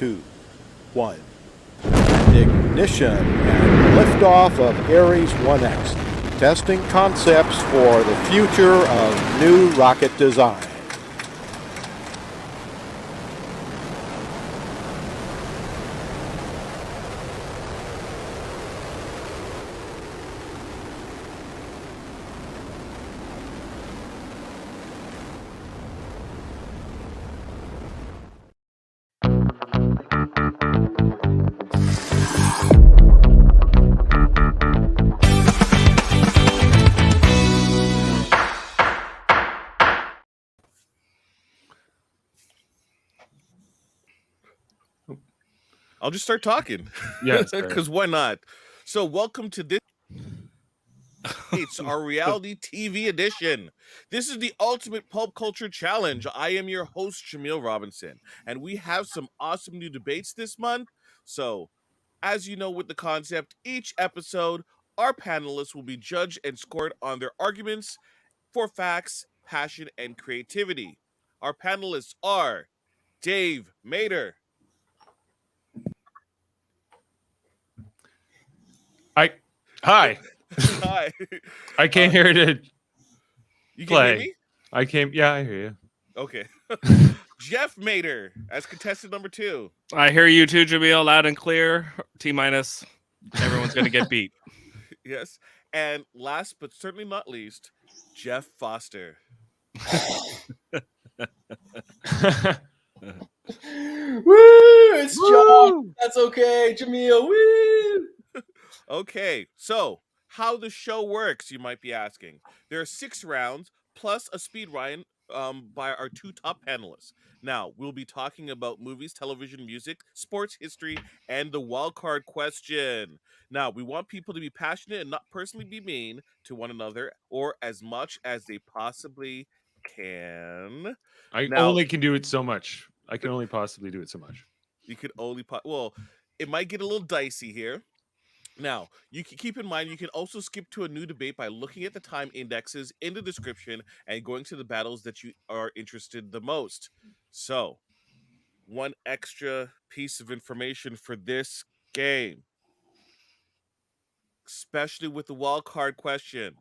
2, 1. Ignition and liftoff of Ares 1X. Testing concepts for the future of new rocket design. I'll just start talking. Yes, because why not? So welcome to this. It's our reality TV edition. This is the ultimate pulp culture challenge. I am your host, Jaemeel Robinson, and we have some awesome new debates this month. So, as you know with the concept, each episode, our panelists will be judged and scored on their arguments for facts, passion, and creativity. Our panelists are Dave Mater. Hi. Hi. I came here to You play. can hear me? Yeah, I hear you. Okay. Jeff Mater as contestant number 2. I hear you too, Jaemeel, loud and clear. T minus. Everyone's going to get beat. Yes. And last but certainly not least, Jeff Foster. Woo! It's John. That's okay, Jaemeel. Woo! Okay, so how the show works, you might be asking. There are 6 rounds plus a speed round by our 2 top panelists. Now, we'll be talking about movies, television, music, sports, history, and the wild card question. Now, we want people to be passionate and not personally be mean to one another or as much as they possibly can. I Now- only can do it so much. I can only possibly do it so much. You could only well, it might get a little dicey here. Now, you can keep in mind you can also skip to a new debate by looking at the time indexes in the description and going to the battles that you are interested the most. So, one extra piece of information for this game, especially with the wild card question.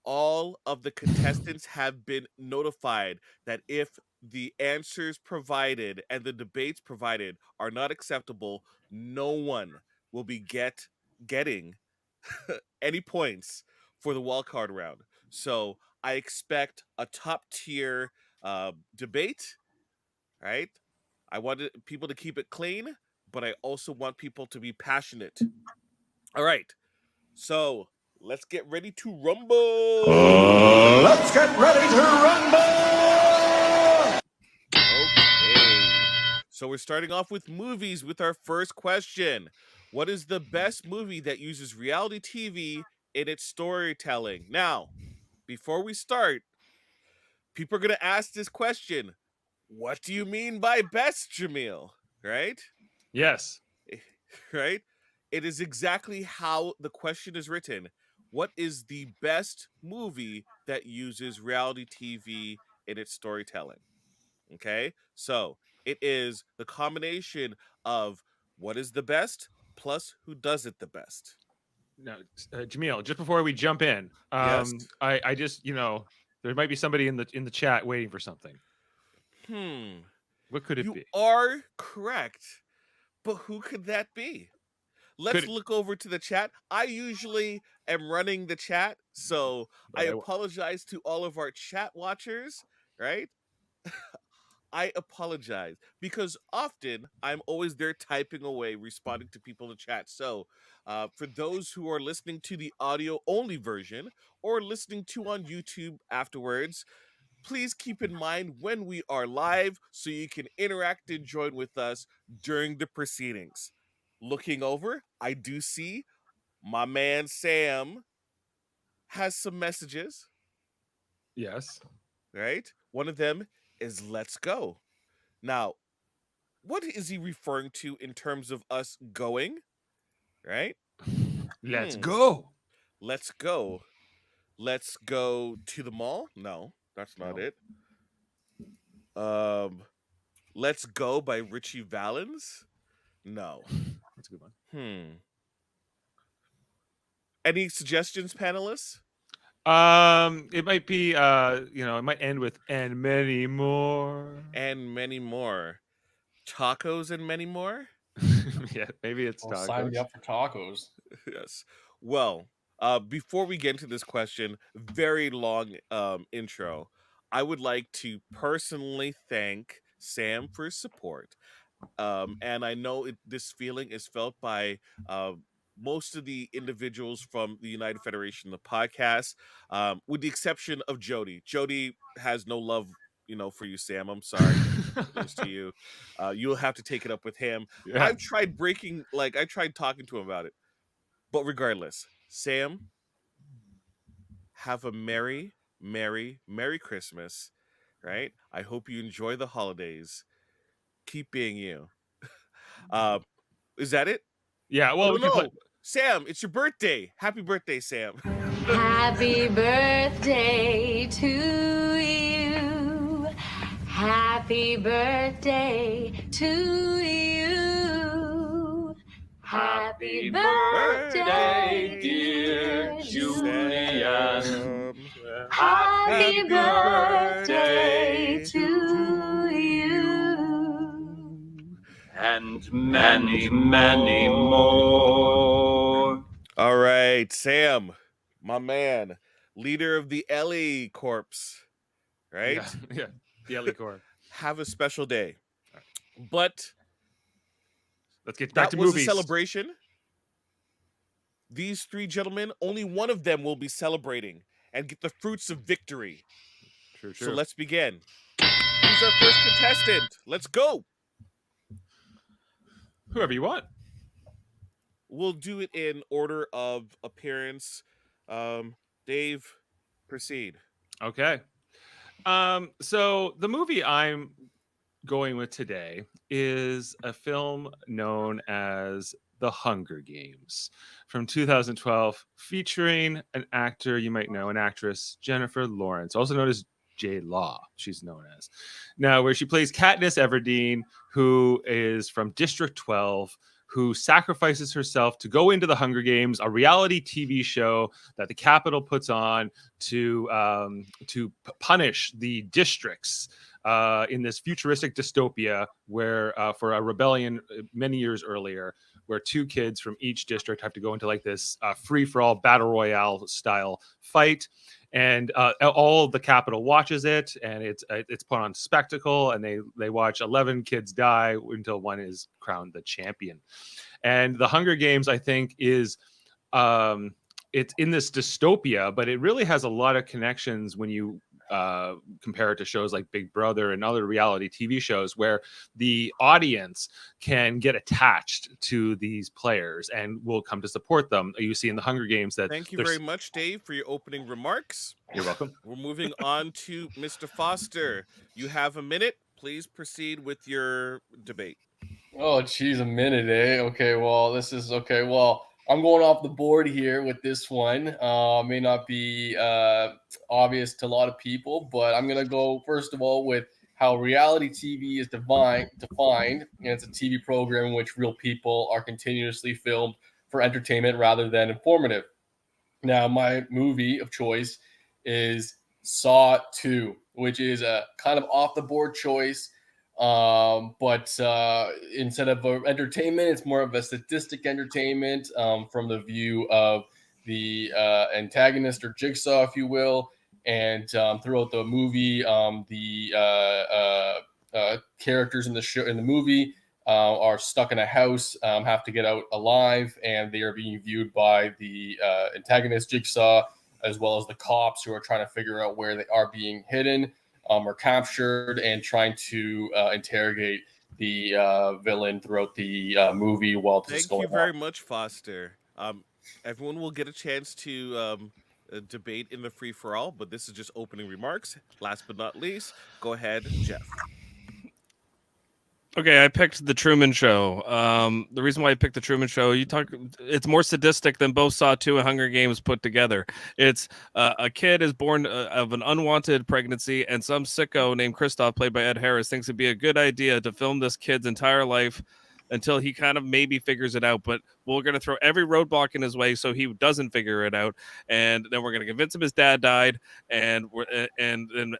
All of the contestants have been notified that if the answers provided and the debates provided are not acceptable, no one will be getting any points for the wildcard round. So I expect a top tier debate, right? I wanted people to keep it clean, but I also want people to be passionate. All right. So let's get ready to rumble. Let's get ready to rumble! Okay. So we're starting off with movies with our first question. What is the best movie that uses reality TV in its storytelling? Now, before we start, people are going to ask this question. What do you mean by best, Jaemeel? Right? Yes. Right? It is exactly how the question is written. What is the best movie that uses reality TV in its storytelling? Okay? So, it is the combination of what is the best plus who does it the best. Now, Jaemeel, just before we jump in, Yes. I just, there might be somebody in the chat waiting for something. What could it You be? are correct. But who could that be? Let's Could- look over to the chat. I usually am running the chat, so But I I- apologize to all of our chat watchers, right? I apologize because often I'm always there typing away, responding to people in the chat. So, for those who are listening to the audio only version or listening to on YouTube afterwards, please keep in mind when we are live so you can interact and join with us during the proceedings. Looking over, I do see my man Sam has some messages, Yes. right? One of them is let's go. Now, what is he referring to in terms of us going? Right? Let's Hmm. go. Let's go. Let's go to the mall? No, that's not No. it. Let's Go by Richie Valens? No. That's a good one. Any suggestions, panelists? It might be it might end with "and many more." And many more. Tacos and many more? Yeah, maybe it's Well, sign me tacos. up for tacos. Yes. Well, before we get into this question, very long intro, I would like to personally thank Sam for his support. And I know this feeling is felt by most of the individuals from the United Federation of the podcast, with the exception of Jody. Jody has no love, for you, Sam. I'm sorry news to you. You'll have to take it up with him. Yeah. I've tried I tried talking to him about it. But regardless, Sam, have a merry, merry, merry Christmas, right? I hope you enjoy the holidays. Keep being you. Is that it? Yeah. Well, Oh, we can play. no. Sam, it's your birthday. Happy birthday, Sam. Happy birthday to you. Happy birthday to you. Happy birthday, dear Julian. Sam. Happy birthday to you. And many, many more. All right, Sam, my man, leader of the Ellie Corps, right? Yeah. The Ellie Corps. Have a special day. But Let's get back that to was movies. a celebration. These three gentlemen, only one of them will be celebrating and get the fruits of victory. True. So let's begin. Who's our first contestant? Let's go. Whoever you want. We'll do it in order of appearance. Dave, proceed. Okay. So the movie I'm going with today is a film known as The Hunger Games from 2012, featuring an actor you might know, an actress, Jennifer Lawrence, also known as J. Law, she's known as. Now, where she plays Katniss Everdeen, who is from District 12, who sacrifices herself to go into the Hunger Games, a reality TV show that the Capitol puts on to punish the districts in this futuristic dystopia where for a rebellion many years earlier, where two kids from each district have to go into like this free-for-all battle royale style fight. And all of the Capitol watches it, and it's put on spectacle, and they watch 11 kids die until one is crowned the champion. And the Hunger Games, I think, is it's in this dystopia, but it really has a lot of connections when you compare it to shows like Big Brother and other reality TV shows, where the audience can get attached to these players and will come to support them. You see in the Hunger Games that. Thank you very much, Dave, for your opening remarks. You're welcome. We're moving on to Mr. Foster. You have a minute. Please proceed with your debate. Oh, geez, a minute, eh? Okay, well, this is okay. Well, I'm going off the board here with this one. May not be obvious to a lot of people, but I'm going to go, first of all, with how reality TV is defined. And it's a TV program in which real people are continuously filmed for entertainment rather than informative. Now, my movie of choice is Saw 2, which is a kind of off-the-board choice. But instead of entertainment, it's more of a sadistic entertainment from the view of the antagonist or Jigsaw, if you will. And throughout the movie, the characters in the movie are stuck in a house, have to get out alive, and they are being viewed by the antagonist Jigsaw, as well as the cops who are trying to figure out where they are being hidden. Or captured, and trying to interrogate the villain throughout the movie while this is Thank going you on. very much, Foster. Everyone will get a chance to debate in the free-for-all, but this is just opening remarks. Last but not least, go ahead, Jeff. Okay, I picked The Truman Show. The reason why I picked The Truman Show, it's more sadistic than both Saw 2 and Hunger Games put together. It's a kid is born of an unwanted pregnancy, and some sicko named Christoph, played by Ed Harris, thinks it'd be a good idea to film this kid's entire life until he kind of maybe figures it out. But we're going to throw every roadblock in his way so he doesn't figure it out. And then we're going to convince him his dad died, and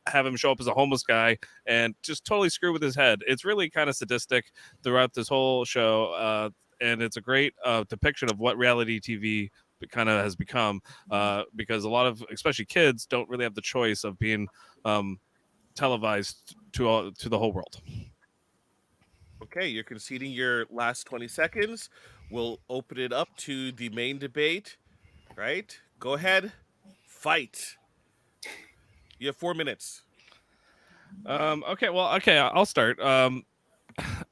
have him show up as a homeless guy and just totally screw with his head. It's really kind of sadistic throughout this whole show. And it's a great depiction of what reality TV kind of has become, because a lot of, especially kids, don't really have the choice of being televised to the whole world. Okay, you're conceding your last 20 seconds. We'll open it up to the main debate, right? Go ahead, fight. You have 4 minutes. Okay, I'll start.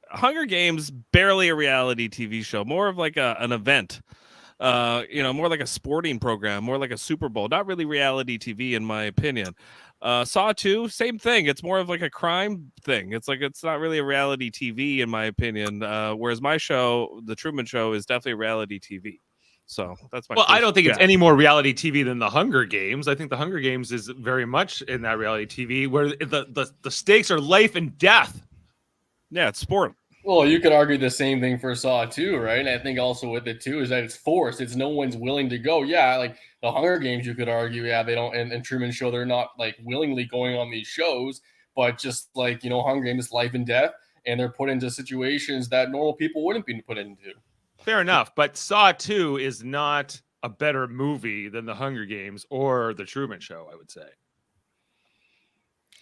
Hunger Games, barely a reality TV show, more of like an event. More like a sporting program, more like a Super Bowl, not really reality TV in my opinion. Saw 2, same thing. It's more of like a crime thing. It's not really a reality TV in my opinion. Whereas my show, The Truman Show, is definitely reality TV. So that's my. Well, I don't think it's any more reality TV than The Hunger Games. I think The Hunger Games is very much in that reality TV where the stakes are life and death. Yeah, it's sport. Well, you could argue the same thing for Saw 2, right? And I think also with it too is that it's forced. It's no one's willing to go. Yeah, like the Hunger Games, you could argue, yeah, they don't, and Truman Show, they're not like willingly going on these shows, but just like, Hunger Games, life and death, and they're put into situations that normal people wouldn't be put into. Fair enough, but Saw 2 is not a better movie than The Hunger Games or The Truman Show, I would say.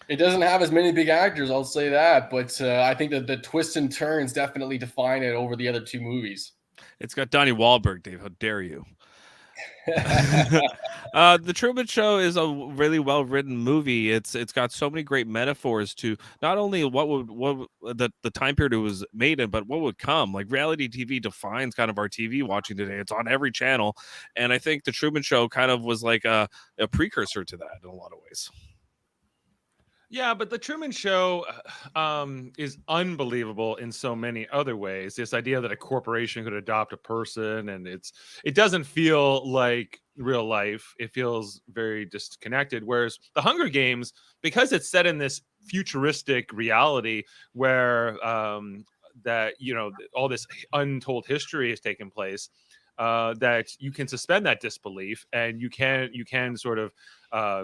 It doesn't have as many big actors, I'll say that, but I think that the twists and turns definitely define it over the other two movies. It's got Donnie Wahlberg, Dave. How dare you? The Truman Show is a really well-written movie. It's got so many great metaphors to not only what the time period it was made in, but what would come. Like reality TV defines kind of our TV watching today. It's on every channel, and I think the Truman Show kind of was like a precursor to that in a lot of ways. Yeah, but the Truman Show is unbelievable in so many other ways. This idea that a corporation could adopt a person, and it doesn't feel like real life. It feels very disconnected. Whereas the Hunger Games, because it's set in this futuristic reality where that all this untold history has taken place, that you can suspend that disbelief and you can sort of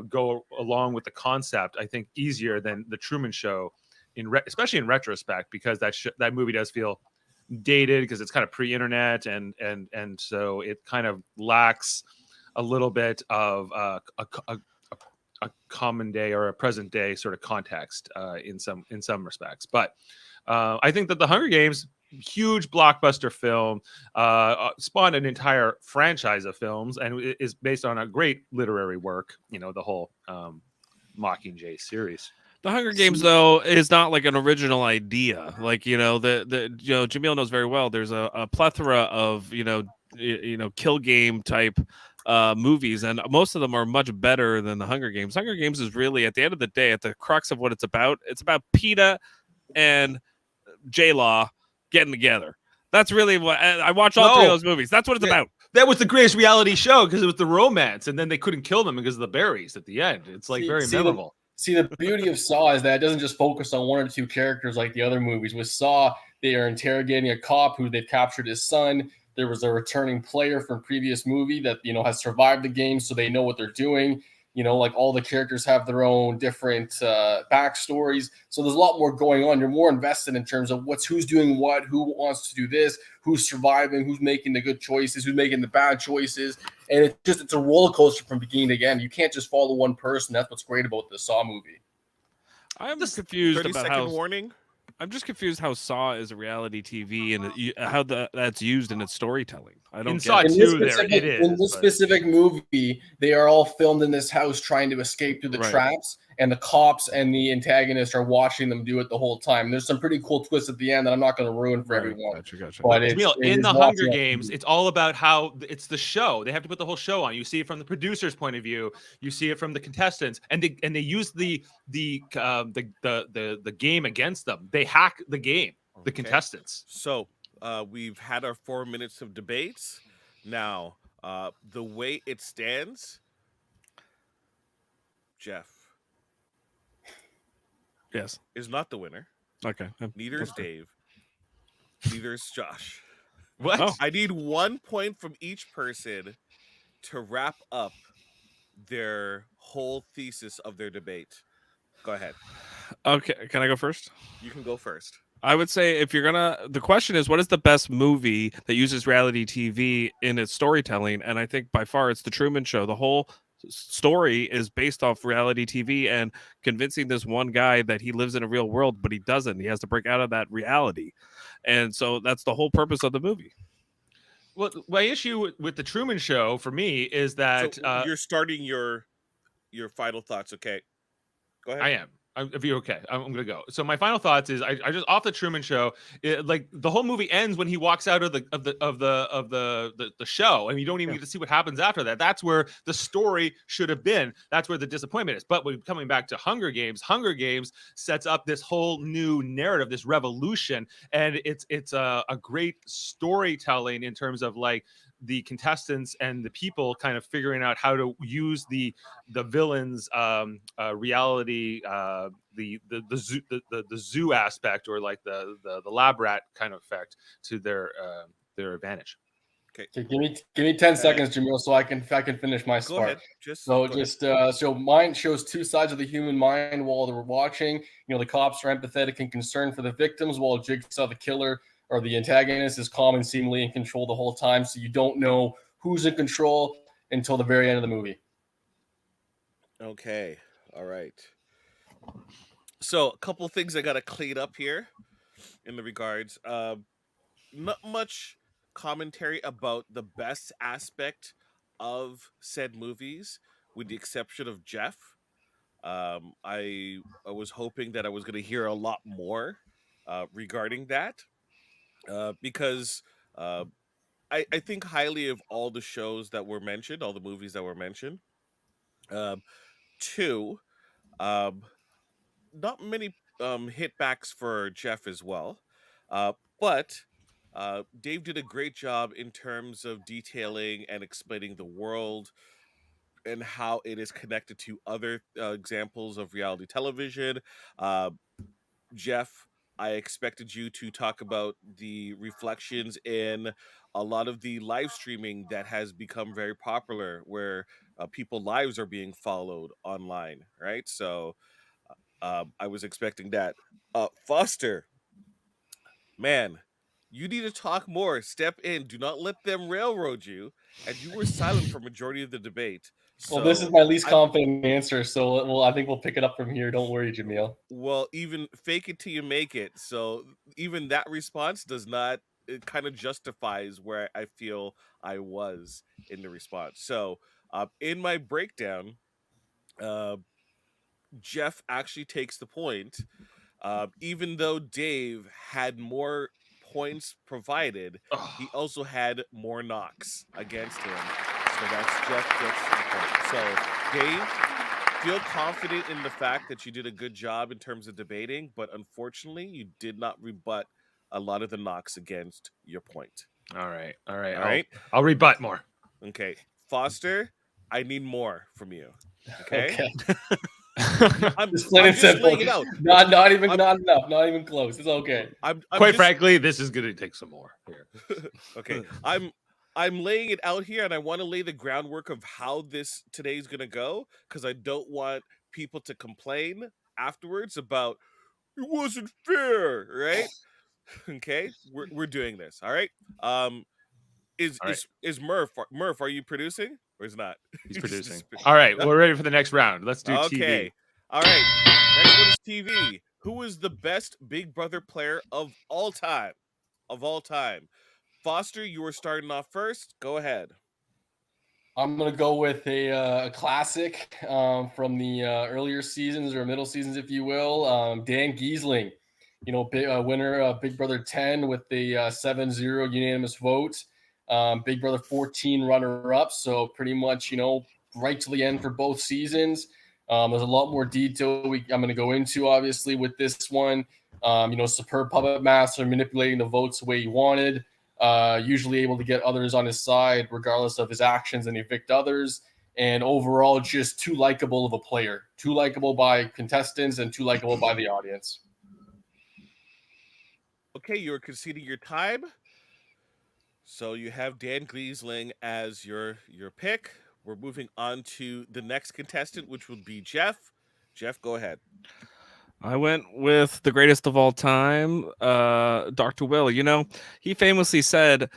go along with the concept, I think, easier than the Truman Show, especially in retrospect, because that movie does feel dated because it's kind of pre-internet and so it kind of lacks a little bit of a common day or a present day sort of context in some respects. But I think that the Hunger Games, huge blockbuster film, spawned an entire franchise of films, and it is based on a great literary work. The whole Mockingjay series. The Hunger Games, though, is not like an original idea. Like Jaemeel knows very well. There's a plethora of kill game type movies, and most of them are much better than the Hunger Games. Hunger Games is really, at the end of the day, at the crux of what it's about. It's about PETA and J-Law getting together. That's really what I watch all three of those movies. That's what it's about. That was the greatest reality show because it was the romance, and then they couldn't kill them because of the berries at the end. It's like very memorable. The beauty of Saw is that it doesn't just focus on one or two characters like the other movies. With Saw, they are interrogating a cop who they've captured his son. There was a returning player from previous movie that has survived the game, so they know what they're doing. Like all the characters have their own different backstories. So there's a lot more going on. You're more invested in terms of who's doing what, who wants to do this, who's surviving, who's making the good choices, who's making the bad choices. And it's a roller coaster from beginning to end. You can't just follow one person. That's what's great about the Saw movie. I'm just confused about how warning. I'm just confused how Saw is a reality TV and how that's used in its storytelling. I don't Saw get it. 2 it is. In this specific movie, they are all filmed in this house trying to escape through the traps, and the cops and the antagonist are watching them do it the whole time. There's some pretty cool twists at the end that I'm not going to ruin for everyone. Gotcha. But in the Hunger Games, it's all about how it's the show. They have to put the whole show on. You see it from the producer's point of view. You see it from the contestants, and they use the game against them. They hack the game, the contestants. So we've had our 4 minutes of debates. Now, the way it stands, Jeff Yes. is not the winner. Okay. Neither is Dave. Neither is Josh. What? Oh. I need 1 point from each person to wrap up their whole thesis of their debate. Go ahead. Okay. Can I go first? You can go first. I would say if you're the question is, what is the best movie that uses reality TV in its storytelling? And I think by far it's The Truman Show. The whole story is based off reality TV and convincing this one guy that he lives in a real world, but he doesn't. He has to break out of that reality. And so that's the whole purpose of the movie. Well, my issue with the Truman Show for me is that So you're starting your final thoughts. Okay, go ahead. I am. If you're okay, I'm gonna go. So my final thoughts is I just off the Truman Show, like the whole movie ends when he walks out of the show, and you don't even get to see what happens after that. That's where the story should have been. That's where the disappointment is. But when coming back to Hunger Games sets up this whole new narrative, this revolution, and it's a great storytelling in terms of like the contestants and the people kind of figuring out how to use the villains reality the zoo aspect, or like the lab rat kind of effect to their advantage. Okay, give me 10 seconds, Jaemeel, so I can finish my Go part. ahead. So mine shows two sides of the human mind while they're watching. You know, the cops are empathetic and concerned for the victims, while Jigsaw, the killer or the antagonist, is calm and seemingly in control the whole time. So you don't know who's in control until the very end of the movie. Okay. All right. So a couple things I got to clean up here in the regards. Not much commentary about the best aspect of said movies, with the exception of Jeff. I was hoping that I was going to hear a lot more regarding that, because I think highly of all the shows that were mentioned, all the movies that were mentioned. Two, not many hitbacks for Jeff as well, but Dave did a great job in terms of detailing and explaining the world and how it is connected to other examples of reality television. Jeff, I expected you to talk about the reflections in a lot of the live streaming that has become very popular, where people's lives are being followed online, right? So I was expecting that. Foster, man, you need to talk more. Step in. Do not let them railroad you. And you were silent for majority of the debate. Well, this is my least confident answer, so I think we'll pick it up from here. Don't worry, Jaemeel. Well, even fake it till you make it. So even that response does not, it kind of justifies where I feel I was in the response. So in my breakdown, Jeff actually takes the point. Even though Dave had more points provided, he also had more knocks against him. So that's Jeff gets the point. So Dave, feel confident in the fact that you did a good job in terms of debating, but unfortunately you did not rebut a lot of the knocks against your point. All right. I'll rebut more. Okay. Foster, I need more from you. Okay. I'm Just plain and just simple. laying it out. Not enough. Not even close. It's okay. I'm Quite just- frankly, this is going to take some more here. Okay. I'm laying it out here, and I want to lay the groundwork of how this today is going to go, because I don't want people to complain afterwards about it wasn't fair, right? Okay, we're doing this. All right. Is Murph? Are you producing or is not? He's producing. All right, we're ready for the next round. Let's do Okay. TV. All right. Next one is TV. Who is the best Big Brother player of all time? Of all time. Foster, you were starting off first. Go ahead. I'm gonna go with a classic from the earlier seasons or middle seasons, if you will. Dan Giesling, you know, winner of Big Brother 10 with the 7-0 unanimous vote. Big Brother 14 runner-up, so pretty much, you know, right to the end for both seasons. There's a lot more detail I'm going to go into, obviously, with this one. Superb puppet master manipulating the votes the way he wanted, usually able to get others on his side regardless of his actions and evict others. And overall, just too likable of a player, too likable by contestants and too likable by the audience. Okay, you're conceding your time. So you have Dan Gleesling as your pick. We're moving on to the next contestant, which would be Jeff. Jeff, go ahead. I went with the greatest of all time, Dr. Will. You know, he famously said,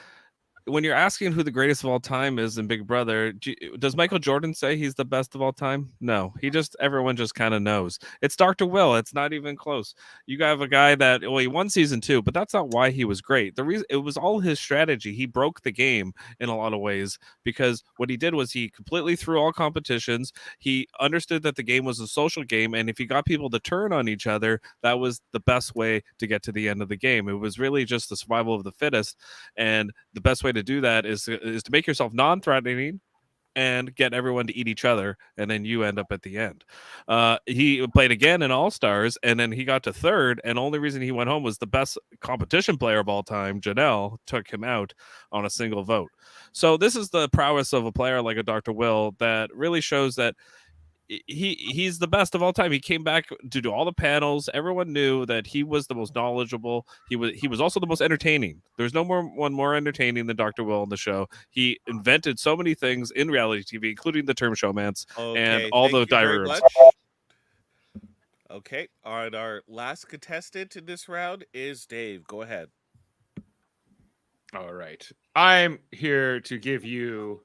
when you're asking who the greatest of all time is in Big Brother, does Michael Jordan say he's the best of all time? No, everyone just kind of knows. It's Dr. Will. It's not even close. You have a guy that, well, he won season 2, but that's not why he was great. The reason, it was all his strategy. He broke the game in a lot of ways, because what he did was he completely threw all competitions. He understood that the game was a social game, and if he got people to turn on each other, that was the best way to get to the end of the game. It was really just the survival of the fittest, and the best way to do that is to make yourself non-threatening and get everyone to eat each other, and then you end up at the end. He played again in All-Stars, and then he got to third, and the only reason he went home was the best competition player of all time, Janelle, took him out on a single vote. So this is the prowess of a player like a Dr. Will that really shows that he's the best of all time. He came back to do all the panels. Everyone knew that he was the most knowledgeable. He was also the most entertaining. There's no one more entertaining than Dr. Will on the show. He invented so many things in reality TV, including the term showmance and all the diary rooms. Okay, our last contestant in this round is Dave. Go ahead. All right. I'm here to give you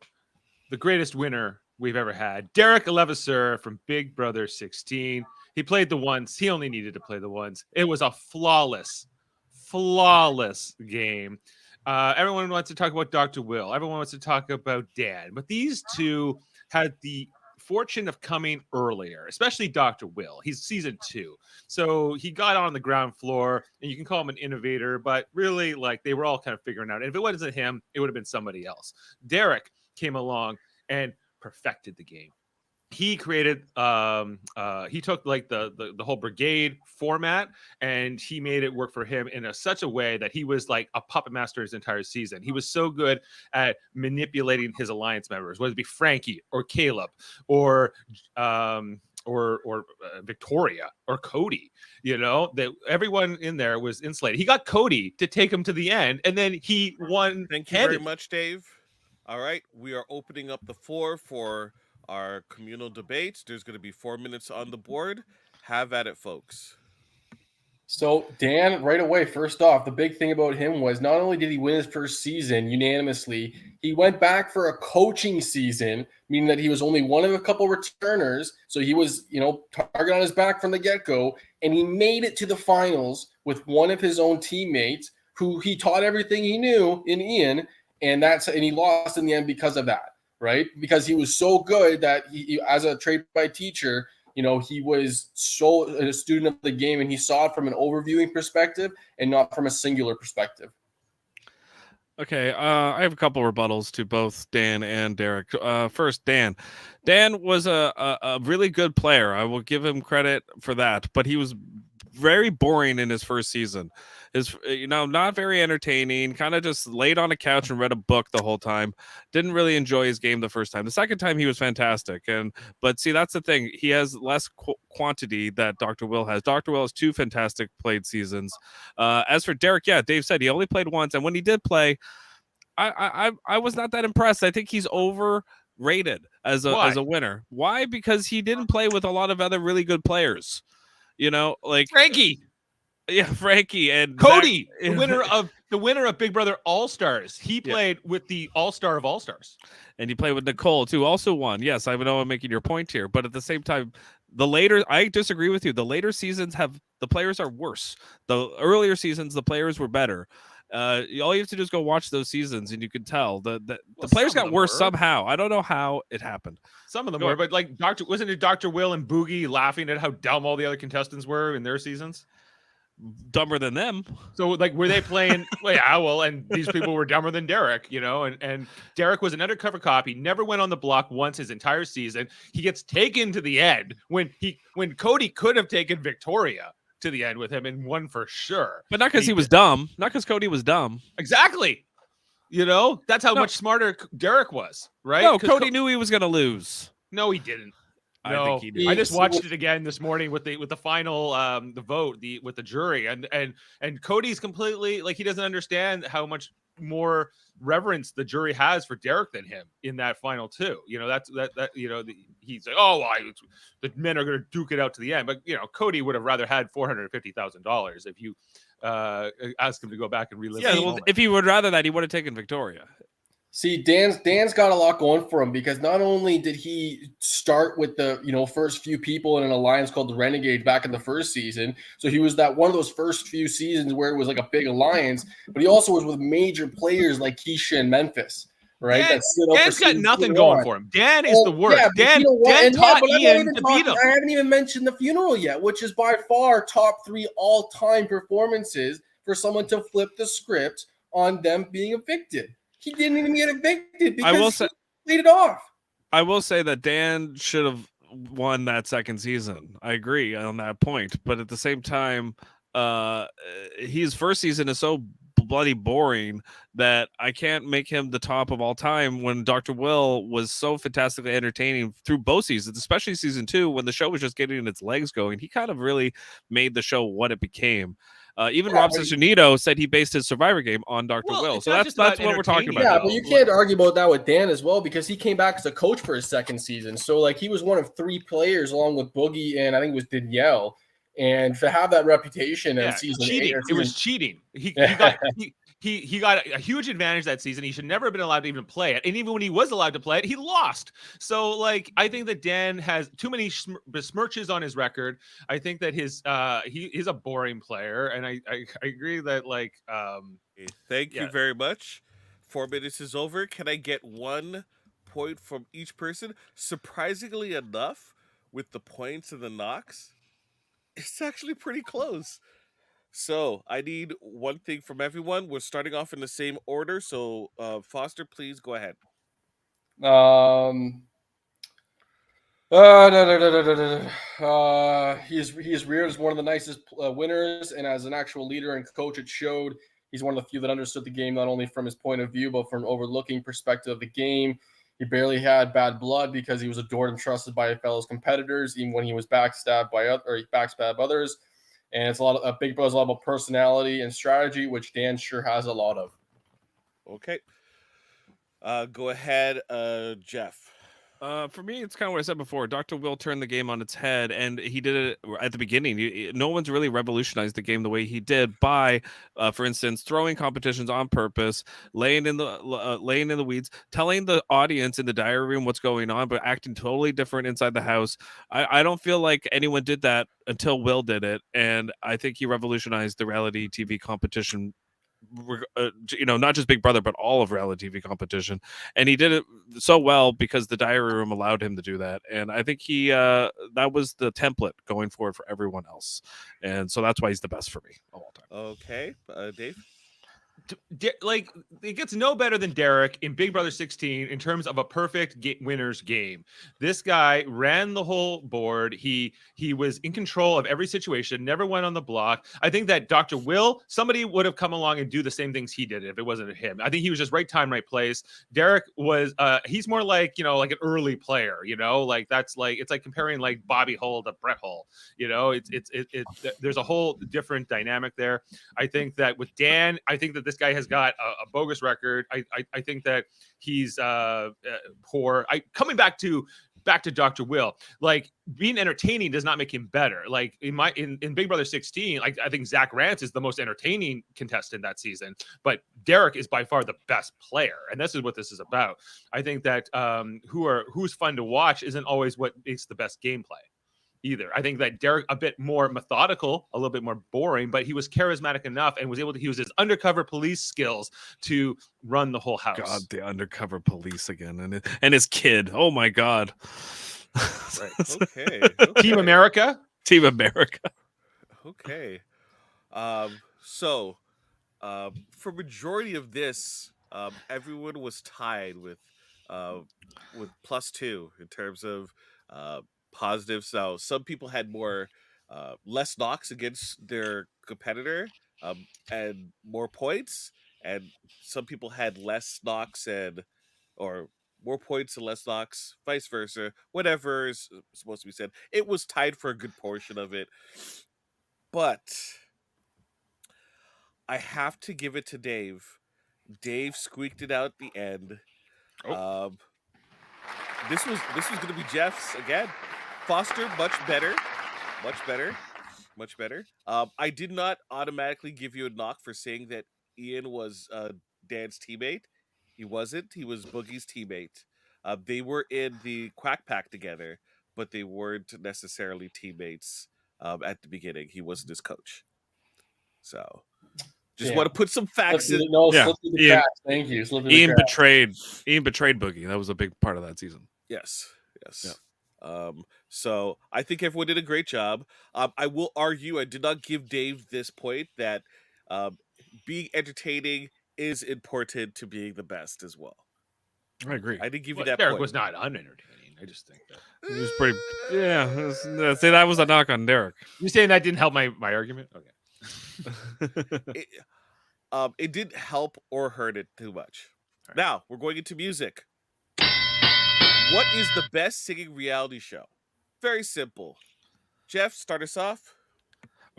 the greatest winner we've ever had. Derek Levasseur from Big Brother 16. He played the once. He only needed to play the once. It was a flawless game. Everyone wants to talk about Dr. Will. Everyone wants to talk about Dan. But these two had the fortune of coming earlier, especially Dr. Will. He's season 2. So he got on the ground floor, and you can call him an innovator, but really, like, they were all kind of figuring out. And if it wasn't him, it would have been somebody else. Derek came along and perfected the game. He created he took like the whole brigade format, and he made it work for him in such a way that he was like a puppet master his entire season. He was so good at manipulating his alliance members, whether it be Frankie or Caleb or Victoria or Cody. You know, that everyone in there was insulated. He got Cody to take him to the end, and then he won. Thank you very much, Dave. All right, we are opening up the floor for our communal debates. There's going to be 4 minutes on the board. Have at it, folks. So Dan, right away, first off, the big thing about him was not only did he win his first season unanimously, he went back for a coaching season, meaning that he was only one of a couple returners. So he was, target on his back from the get-go, and he made it to the finals with one of his own teammates who he taught everything he knew in Ian, and he lost in the end because of that, right? Because he was so good that he as a trade by teacher, he was so a student of the game, and he saw it from an overviewing perspective and not from a singular perspective. Okay, I have a couple rebuttals to both Dan and Derek. First, Dan. Dan was a really good player. I will give him credit for that, but he was very boring in his first season. Not very entertaining, kind of just laid on a couch and read a book the whole time. Didn't really enjoy his game the first time. The second time he was fantastic. But see, that's the thing. He has less quantity that Dr. Will has. Dr. Will has 2 fantastic played seasons. As for Derek, yeah, Dave said he only played once, and when he did play, I was not that impressed. I think he's overrated as a winner. Why? Because he didn't play with a lot of other really good players. Like Frankie. Yeah, Frankie and Cody, the winner of Big Brother All-Stars. He played with the All-Star of All-Stars. And he played with Nicole, too, also won. Yes, I know I'm making your point here. But at the same time, I disagree with you. The later seasons the players are worse. The earlier seasons, the players were better. All you have to do is go watch those seasons, and you can tell the players got worse somehow. I don't know how it happened. Some of them were, but wasn't it Dr. Will and Boogie laughing at how dumb all the other contestants were in their seasons? dumber than them. So, like, were they playing? Well, yeah, well, and these people were dumber than Derek, you know, and Derek was an undercover cop. He never went on the block once his entire season. He gets taken to the end when Cody could have taken Victoria to the end with him and won for sure. But not because he was dumb. Not because Cody was dumb. Exactly. You know, that's how much smarter Derek was, right? No, Cody knew he was going to lose. No, he didn't. I No, think he did. I just watched it again this morning with the final the vote with the jury and Cody's completely like he doesn't understand how much more reverence the jury has for Derek than him in that final two. You know, that you know he's like, oh, well, the men are going to duke it out to the end, but you know, Cody would have rather had $450,000 if you asked him to go back and relive. Yeah, well, if he would rather that, he would have taken Victoria. See, Dan's got a lot going for him because not only did he start with the first few people in an alliance called the Renegades back in the first season, so he was that one of those first few seasons where it was like a big alliance, but he also was with major players like Keisha and Memphis, right? Dan's got nothing going for him. Dan is the worst. Yeah, Dan taught Ian to beat him. I haven't even mentioned the funeral yet, which is by far top 3 all-time performances for someone to flip the script on them being evicted. He didn't even get evicted because he played it off. I will say that Dan should have won that second season. I agree on that point. But at the same time, his first season is so bloody boring that I can't make him the top of all time when Dr. Will was so fantastically entertaining through both seasons, especially season 2 when the show was just getting its legs going. He kind of really made the show what it became. Even Rob Ciccinito said he based his Survivor game on Dr. Will. So that's what we're talking about. Yeah, but you can't argue about that with Dan as well because he came back as a coach for his second season. So like he was one of 3 players along with Boogie and I think it was Danielle. And to have that reputation in season 8, it was cheating. He got a huge advantage that season. He should never have been allowed to even play it. And even when he was allowed to play it, he lost. So, like, I think that Dan has too many besmirches on his record. I think that he's a boring player. And I agree that, like... Thank you very much. 4 minutes is over. Can I get 1 point from each person? Surprisingly enough, with the points and the knocks, it's actually pretty close. So I need 1 thing from everyone. We're starting off in the same order. So Foster, please go ahead. He's reared as one of the nicest winners, and as an actual leader and coach, it showed. He's one of the few that understood the game, not only from his point of view, but from an overlooking perspective of the game. He barely had bad blood because he was adored and trusted by his fellow competitors, even when he was backstabbed others. And it's a Big Brother's a lot about personality and strategy, which Dan sure has a lot of. Okay. Go ahead, Jeff. For me, it's kind of what I said before. Dr. Will turned the game on its head, and he did it at the beginning. No one's really revolutionized the game the way he did by, for instance, throwing competitions on purpose, laying in the weeds, telling the audience in the diary room what's going on, but acting totally different inside the house. I don't feel like anyone did that until Will did it, and I think he revolutionized the reality TV competition. Not just Big Brother, but all of reality TV competition, and he did it so well because the diary room allowed him to do that. And I think that was the template going forward for everyone else, and so that's why he's the best for me of all time. Okay, Dave. Like, it gets no better than Derek in Big Brother 16 in terms of a perfect winner's game. This guy ran the whole board. He was in control of every situation, never went on the block. I think that Dr. Will, somebody would have come along and do the same things he did if it wasn't him. I think he was just right time, right place. Derek was, he's more like, like an early player, like that's like, it's like comparing like Bobby Hull to Brett Hull, there's a whole different dynamic there. I think that with Dan, I think that this guy has got a bogus record. I think that he's poor. Coming back to Dr. Will, like, being entertaining does not make him better. Like in Big Brother 16, I think Zach Rance is the most entertaining contestant that season, but Derek is by far the best player, and this is what this is about. I think that who's fun to watch isn't always what makes the best gameplay either. I think that Derek a bit more methodical, a little bit more boring, but he was charismatic enough and was able to use his undercover police skills to run the whole house. God, the undercover police again, and his kid. Oh my God. Right. Okay. Team America. Team America. Okay. So for majority of this, everyone was tied with +2 in terms of uh, positives. Now, some people had less knocks against their competitor and more points, and some people had less knocks or more points and less knocks, vice versa. Whatever is supposed to be said. It was tied for a good portion of it, but I have to give it to Dave. Dave squeaked it out at the end. Oh. Um, this was going to be Jeff's again. Foster, much better, much better, much better. I did not automatically give you a knock for saying that Ian was Dan's teammate. He wasn't. He was Boogie's teammate. They were in the Quack Pack together, but they weren't necessarily teammates at the beginning. He wasn't his coach. So just want to put some facts in. Yeah, Slip through the Ian- cracks. Thank you. Slip through the Ian cracks. betrayed Boogie. That was a big part of that season. Yes. So I think everyone did a great job. I will argue I did not give Dave this point that being entertaining is important to being the best as well. I agree. I didn't give you Well, that Derek point. was not unentertaining. I just think that He was pretty. Yeah, say that was a knock on Derek. you saying that didn't help my argument. Okay. It didn't help or hurt it too much. All right. Now we're going into music. What is the best singing reality show? Very simple. Jeff, start us off.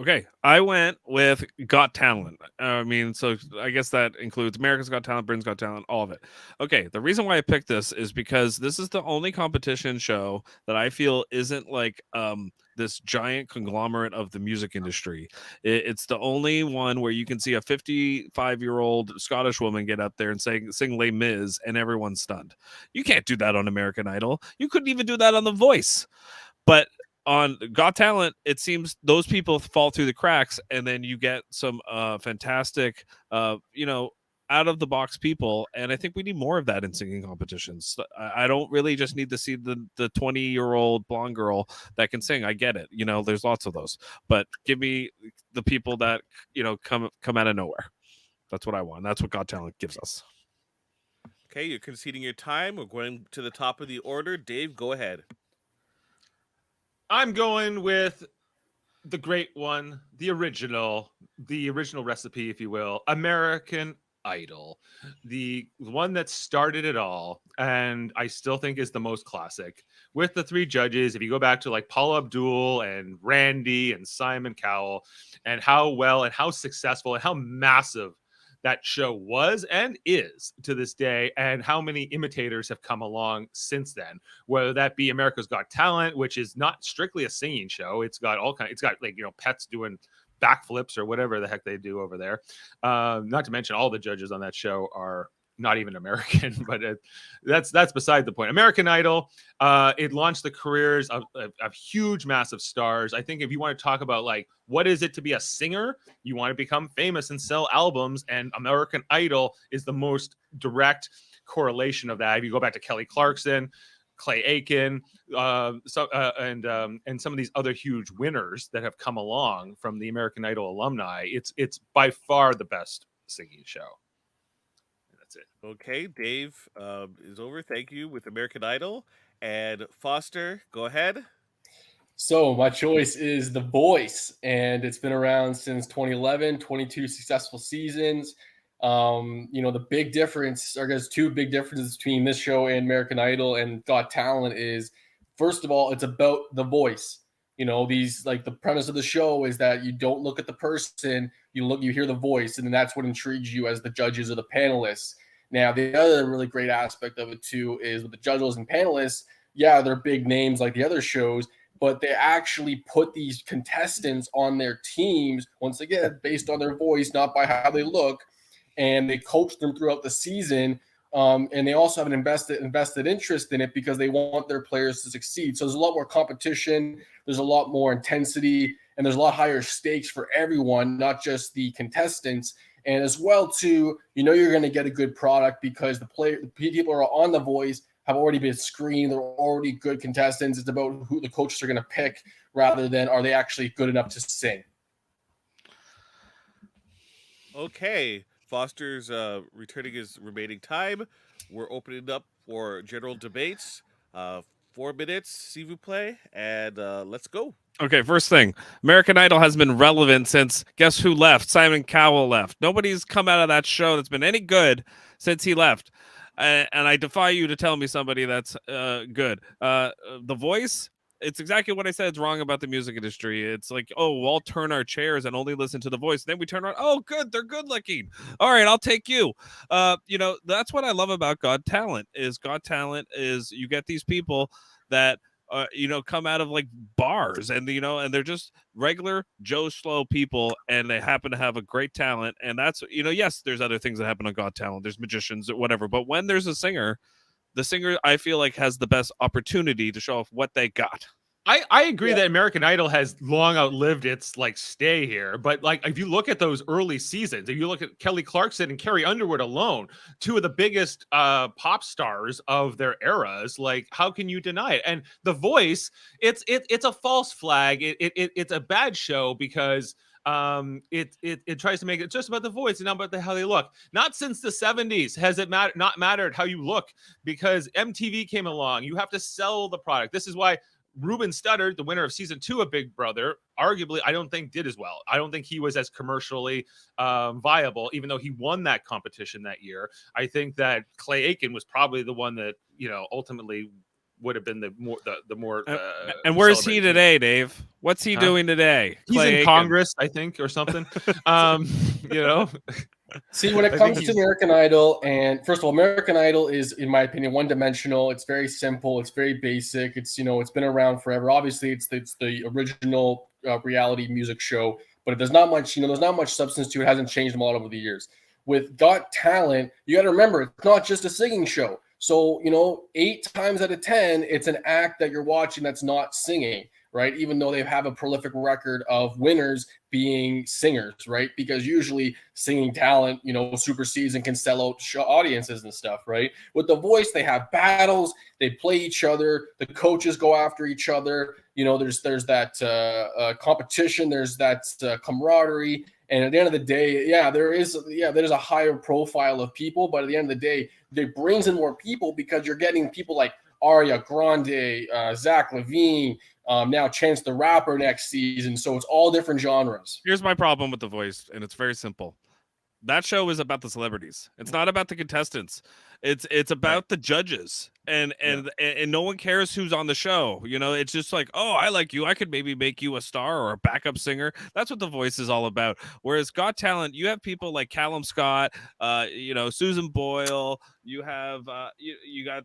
Okay, I went with Got Talent. I mean, so I guess that includes America's Got Talent, Britain's Got Talent, all of it. Okay, the reason why I picked this is because this is the only competition show that I feel isn't like this giant conglomerate of the music industry. It's the only one where you can see a 55-year-old Scottish woman get up there and sing Les Mis, and everyone's stunned. You can't do that on American Idol. You couldn't even do that on The Voice. But on Got Talent, it seems those people fall through the cracks, and then you get some fantastic, out of the box people. And I think we need more of that in singing competitions. I don't really just need to see the 20-year-old blonde girl that can sing. I get it. There's lots of those, but give me the people that, come out of nowhere. That's what I want. That's what Got Talent gives us. Okay, you're conceding your time. We're going to the top of the order. Dave, go ahead. I'm going with the great one, the original recipe, if you will, American Idol, the one that started it all, and I still think is the most classic. With the three judges, if you go back to like Paula Abdul and Randy and Simon Cowell, and how well and how successful and how massive that show was and is to this day, and how many imitators have come along since then, whether that be America's Got Talent, which is not strictly a singing show. It's got pets doing backflips or whatever the heck they do over there. Not to mention all the judges on that show are not even American, but that's beside the point. American Idol, it launched the careers of huge, massive stars. I think if you want to talk about like what is it to be a singer, you want to become famous and sell albums, and American Idol is the most direct correlation of that. If you go back to Kelly Clarkson, Clay Aiken, and some of these other huge winners that have come along from the American Idol alumni, it's by far the best singing show. That's it. Okay, Dave is over. Thank you with American Idol. And Foster, go ahead. So my choice is The Voice, and it's been around since 2011, 22 successful seasons. The big difference, or there's two big differences between this show and American Idol and Got Talent is, first of all, it's about the voice. The premise of the show is that you don't look at the person, you hear the voice, and then that's what intrigues you as the judges or the panelists. Now, the other really great aspect of it too is with the judges and panelists, yeah, they're big names like the other shows, but they actually put these contestants on their teams, once again, based on their voice, not by how they look, and they coach them throughout the season. And they also have an invested interest in it because they want their players to succeed. So there's a lot more competition, there's a lot more intensity, and there's a lot higher stakes for everyone, not just the contestants. And as well, too, you're going to get a good product because the people who are on The Voice have already been screened. They're already good contestants. It's about who the coaches are going to pick rather than are they actually good enough to sing. Okay, Foster's returning his remaining time. We're opening up for general debates. 4 minutes, s'il vous plaît, and let's go. Okay, first thing, American Idol has been relevant since guess who left? Simon Cowell left. Nobody's come out of that show that's been any good since he left. And I defy you to tell me somebody that's good. The Voice, it's exactly what I said. It's wrong about the music industry. It's like, oh, we'll all turn our chairs and only listen to The Voice. Then we turn around, oh, good, they're good looking. All right, I'll take you. That's what I love about Got Talent is you get these people that come out of like bars and and they're just regular Joe Schlo people and they happen to have a great talent. And that's, yes, there's other things that happen on Got Talent. There's magicians or whatever. But when there's a singer, the singer, I feel like, has the best opportunity to show off what they got. I agree that American Idol has long outlived its like stay here, but like if you look at those early seasons, if you look at Kelly Clarkson and Carrie Underwood alone, two of the biggest pop stars of their eras, like how can you deny it? And The Voice, it's a false flag. It's a bad show because it tries to make it just about the voice and not about how they look. Not since the 70s has it not mattered how you look, because MTV came along. You have to sell the product. This is why Ruben Studdard, the winner of season 2 of Big Brother, arguably, I don't think did as well. I don't think he was as commercially viable, even though he won that competition that year. I think that Clay Aiken was probably the one that, ultimately would have been the more. And where's he today, Dave? What's he doing today? He's in Congress, I think, or something. See, when it comes to American Idol, and first of all, American Idol is, in my opinion, one-dimensional. It's very simple. It's very basic. It's it's been around forever. Obviously, it's the original reality music show, but there's not much there's not much substance to it. It hasn't changed a lot over the years. With Got Talent, you got to remember it's not just a singing show. So 8 times out of 10, it's an act that you're watching that's not singing. Right, even though they have a prolific record of winners being singers, right? Because usually singing talent, supersedes and can sell out audiences and stuff, right? With The Voice, they have battles, they play each other, the coaches go after each other. There's that competition, there's that camaraderie, and at the end of the day, there's a higher profile of people, but at the end of the day, it brings in more people because you're getting people like Aria Grande, Zach Levine. Now Chance the Rapper next season. So it's all different genres. Here's my problem with The Voice, and it's very simple. That show is about the celebrities. It's not about the contestants. It's about the judges. And no one cares who's on the show. It's just like, oh, I like you. I could maybe make you a star or a backup singer. That's what The Voice is all about. Whereas Got Talent, you have people like Callum Scott, Susan Boyle. You have you got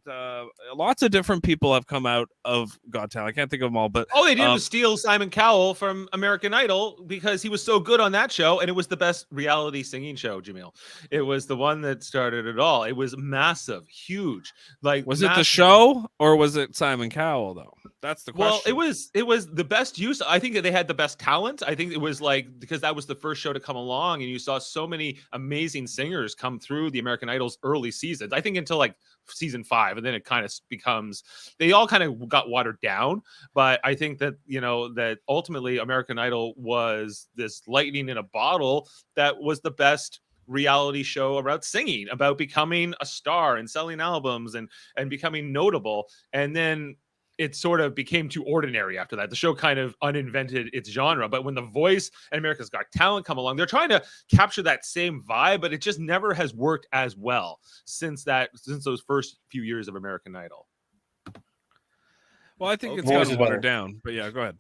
lots of different people have come out of Got Talent. I can't think of them all, but all they did was steal Simon Cowell from American Idol because he was so good on that show, and it was the best reality singing show. Jameel, it was the one that started it all. It was massive, huge. Like, was it the show or was it Simon Cowell though? That's the question. Well, it was the best use. I think that they had the best talent. I think it was because that was the first show to come along, and you saw so many amazing singers come through the American Idol's early seasons. I think until like season 5, and then it kind of becomes, they all kind of got watered down. But I think that that ultimately American Idol was this lightning in a bottle that was the best reality show about singing, about becoming a star and selling albums and becoming notable. And then it sort of became too ordinary after that. The show kind of uninvented its genre. But when The Voice and America's Got Talent come along, they're trying to capture that same vibe, but it just never has worked as well since those first few years of American Idol. Well, I think it's gotten watered down. But yeah, go ahead.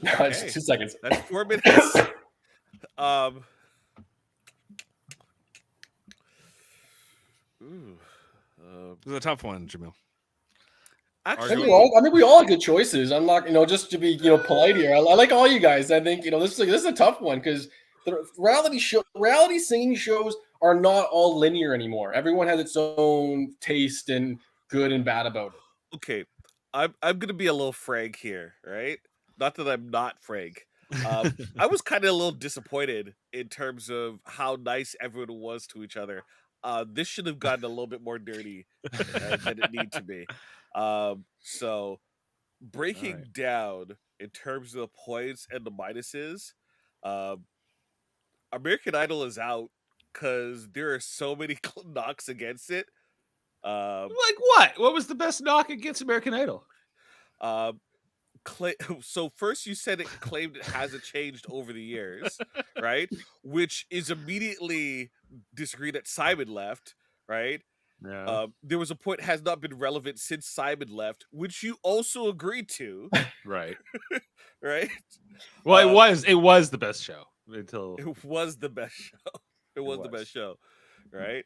No, it's 2 seconds. That's 4 minutes. This is a tough one, Jaemeel. Actually, I mean, we all have good choices. I'm not, just to be, polite here. I like all you guys. I think, this is a tough one because the reality singing shows are not all linear anymore. Everyone has its own taste and good and bad about it. Okay, I'm gonna be a little frank here, right? Not that I'm not frank. I was kind of a little disappointed in terms of how nice everyone was to each other. This should have gotten a little bit more dirty than it needed to be. So breaking down in terms of the points and the minuses, American Idol is out because there are so many knocks against it. Like what? What was the best knock against American Idol? So first you said it claimed it hasn't changed over the years, right? Which is immediately disagreed that Simon left, right? Yeah. There was a point has not been relevant since Simon left, which you also agreed to, Right. right? Well, it was the best show until It was the best show. It was the best show, right?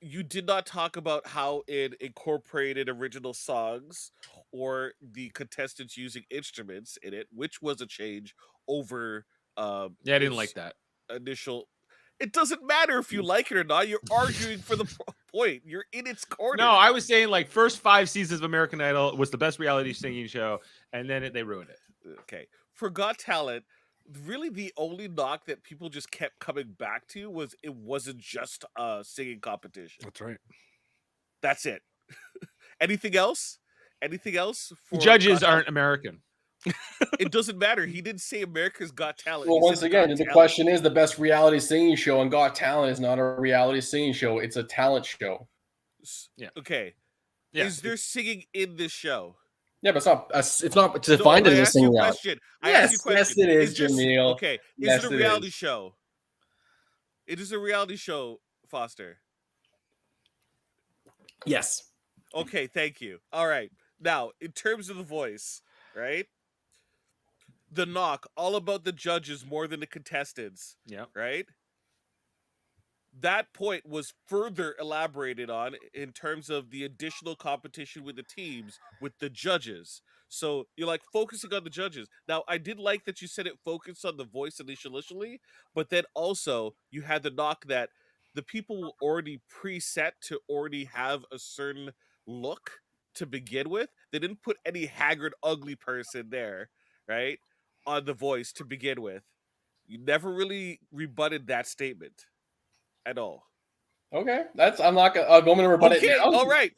You did not talk about how it incorporated original songs or the contestants using instruments in it, which was a change over yeah, I didn't like its that. initial. It doesn't matter if you like it or not. You're arguing for the point. You're in its corner. No, I was saying like first 5 seasons of American Idol was the best reality singing show, and then they ruined it. Okay. For Got Talent, really the only knock that people just kept coming back to was it wasn't just a singing competition. That's right. That's it. Anything else? Anything else? The judges aren't American. It doesn't matter. He didn't say America's Got Talent. Well, He once said again, Got the Talent. question is the best reality singing show, and Got Talent is not a reality singing show. It's a talent show. Yeah. Okay. Yeah. Is there singing in this show? Yeah, but it's not defined as a singing reality. I asked you a question. Yes, it is, there Jaemeel. Okay. Yes, is it a it reality is. show? It is a reality show, Foster. Yes. Okay, thank you. All right. Now, in terms of the voice, right? The knock, all about the judges more than the contestants. Yeah. Right? That point was further elaborated on in terms of the additional competition with the teams, with the judges. So you're like focusing on the judges. Now, I did like that you said it focused on the voice initially, but then also you had the knock that the people were already preset to already have a certain look to begin with. They didn't put any haggard, ugly person there, right, on the voice to begin with. You never really rebutted that statement at all. Okay, I'm not gonna. I'm going to rebut it now. All right,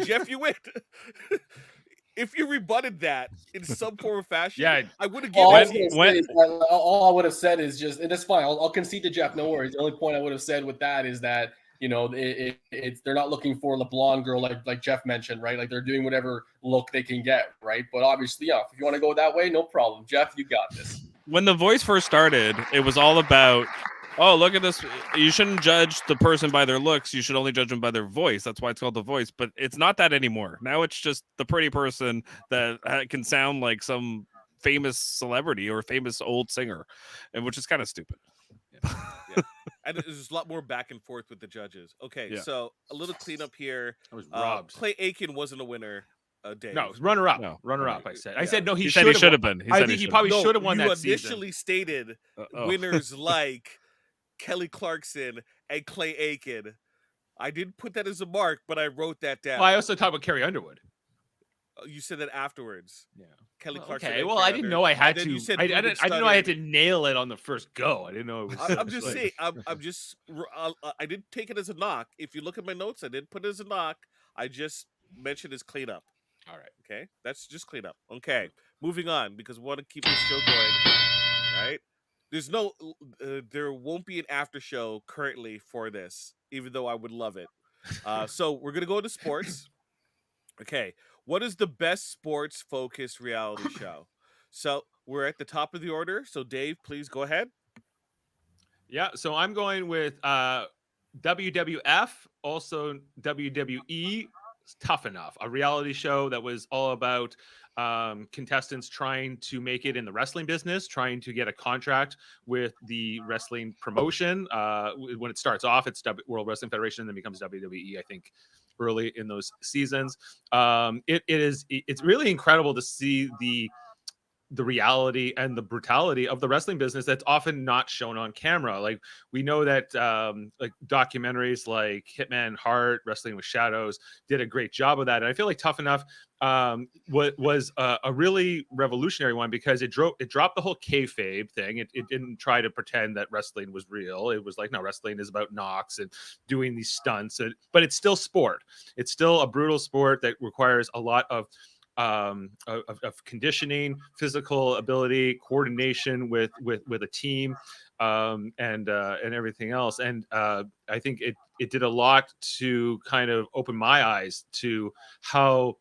Jeff, you win. If you rebutted that in some form or fashion, yeah, I would have given all I would have said is just, and it's fine. I'll concede to Jeff. No worries. The only point I would have said with that is that, you know, they're not looking for the blonde girl like Jeff mentioned, right? Like they're doing whatever look they can get, right? But obviously, yeah, if you want to go that way, no problem. Jeff, you got this. When The Voice first started, it was all about, oh, look at this. You shouldn't judge the person by their looks. You should only judge them by their voice. That's why it's called The Voice. But it's not that anymore. Now it's just the pretty person that can sound like some famous celebrity or famous old singer, and which is kind of stupid. Yeah. And there's a lot more back and forth with the judges. Okay, so a little cleanup here. I was robbed. Clay Aiken wasn't a winner. Dave. No, runner-up. No. Runner-up, I said. I Yeah. said no, he said he should should have have been. I think he probably should have won that season. You initially stated winners like Kelly Clarkson and Clay Aiken. I didn't put that as a mark, but I wrote that down. Well, I also talked about Carrie Underwood. You said that afterwards. Yeah. Kelly Clarkson. Okay, and well, Carrie I didn't know I had Underwood. to. And then you said I didn't know I had to nail it on the first go. I didn't know it was. I'm just saying. I'm just. I didn't take it as a knock. If you look at my notes, I didn't put it as a knock. I just mentioned as cleanup. All right. Okay, that's just cleanup. Okay, moving on because we want to keep this show going. Right? There's no. There won't be an after show currently for this, even though I would love it. So we're gonna go into sports. Okay, what is the best sports-focused reality show? So we're at the top of the order. So Dave, please go ahead. Yeah, so I'm going with WWF, also WWE. Tough Enough, a reality show that was all about contestants trying to make it in the wrestling business, trying to get a contract with the wrestling promotion. When it starts off, it's World Wrestling Federation, and then becomes WWE, I think, early in those seasons. It's really incredible to see the reality and the brutality of the wrestling business that's often not shown on camera. Like we know that like documentaries like Hitman Heart, Wrestling with Shadows did a great job of that. And I feel like Tough Enough was a really revolutionary one because it dropped the whole kayfabe thing. It didn't try to pretend that wrestling was real. It was like, no, wrestling is about knocks and doing these stunts, but it's still sport. It's still a brutal sport that requires a lot of of conditioning, physical ability, coordination with a team, and everything else. And I think it did a lot to kind of open my eyes to how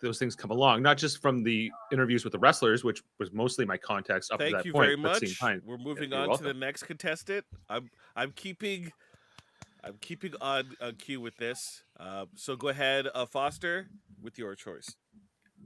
those things come along, not just from the interviews with the wrestlers, which was mostly my context up to Thank that you point. very but much. time, We're moving you're on to welcome. the next contestant. I'm keeping on cue with this. So go ahead, Foster, with your choice.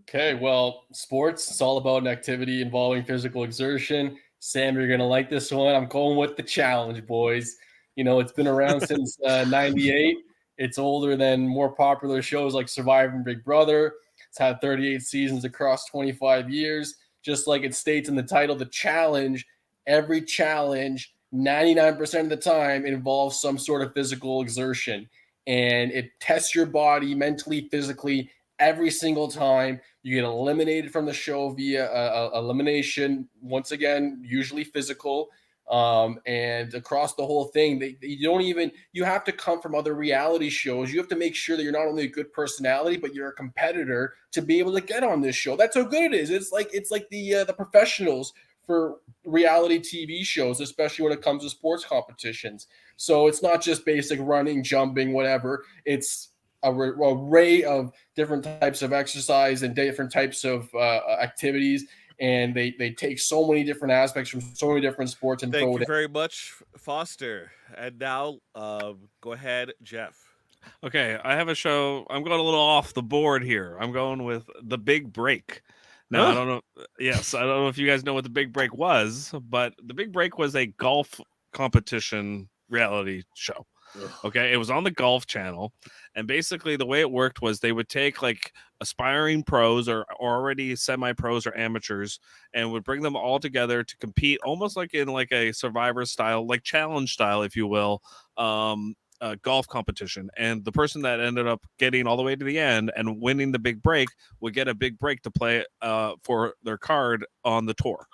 Okay, well, sports, it's all about an activity involving physical exertion. Sam, you're going to like this one. I'm going with the challenge, boys. You know, it's been around since 98. It's older than more popular shows like Survivor and Big Brother. It's had 38 seasons across 25 years. Just like it states in the title, the challenge, every challenge, 99% of the time, involves some sort of physical exertion. And it tests your body mentally, physically, every single time. You get eliminated from the show via elimination. Once again, usually physical. And across the whole thing, you have to come from other reality shows. You have to make sure that you're not only a good personality, but you're a competitor to be able to get on this show. That's how good it is. It's like the professionals for reality TV shows, especially when it comes to sports competitions. So it's not just basic running, jumping, whatever. It's a array of different types of exercise and different types of activities, and they take so many different aspects from so many different sports and Thank throw you it. very much, Foster. And now, go ahead, Jeff. Okay, I have a show. I'm going a little off the board here. I'm going with The Big Break. Now, I don't know. Yes, I don't know if you guys know what The Big Break was, but The Big Break was a golf competition reality show. Okay, it was on the Golf Channel, and basically the way it worked was they would take like aspiring pros or already semi-pros or amateurs and would bring them all together to compete, almost like in like a Survivor style, like challenge style, if you will, golf competition. And the person that ended up getting all the way to the end and winning the big break would get a big break to play for their card on the tour.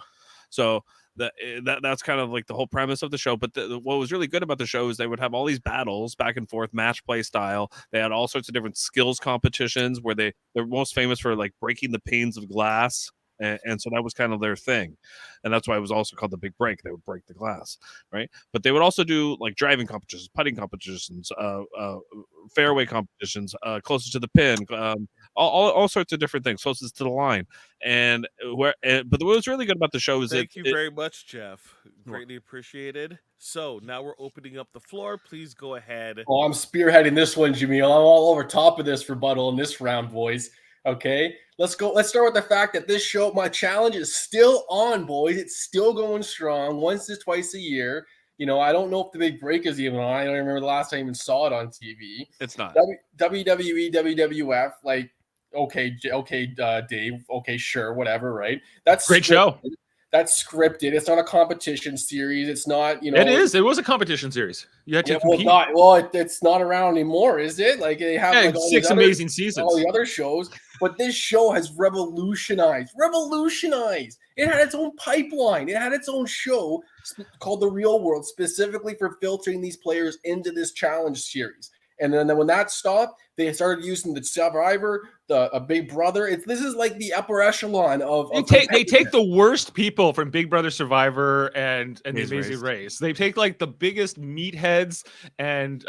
So that's kind of like the whole premise of the show. But what was really good about the show is they would have all these battles back and forth, match play style. They had all sorts of different skills competitions where they're most famous for like breaking the panes of glass. And so that was kind of their thing. And that's why it was also called The Big Break. They would break the glass, right? But they would also do like driving competitions, putting competitions, fairway competitions, closest to the pin, all sorts of different things, closest to the line. But what was really good about the show is Thank you very much, Jeff. Greatly appreciated. So now we're opening up the floor. Please go ahead. Oh, I'm spearheading this one, Jaemeel. I'm all over top of this rebuttal in this round, boys. Okay, let's go. Let's start with the fact that this show, my challenge, is still on, boys. It's still going strong, once to twice a year. You know, I don't know if The Big Break is even on. I don't remember the last time I even saw it on TV. It's not. WWE, WWF, like, okay, Dave, okay, sure, whatever, right? That's Great show. That's scripted. It's not a competition series. It's not, you know. It is. It was a competition series. You had to compete. It's not around anymore, is it? Like they have like all 6 amazing seasons. all the other shows, but this show has revolutionized. It had its own pipeline. It had its own show called The Real World, specifically for filtering these players into this challenge series. And then when that stopped, they started using the Survivor, a Big Brother. This is like the upper echelon of. They take the worst people from Big Brother, Survivor, and The Amazing Race. They take like the biggest meatheads and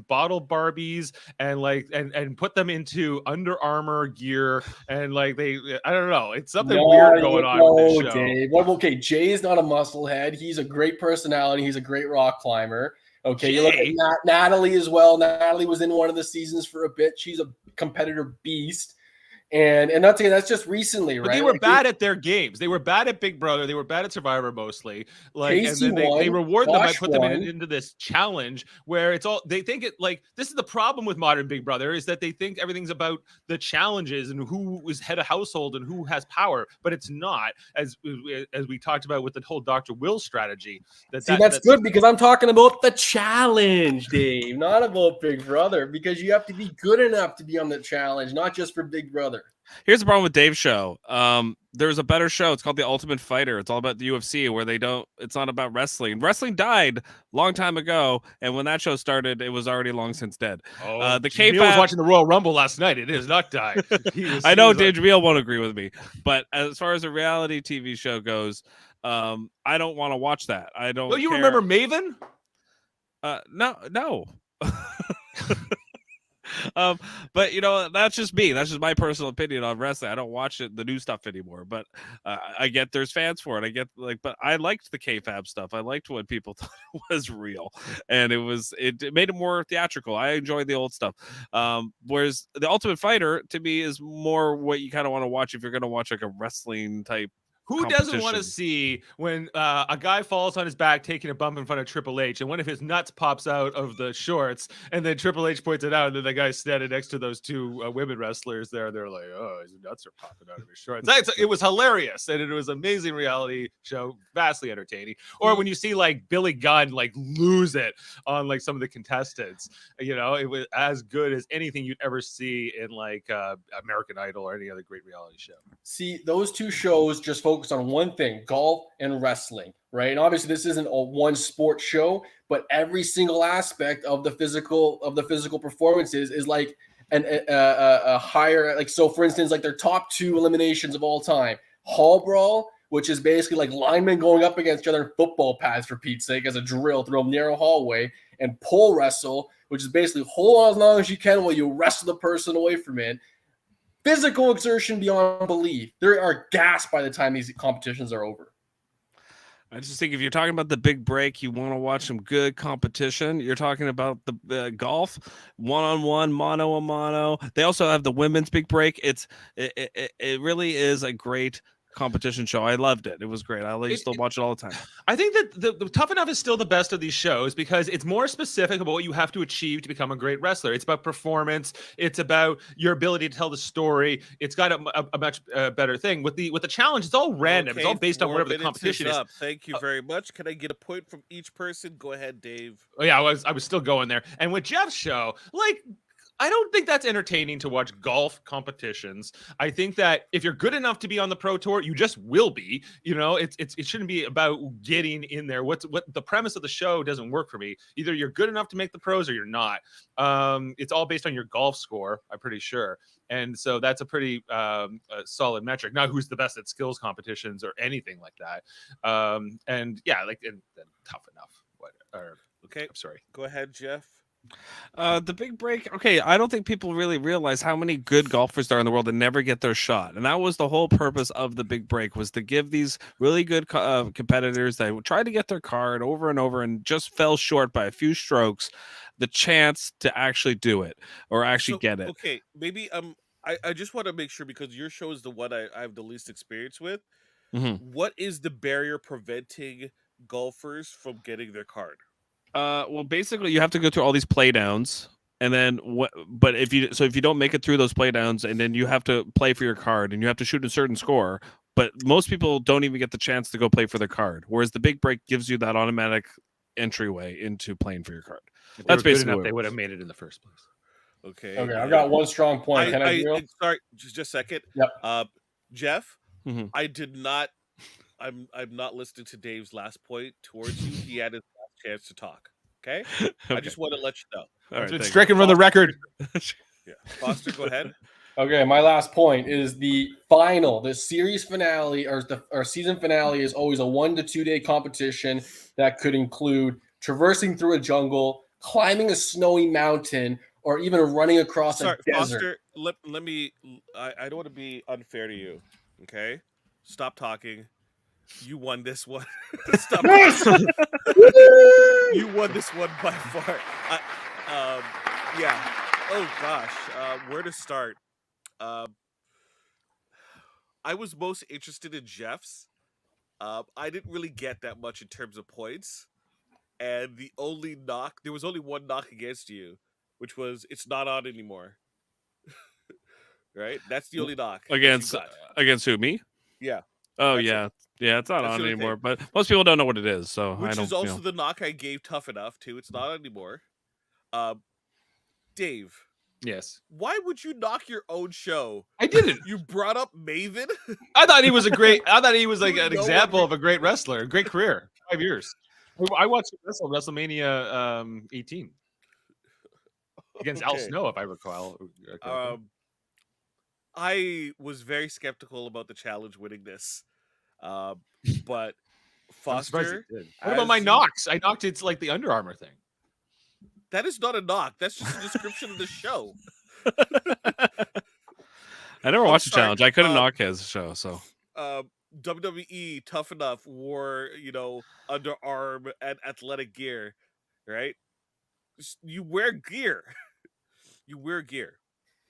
bottle Barbies and put them into Under Armour gear and like I don't know. It's something weird going on with this show. Dave. Well, okay, Jay is not a musclehead. He's a great personality. He's a great rock climber. Okay, you look at Natalie as well. Natalie was in one of the seasons for a bit. She's a competitor beast. And that's just recently, right? But they were bad at their games. They were bad at Big Brother. They were bad at Survivor mostly. Like, and then they reward them by putting them into this challenge where it's all they think it like this is the problem with modern Big Brother is that they think everything's about the challenges and who is head of household and who has power, but it's not. As we talked about with the whole Dr. Will strategy. That's good because I'm talking about the challenge, Dave, not about Big Brother, because you have to be good enough to be on the challenge, not just for Big Brother. Here's the problem with Dave's show. There's a better show. It's called The Ultimate Fighter. It's all about the UFC, where it's not about wrestling. Wrestling died a long time ago, and when that show started, it was already long since dead. The Jaemeel was watching the Royal Rumble last night. It has not died. I know Dave Jaemeel won't agree with me, but as far as a reality TV show goes, I don't want to watch that. I don't. You care. remember Maven? No. But that's just me. That's just my personal opinion on wrestling. I don't watch the new stuff anymore. But I get there's fans for it. But I liked the kayfabe stuff. I liked when people thought it was real, and it made it more theatrical. I enjoyed the old stuff. Whereas the Ultimate Fighter to me is more what you kind of want to watch if you're going to watch like a wrestling type. Who doesn't want to see when a guy falls on his back taking a bump in front of Triple H and one of his nuts pops out of the shorts and then Triple H points it out and then the guy's standing next to those two women wrestlers there. They're like, oh, his nuts are popping out of his shorts. It was hilarious and it was an amazing reality show, vastly entertaining. Or when you see like Billy Gunn like lose it on like some of the contestants, it was as good as anything you'd ever see in like American Idol or any other great reality show. See, those two shows just focus on one thing, golf and wrestling, right? And obviously this isn't a one sport show, but every single aspect of the physical performances is like a higher, like, so for instance, like their top 2 eliminations of all time, hall brawl, which is basically like linemen going up against each other in football pads for Pete's sake as a drill through a narrow hallway, and pole wrestle, which is basically hold on as long as you can while you wrestle the person away from it. Physical exertion beyond belief. They are gassed by the time these competitions are over. I just think if you're talking about the big break, you want to watch some good competition. You're talking about the golf, one-on-one, mano-a-mano. They also have the women's big break. It really is a great competition show. I loved it. It was great. I used to watch it all the time. I think that the Tough Enough is still the best of these shows because it's more specific about what you have to achieve to become a great wrestler. It's about performance. It's about your ability to tell the story. It's got a much better thing. With the challenge, it's all random. Okay, it's all based on whatever the competition is. Thank you very much. Can I get a point from each person? Go ahead, Dave. Oh yeah, I was still going there. And with Jeff's show, like, I don't think that's entertaining to watch golf competitions. I think that if you're good enough to be on the pro tour, you just will be. It shouldn't be about getting in there. What the premise of the show doesn't work for me. Either you're good enough to make the pros or you're not. It's all based on your golf score, I'm pretty sure. And so that's a pretty solid metric. Not who's the best at skills competitions or anything like that. And Tough Enough. Okay, I'm sorry. Go ahead, Jeff. The big break. Okay, I don't think people really realize how many good golfers there are in the world that never get their shot, and that was the whole purpose of the big break, was to give these really good competitors that tried to get their card over and over and just fell short by a few strokes the chance to actually do it or actually get it. Okay, maybe I just want to make sure, because your show is the one I have the least experience with. Mm-hmm. What is the barrier preventing golfers from getting their card? Well, basically, you have to go through all these play downs, and then but if you don't make it through those play downs, and then you have to play for your card, and you have to shoot a certain score. But most people don't even get the chance to go play for their card, whereas the big break gives you that automatic entryway into playing for your card. That's basically what they would have made it in the first place. Okay. I've got one strong point. Can I sorry, just a second. Yep. Jeff, mm-hmm. I did not. I'm not listening to Dave's last point towards you. He had his last chance to talk. Okay? I just want to let you know. All right, stricken from the record. Yeah, Foster, go ahead. Okay, my last point is the series finale or season finale is always a 1 to 2 day competition that could include traversing through a jungle, climbing a snowy mountain, or even running across a desert. Foster, let me. I don't want to be unfair to you. Okay, stop talking. You won this one. Stop. You won this one by far. Yeah. Oh gosh. Where to start? I was most interested in Jeff's. I didn't really get that much in terms of points, and there was only one knock against you, which was it's not on anymore. Right? That's the only knock against who? Me? Yeah. Oh yeah. It's not on anymore. But most people don't know what it is, so which is also the knock I gave Tough Enough too. It's not anymore. Dave, Yes. Why would you knock your own show? I didn't. You brought up Maven. I thought he was like You an know example what of a great wrestler, a great career. 5 years. I watched him wrestle WrestleMania 18 against Al Okay. Snow, if I recall. I was very skeptical about the challenge winning this, but I'm surprised Foster. he did. What about my as you- knocks? I knocked it's like the Under Armour thing. That is not a knock. That's just a description of the show. I never I'm watched the sorry, challenge. I couldn't knock his show, so WWE Tough Enough wore, underarm and athletic gear, right? You wear gear. You wear gear,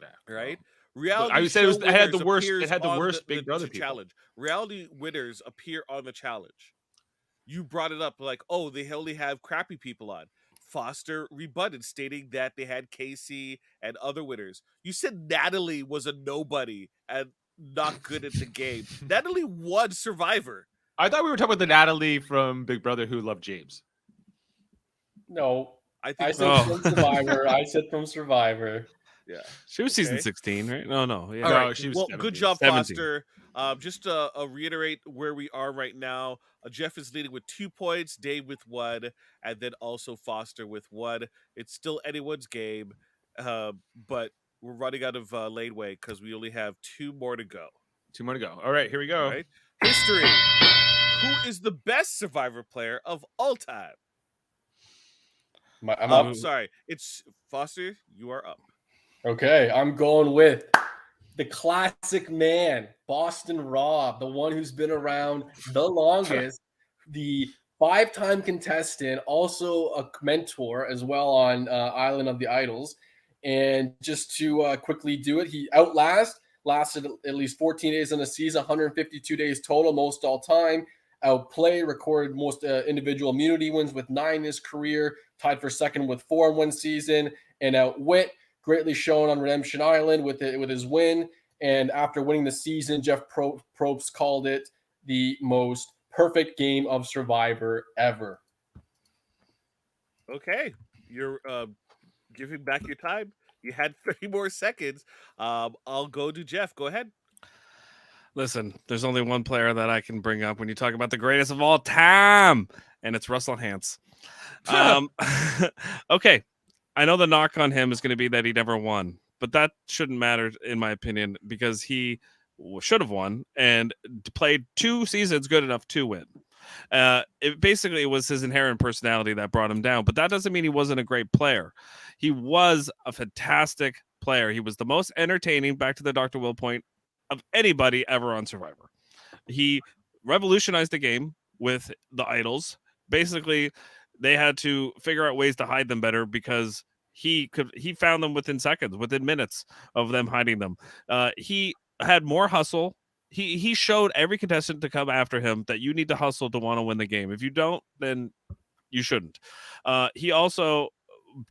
Yeah, right? well, Reality I would say it show had the winners worst. appears It had the on worst Big Brother people. challenge. Reality winners appear on the challenge. You brought it up like, oh, they only have crappy people on. Foster rebutted, stating that they had Casey and other winners. You said Natalie was a nobody and not good at the game. Natalie won Survivor. I thought we were talking about the Natalie from Big Brother who loved James. No, I I think said Oh. from Survivor. I said from Survivor. yeah. she was season Okay. 16, right? No, yeah. All No, right. she was Well, 17. good job, 17. Foster. Just to reiterate where we are right now. Jeff is leading with 2 points, Dave with 1, and then also Foster with 1. It's still anyone's game, but we're running out of laneway because we only have 2 more to go. 2 more to go. All right, here we go. All right. History. Who is the best Survivor player of all time? I'm up. Sorry. It's Foster. You are up. Okay, I'm going with the classic man, Boston Rob, the one who's been around the longest, the 5-time contestant, also a mentor as well on Island of the Idols. And just to quickly do it, he lasted at least 14 days in a season, 152 days total, most all time. Outplay, recorded most individual immunity wins with 9 in his career, tied for second with 4 in one season. And outwit, greatly shown on Redemption Island with his win. And after winning the season, Jeff Probst called it the most perfect game of Survivor ever. Okay. You're giving back your time. You had 30 more seconds. I'll go to Jeff. Go ahead. Listen, there's only one player that I can bring up when you talk about the greatest of all time, and it's Russell Hantz. Okay, I know the knock on him is going to be that he never won, but that shouldn't matter in my opinion because he should have won and played 2 seasons good enough to win. It was his inherent personality that brought him down, but that doesn't mean he wasn't a great player. He was a fantastic player. He was the most entertaining, back to the Dr. Will point, of anybody ever on Survivor. He revolutionized the game with the idols. Basically, they had to figure out ways to hide them better because he found them within seconds, within minutes of them hiding them. He had more hustle. He showed every contestant to come after him that you need to hustle to want to win the game. If you don't, then you shouldn't. He also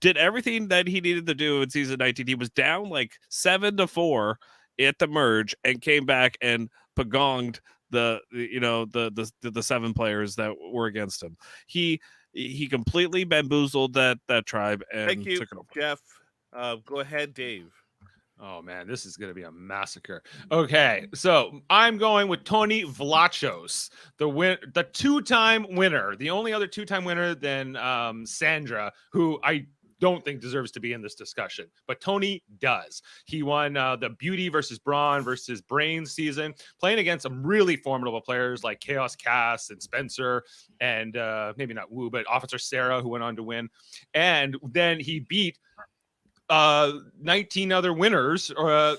did everything that he needed to do in season 19. He was down like 7-4 at the merge and came back and pagonged the 7 players that were against him. He completely bamboozled that tribe and Thank you, took it over. Jeff. Go ahead, Dave. Oh man, this is going to be a massacre. Okay, so I'm going with Tony Vlachos, the 2-time winner, the only other 2-time winner than Sandra, who I don't think deserves to be in this discussion, but Tony does. He won the Beauty versus Brawn versus Brains season, playing against some really formidable players like Chaos Cass and Spencer, and maybe not Wu, but Officer Sarah, who went on to win. And then he beat 19 other winners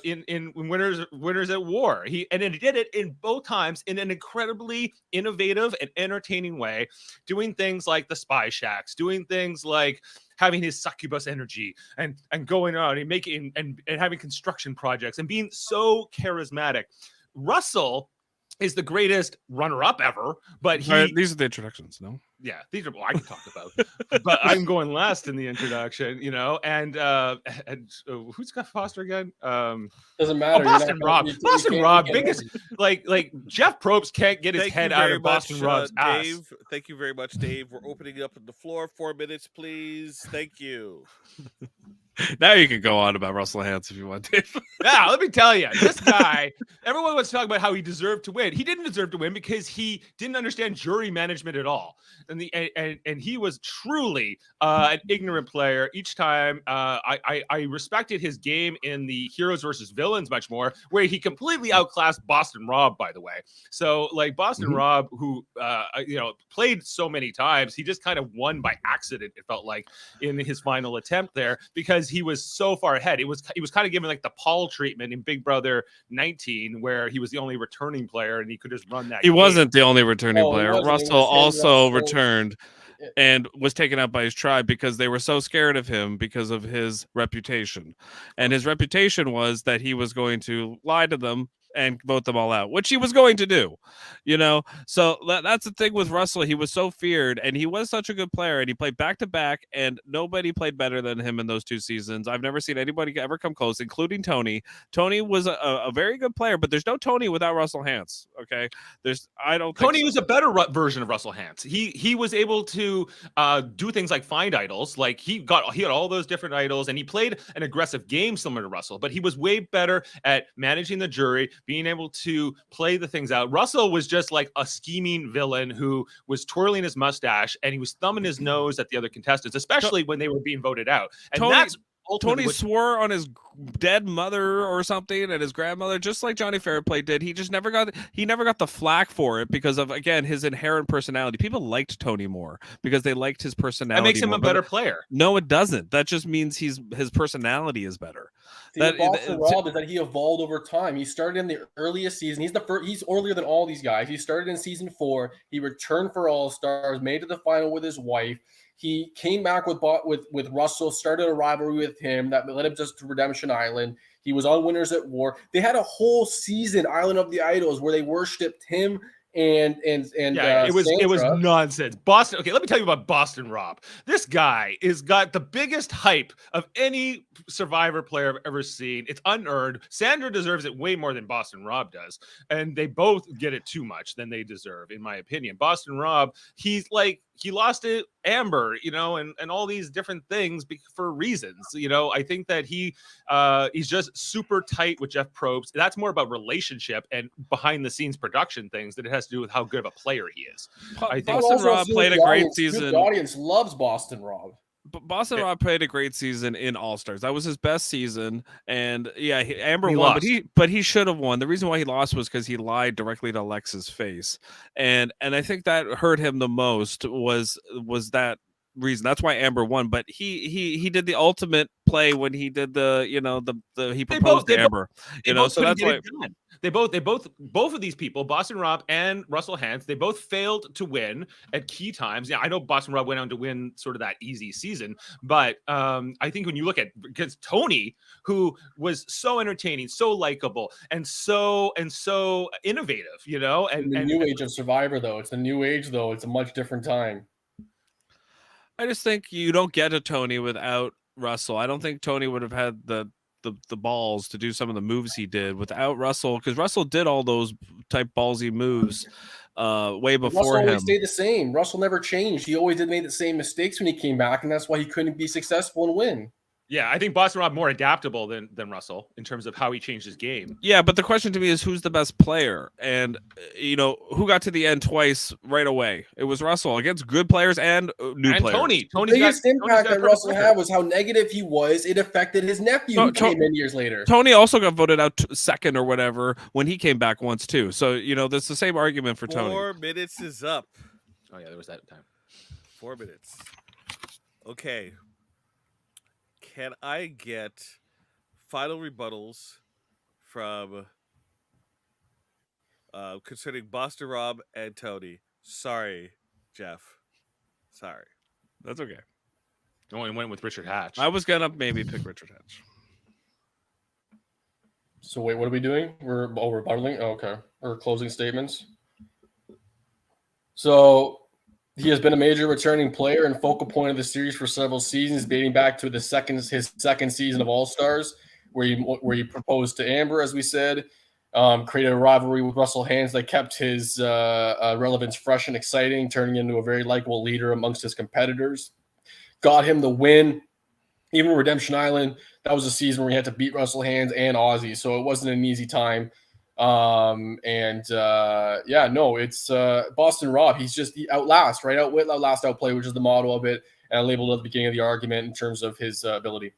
in winners at war. He did it in both times in an incredibly innovative and entertaining way, doing things like the spy shacks, doing things like having his succubus energy and going out and making and having construction projects and being so charismatic. Russell is the greatest runner-up ever, but These are the introductions, no? Yeah, these are I can talk about, but I'm going last in the introduction, and who's got Foster again? Doesn't matter. Boston Rob, biggest like Jeff Probst can't get his head out of Boston Rob's ass. Dave, thank you very much, Dave. We're opening up the floor. 4 minutes, please. Thank you. Now you can go on about Russell Hantz if you want, Dave. Yeah, let me tell you, this guy, everyone was talking about how he deserved to win. He didn't deserve to win because he didn't understand jury management at all. And he was truly an ignorant player. Each time I respected his game in the heroes versus villains much more, where he completely outclassed Boston Rob, by the way. So like Boston Rob, who played so many times, he just kind of won by accident, it felt like, in his final attempt there, because he was so far ahead. He was kind of given like the Paul treatment in Big Brother 19, where he was the only returning player and he could just run that. He wasn't the only returning player. He wasn't. Russell also returned and was taken out by his tribe because they were so scared of him because of his reputation. And his reputation was that he was going to lie to them and vote them all out, which he was going to do, so that's the thing with Russell. He was so feared, and he was such a good player, and he played back to back, and nobody played better than him in those 2 seasons. I've never seen anybody ever come close, including Tony. Tony was a very good player, but there's no Tony without Russell Hantz. Okay, Tony was a better version of Russell Hantz. He was able to do things like find idols. Like he had all those different idols, and he played an aggressive game similar to Russell, but he was way better at managing the jury, being able to play the things out. Russell was just like a scheming villain who was twirling his mustache, and he was thumbing his nose at the other contestants, especially when they were being voted out. And Tony swore on his dead mother or something and his grandmother, just like Johnny Fairplay did. He just never got the flack for it because of, again, his inherent personality. People liked Tony more because they liked his personality. That makes him a better player. No, it doesn't. That just means his personality is better. Boston Rob is that he evolved over time. He started in the earliest season. He's earlier than all these guys. He started in season 4. He returned for All-Stars, made it to the final with his wife. He came back with Russell, started a rivalry with him that led him just to Redemption Island. He was on Winners at War. They had a whole season, Island of the Idols, where they worshipped him it was nonsense. Boston. Okay, let me tell you about Boston Rob. This guy is got the biggest hype of any Survivor player I've ever seen. It's unearned. Sandra deserves it way more than Boston Rob does, and they both get it too much than they deserve, in my opinion. Boston Rob, he lost to Amber, and all these different things for reasons. I think that he's just super tight with Jeff Probst. That's more about relationship and behind the scenes production things than it has to do with how good of a player he is. I think Boston Rob played a great season. The audience loves Boston Rob. Boston Rob played a great season in All-Stars. That was his best season, and Amber won, lost. but he should have won. The reason why he lost was because he lied directly to Lex's face, and I think that hurt him the most was that reason. That's why Amber won. But he did the ultimate play when he did he proposed to Amber. So that's why. They both of these people, Boston Rob and Russell Hantz, they both failed to win at key times. Yeah, I know Boston Rob went on to win sort of that easy season, but I think when you look at, because Tony, who was so entertaining, so likable, and so innovative, and the new age of Survivor, though. It's the new age, though. It's a much different time. I just think you don't get a Tony without Russell. I don't think Tony would have had the balls to do some of the moves he did without Russell, because Russell did all those type ballsy moves way before Russell him. Always stayed the mame. Russell never changed. He always made the same mistakes when he came back, and that's why he couldn't be successful and win. Yeah, I think Boston Rob more adaptable than Russell in terms of how he changed his game. Yeah, but the question to me is who's the best player? And, who got to the end twice right away? It was Russell against good players and new players. Tony's the biggest impact that Russell had was how negative he was. It affected his nephew who came in years later. Tony also got voted out second or whatever when he came back once too. So, that's the same argument for Tony. 4 minutes is up. Oh, yeah, there was that time. 4 minutes. Okay. Can I get final rebuttals from concerning Boston Rob and Tony? Sorry, Jeff. Sorry. That's okay. I only went with Richard Hatch. I was going to maybe pick Richard Hatch. So wait, what are we doing? We're rebuttaling? Oh, okay. Or closing statements. So he has been a major returning player and focal point of the series for several seasons, dating back to his second season of All-Stars, where he proposed to Amber, as we said, created a rivalry with Russell Hantz that kept his relevance fresh and exciting, turning into a very likable leader amongst his competitors. Got him the win even Redemption Island, that was a season where he had to beat Russell Hands and Ozzy, so it wasn't an easy time. It's Boston Rob. He's just outlast, right? Outwit, outlast, outplay, which is the motto of it, and I labeled at the beginning of the argument in terms of his ability.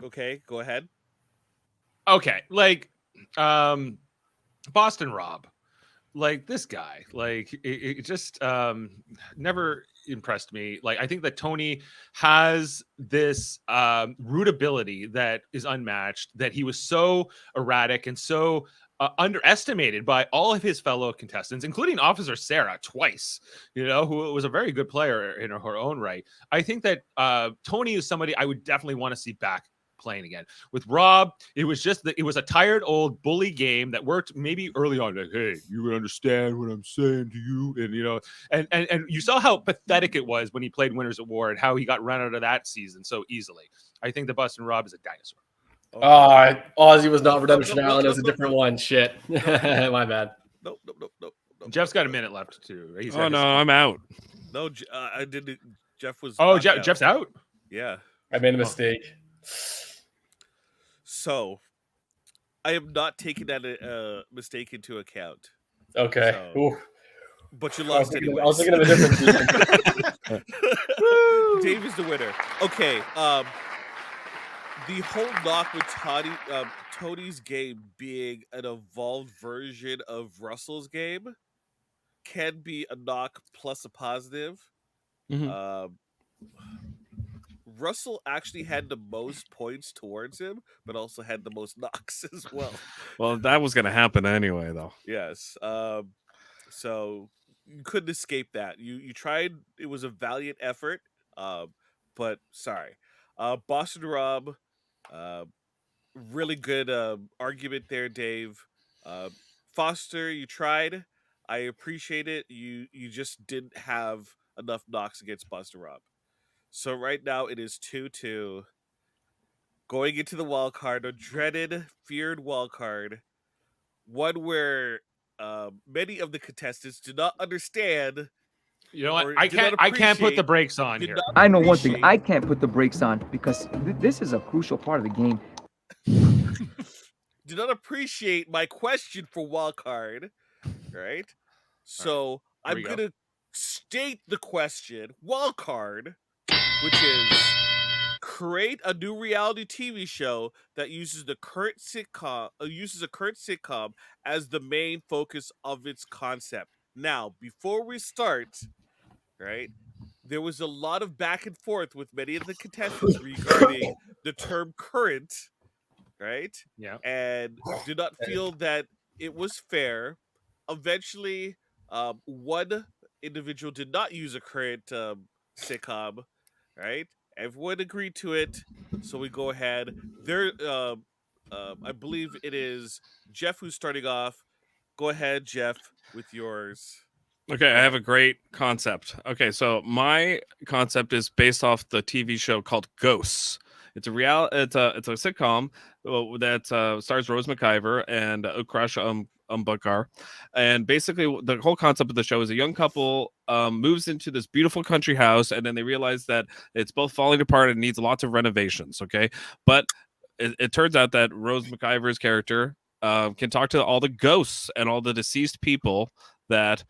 Okay, go ahead. Okay, like Boston Rob, like this guy, like it just never impressed me. Like I think that Tony has this rootability that is unmatched, that he was so erratic and so underestimated by all of his fellow contestants, including Officer Sarah twice, you know, who was a very good player in her own right. I think that Tony is somebody I would definitely want to see back playing again. With Rob, it was just that it was a tired old bully game that worked maybe early on, like, hey, you would understand what I'm saying to you, and you know, and you saw how pathetic it was when he played Winners at War and how he got run out of that season so easily. I think that Boston Rob is a dinosaur. Ozzy was not Redemption Island. It was a different one. Shit. My bad. Nope. Jeff's got a minute left too. I'm out. No, I didn't. Jeff was. Oh, Jeff's out? Yeah. I made a mistake. So, I am not taking that mistake into account. Okay. So, but you lost anyway. I was thinking of a different team. Dave is the winner. Okay. The whole knock with Tony's game being an evolved version of Russell's game can be a knock plus a positive. Russell actually had the most points towards him, but also had the most knocks as well. Well, that was going to happen anyway, though. Yes. So you couldn't escape that. You tried. It was a valiant effort. But sorry. Boston Rob, really good argument there, Dave. Foster, you tried. I appreciate it. You just didn't have enough knocks against Boston Rob. So right now it is 2-2. Going into the wild card, a dreaded, feared wild card. One where many of the contestants do not understand. You know what? I can't put the brakes on here. I know one thing. I can't put the brakes on because this is a crucial part of the game. Do not appreciate my question for wild card, right? So I'm gonna state the question. Wild card, which is create a new reality TV show that uses a current sitcom as the main focus of its concept. Now, before we start, right, there was a lot of back and forth with many of the contestants regarding the term current, right? Yeah. And did not feel that it was fair. Eventually, one individual did not use a current sitcom, right? Everyone agreed to it, so we go ahead. There, I believe it is Jeff who's starting off. Go ahead, Jeff, with yours. Okay, I have a great concept. Okay, so my concept is based off the TV show called Ghosts. It's a sitcom that stars Rose McIver and Utkarsh Ambudkar. And basically, the whole concept of the show is a young couple moves into this beautiful country house, and then they realize that it's both falling apart and needs lots of renovations. Okay, but it turns out that Rose McIver's character can talk to all the ghosts and all the deceased people that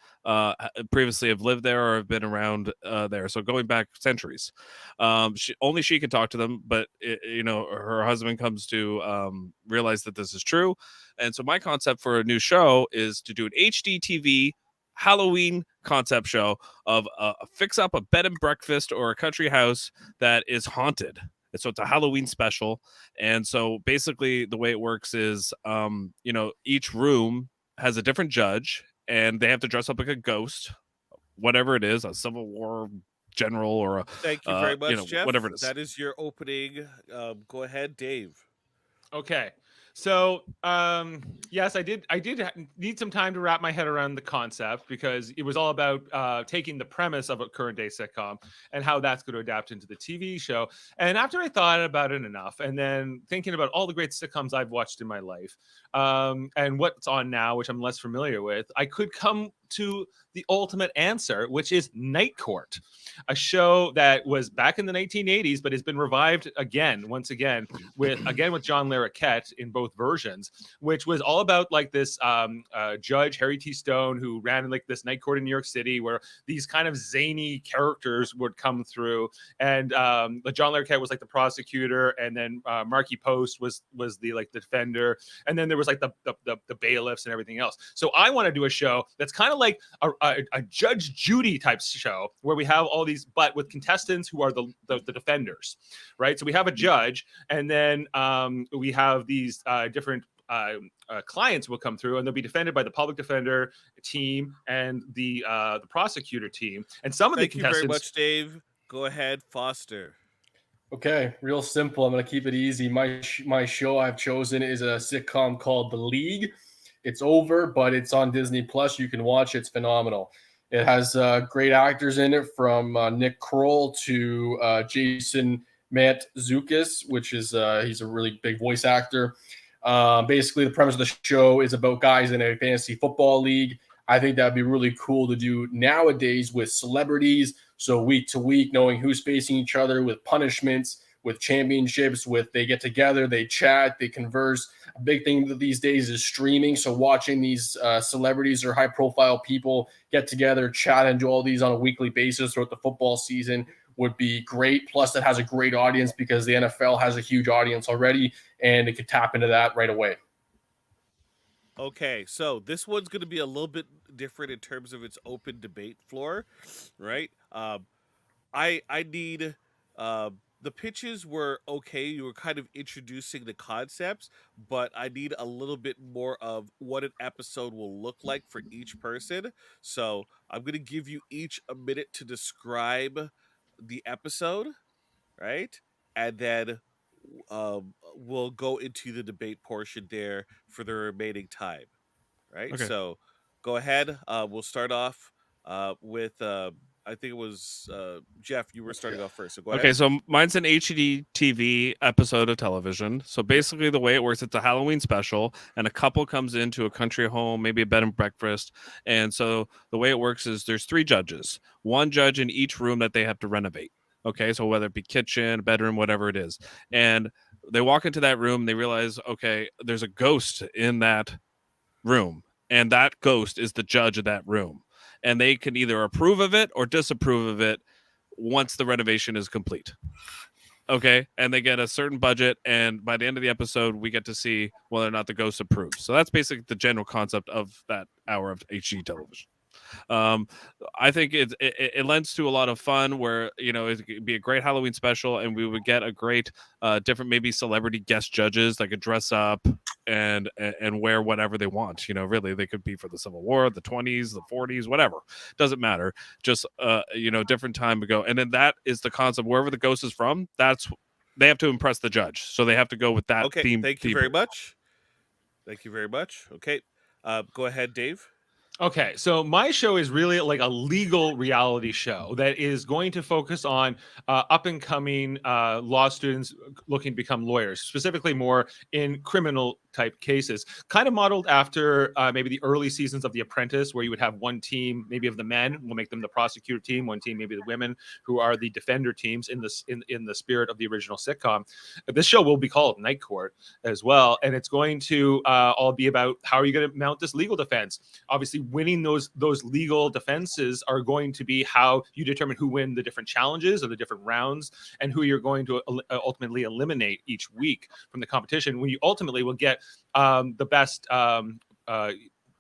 previously have lived there or have been around there. So going back centuries, she can talk to them, but her husband comes to realize that this is true. And so my concept for a new show is to do an HD TV Halloween concept show of fix up a bed and breakfast or a country house that is haunted. And so it's a Halloween special. And so basically the way it works is, each room has a different judge, and they have to dress up like a ghost, whatever it is, a Civil War general or a. Thank you very much, Jeff. Whatever it is. That is your opening. Go ahead, Dave. Okay. So, yes, I did need some time to wrap my head around the concept because it was all about taking the premise of a current day sitcom and how that's going to adapt into the TV show. And after I thought about it enough, and then thinking about all the great sitcoms I've watched in my life, and what's on now, which I'm less familiar with, I could come to the ultimate answer, which is Night Court, a show that was back in the 1980s, but has been revived once again with John Larroquette in both versions, which was all about like this judge, Harry T. Stone, who ran like this night court in New York City, where these kind of zany characters would come through, and John Larroquette was like the prosecutor, and then Marky Post was the like defender, and then there was like the bailiffs and everything else. So I want to do a show that's kind of like a Judge Judy type show, where we have all these, but with contestants who are the defenders, right? So we have a judge, and then we have these different clients will come through, and they'll be defended by the public defender team and the prosecutor team. And some of the contestants. Thank you very much, Dave. Go ahead, Foster. Okay, real simple. I'm going to keep it easy. My show I've chosen is a sitcom called The League. It's over, but it's on Disney Plus. You can watch it. It's phenomenal. It has great actors in it, from Nick Kroll to Jason Mantzoukas, which is he's a really big voice actor. Basically, the premise of the show is about guys in a fantasy football league. I think that'd be really cool to do nowadays with celebrities. So week to week, knowing who's facing each other, with punishments, with championships, with they get together, they chat, they converse. A big thing these days is streaming. So watching these celebrities or high profile people get together, chat, and do all these on a weekly basis throughout the football season would be great. Plus, it has a great audience because the NFL has a huge audience already, and it could tap into that right away. Okay, so this one's going to be a little bit different in terms of its open debate floor, right? I need the pitches were okay. You were kind of introducing the concepts, but I need a little bit more of what an episode will look like for each person. So I'm going to give you each a minute to describe the episode, right? And then we'll go into the debate portion there for the remaining time, right? Okay. So go ahead. We'll start off with I think it was Jeff. You were starting off first, so go ahead. Okay, so mine's an HGTV episode of television. So basically, the way it works, it's a Halloween special, and a couple comes into a country home, maybe a bed and breakfast. And so the way it works is there's 3 judges, one judge in each room that they have to renovate. Okay, so whether it be kitchen, bedroom, whatever it is. And they walk into that room, they realize, okay, there's a ghost in that room, and that ghost is the judge of that room. And they can either approve of it or disapprove of it once the renovation is complete. Okay, and they get a certain budget, and by the end of the episode, we get to see whether or not the ghost approves. So that's basically the general concept of that hour of HG television. I think it lends to a lot of fun, where it could be a great Halloween special, and we would get a great different maybe celebrity guest judges that could dress up and wear whatever they want. Really, they could be for the Civil War, the 20s, the 40s, whatever. Doesn't matter. Just different time ago. And then that is the concept. Wherever the ghost is from, they have to impress the judge, so they have to go with that theme. Thank you very much. Thank you very much. Okay, go ahead, Dave. Okay, so my show is really like a legal reality show that is going to focus on up-and-coming law students looking to become lawyers, specifically more in criminal type cases, kind of modeled after maybe the early seasons of The Apprentice, where you would have one team, maybe of the men, we'll make them the prosecutor team, one team, maybe the women, who are the defender teams in the spirit of the original sitcom. This show will be called Night Court as well, and it's going to all be about how are you going to mount this legal defense. Obviously, winning those legal defenses are going to be how you determine who win the different challenges or the different rounds, and who you're going to ultimately eliminate each week from the competition, when you ultimately will get the best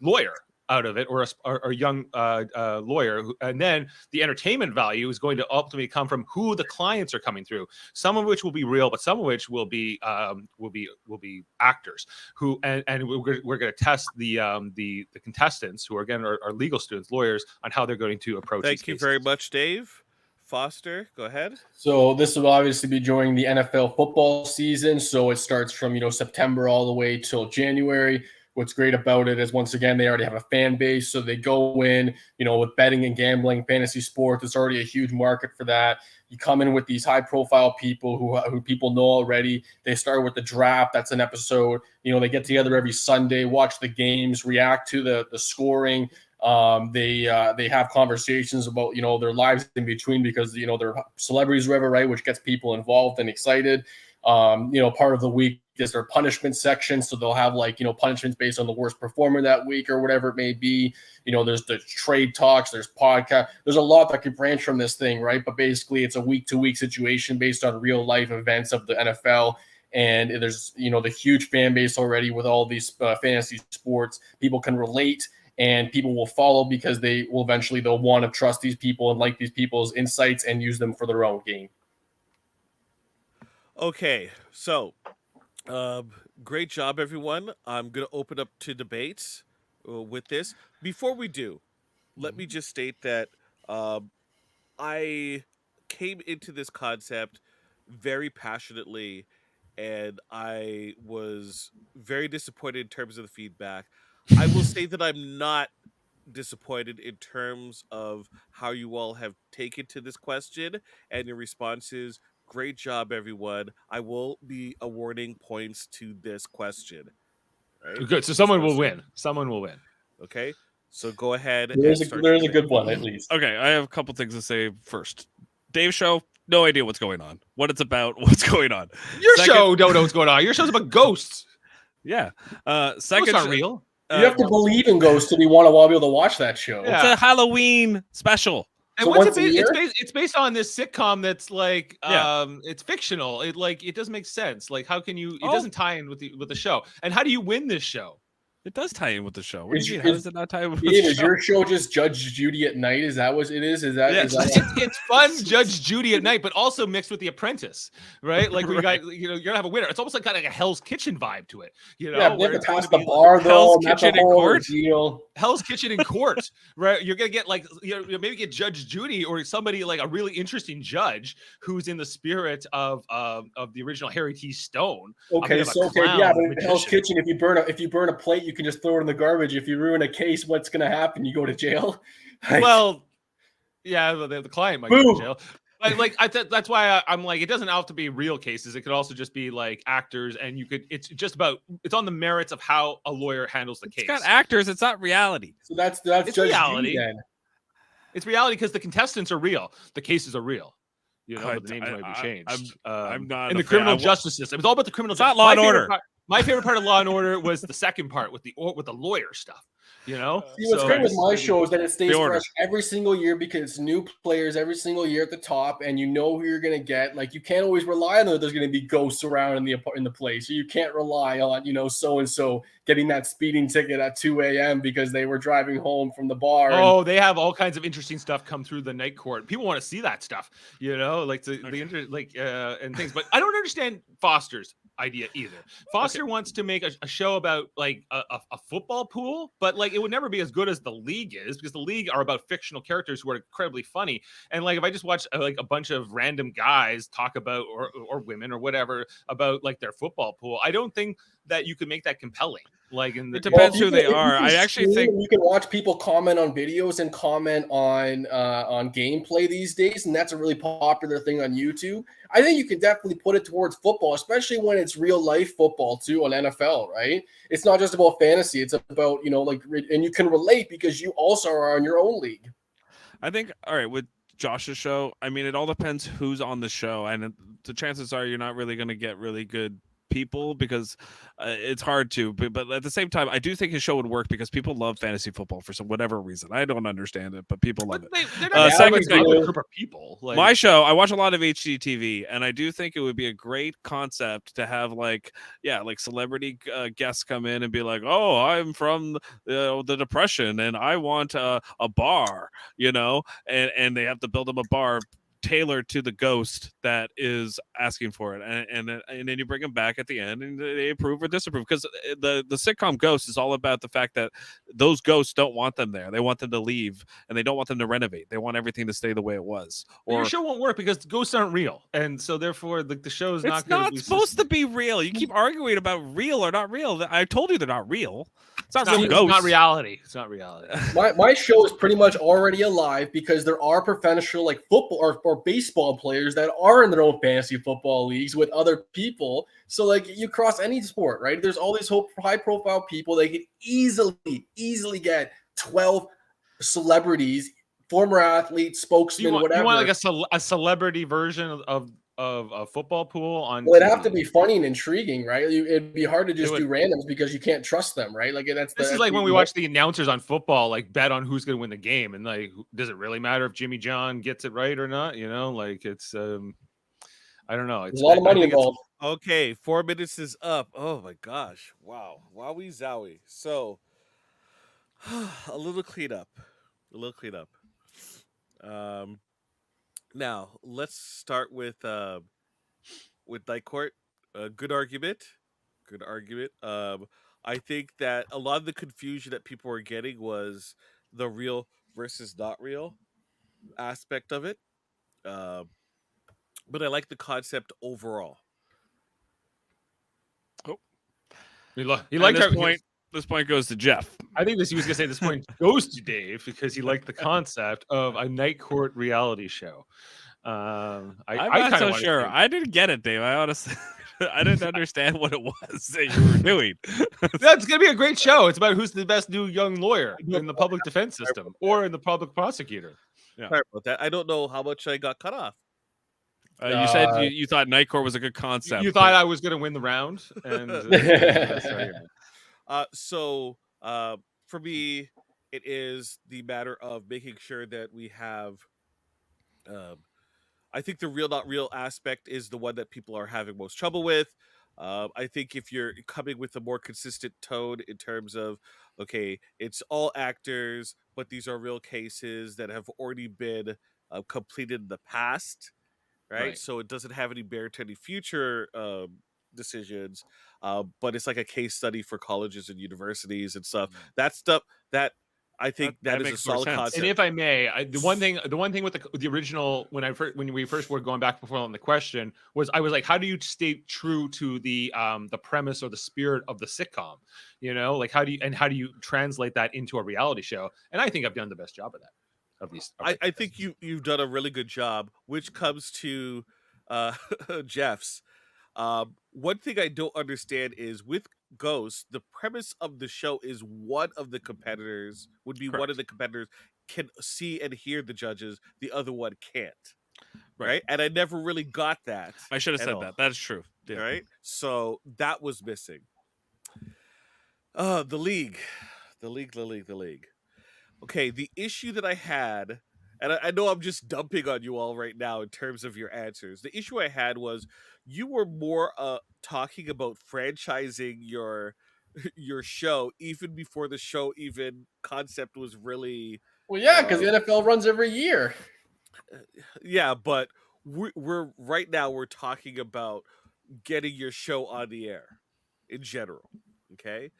lawyer out of it, or a young lawyer, and then the entertainment value is going to ultimately come from who the clients are coming through. Some of which will be real, but some of which will be actors who, and we're going to test the contestants, who are again are legal students, lawyers, on how they're going to approach. Thank you very much, Dave. Foster, go ahead. So this will obviously be during the NFL football season. So it starts from September all the way till January. What's great about it is, once again, they already have a fan base. So they go in, with betting and gambling, fantasy sports. There's already a huge market for that. You come in with these high-profile people who people know already. They start with the draft. That's an episode. They get together every Sunday, watch the games, react to the scoring. They have conversations about, their lives in between, because, they're celebrities, whatever, right, which gets people involved and excited. Part of the week is their punishment section, so they'll have punishments based on the worst performer that week or whatever it may be. There's the trade talks, there's podcast, there's a lot that could branch from this thing, right? But basically it's a week-to-week situation based on real life events of the NFL. And there's the huge fan base already with all these fantasy sports. People can relate, and people will follow because they'll want to trust these people and like these people's insights and use them for their own game. Okay, so great job, everyone. I'm going to open up to debates with this. Before we do, let me just state that I came into this concept very passionately, and I was very disappointed in terms of the feedback. I will say that I'm not disappointed in terms of how you all have taken to this question and your responses. Great job, everyone. I will be awarding points to this question. Right? Good. So someone will win. Someone will win. Okay. So go ahead. There's a good one, at least. Okay, I have a couple things to say first. Dave's show, no idea what's going on, what it's about, what's going on. Your show don't know what's going on. Your show's about ghosts. Yeah. Second, not real. You have to believe in ghosts to be able to watch that show. Yeah. It's a Halloween special. And so what's it based? It's based on this sitcom that's like, it's fictional. It doesn't make sense. Like, how can you? It doesn't tie in with the show. And how do you win this show? It does tie in with the show. What do you mean? How does it not tie in with the show? Is your show just Judge Judy at night? Is that what it is? Is that? It's fun, Judge Judy at night, but also mixed with The Apprentice, right? Like we got, you're gonna have a winner. It's almost like a Hell's Kitchen vibe to it, Yeah, where it's pass the bar though. Hell's Kitchen in court. Hell's Kitchen in court, right? You're gonna get maybe get Judge Judy or somebody like a really interesting judge who's in the spirit of the original Harry T. Stone. Okay, but in Hell's Kitchen, if you burn a plate, you can just throw it in the garbage. If you ruin a case, what's going to happen? You go to jail. Well, yeah, the client might go to jail. That's why I'm like, it doesn't have to be real cases. It could also just be like actors, and it's on the merits of how a lawyer handles the case. It's got actors. It's not reality. So that's it's reality. It's reality because the contestants are real. The cases are real. But the names might be changed. I'm not in the criminal justice system. It's all about the criminal. It's not Law and Order. My favorite part of Law and Order was the second part with the lawyer stuff. See, what's great with my show is that it stays fresh every single year because it's new players every single year at the top, and you know who you're going to get. Like, you can't always rely on that there's going to be ghosts around in the place. So you can't rely on so and so getting that speeding ticket at 2 a.m. because they were driving home from the bar. They have all kinds of interesting stuff come through the night court. People want to see that stuff, and things. But I don't understand Foster's idea either. Foster wants to make a show about like a football pool, but like it would never be as good as the League is, because the League are about fictional characters who are incredibly funny. And like if I just watch like a bunch of random guys talk about or women or whatever about like their football pool, I don't think that you could make that compelling. Like it depends who they are. I actually think you can watch people comment on videos and comment on gameplay these days, and that's a really popular thing on YouTube. I think you can definitely put it towards football, especially when it's real life football too on NFL, right? It's not just about fantasy; it's about and you can relate because you also are on your own league. I think with Josh's show, I mean, it all depends who's on the show, and the chances are you're not really going to get really good people because it's hard to, but at the same time I do think his show would work because people love fantasy football for whatever reason. I don't understand it, but people love it. Second thing, group of people. Like, my show, I watch a lot of HGTV, and I do think it would be a great concept to have like celebrity guests come in and be like, oh, I'm from the Depression and I want a bar, and they have to build them a bar tailored to the ghost that is asking for it, and then you bring them back at the end and they approve or disapprove, because the sitcom Ghost is all about the fact that those ghosts don't want them there. They want them to leave, and they don't want them to renovate. They want everything to stay the way it was. Or your show won't work because ghosts aren't real, and so therefore the show is not supposed to be real. You keep arguing about real or not real. I told you they're not real. It's not real ghosts. It's not reality. It's not reality. My show is pretty much already alive because there are professional football or baseball players that are in their own fantasy football leagues with other people. So you cross any sport, right? There's all these high profile people. They could easily get 12 celebrities, former athletes, spokesmen, You whatever. want like a celebrity version of a football pool on Well, it'd TV. have to be funny and intriguing, right? It'd be hard to just would. do randoms because you can't trust them, right? Like This is like when we watch the announcers on football, like bet on who's going to win the game, and like, does it really matter if Jimmy John gets it right or not? You know, like it's, I don't know. It's There's a lot of money I think it's- involved. Okay, 4 minutes is up. Oh my gosh. Wow. Wowie zowie. So a little cleanup. Now let's start with Night Court. Good argument. I think that a lot of the confusion that people were getting was the real versus not real aspect of it. But I like the concept overall. he And liked this our point. This point goes to Jeff. I think he was gonna say this point goes to Dave because he liked the concept of a night court reality show. I'm I not kinda so wanna sure. see- I didn't get it, Dave. I honestly, I didn't understand what it was that you were doing. That's gonna be a great show. It's about who's the best new young lawyer in the public defense system or in the public prosecutor. Sorry about that. I don't know how much I got cut off. You said you thought Night Court was a good concept. You thought I was gonna win the round, and So for me, it is the matter of making sure that we have. I think the real not real aspect is the one that people are having most trouble with. I think if you're coming with a more consistent tone in terms of, okay, it's all actors, but these are real cases that have already been completed in the past, right? So it doesn't have any bear to any future decisions, but it's like a case study for colleges and universities and stuff. That stuff that I think that is a makes more solid sense. concept. And if I may, the one thing with the original when we first were going back before on the question was I was like, how do you stay true to the premise or the spirit of the sitcom? You know, like how do you translate that into a reality show? And I think I've done the best job of that. Of these, I think you've done a really good job, which comes to Jeff's. One thing I don't understand is with Ghost, the premise of the show is one of the competitors can see and hear the judges, the other one can't. Right? And I never really got that. I should have at said all. that. That is true. Yeah. Right? So that was missing. The league. Okay, the issue that I had, and I know I'm just dumping on you all right now in terms of your answers. The issue I had was you were more talking about franchising your show even before the show even concept was really. Well, yeah, because the NFL runs every year. Yeah, but we're right now we're talking about getting your show on the air in general. Okay.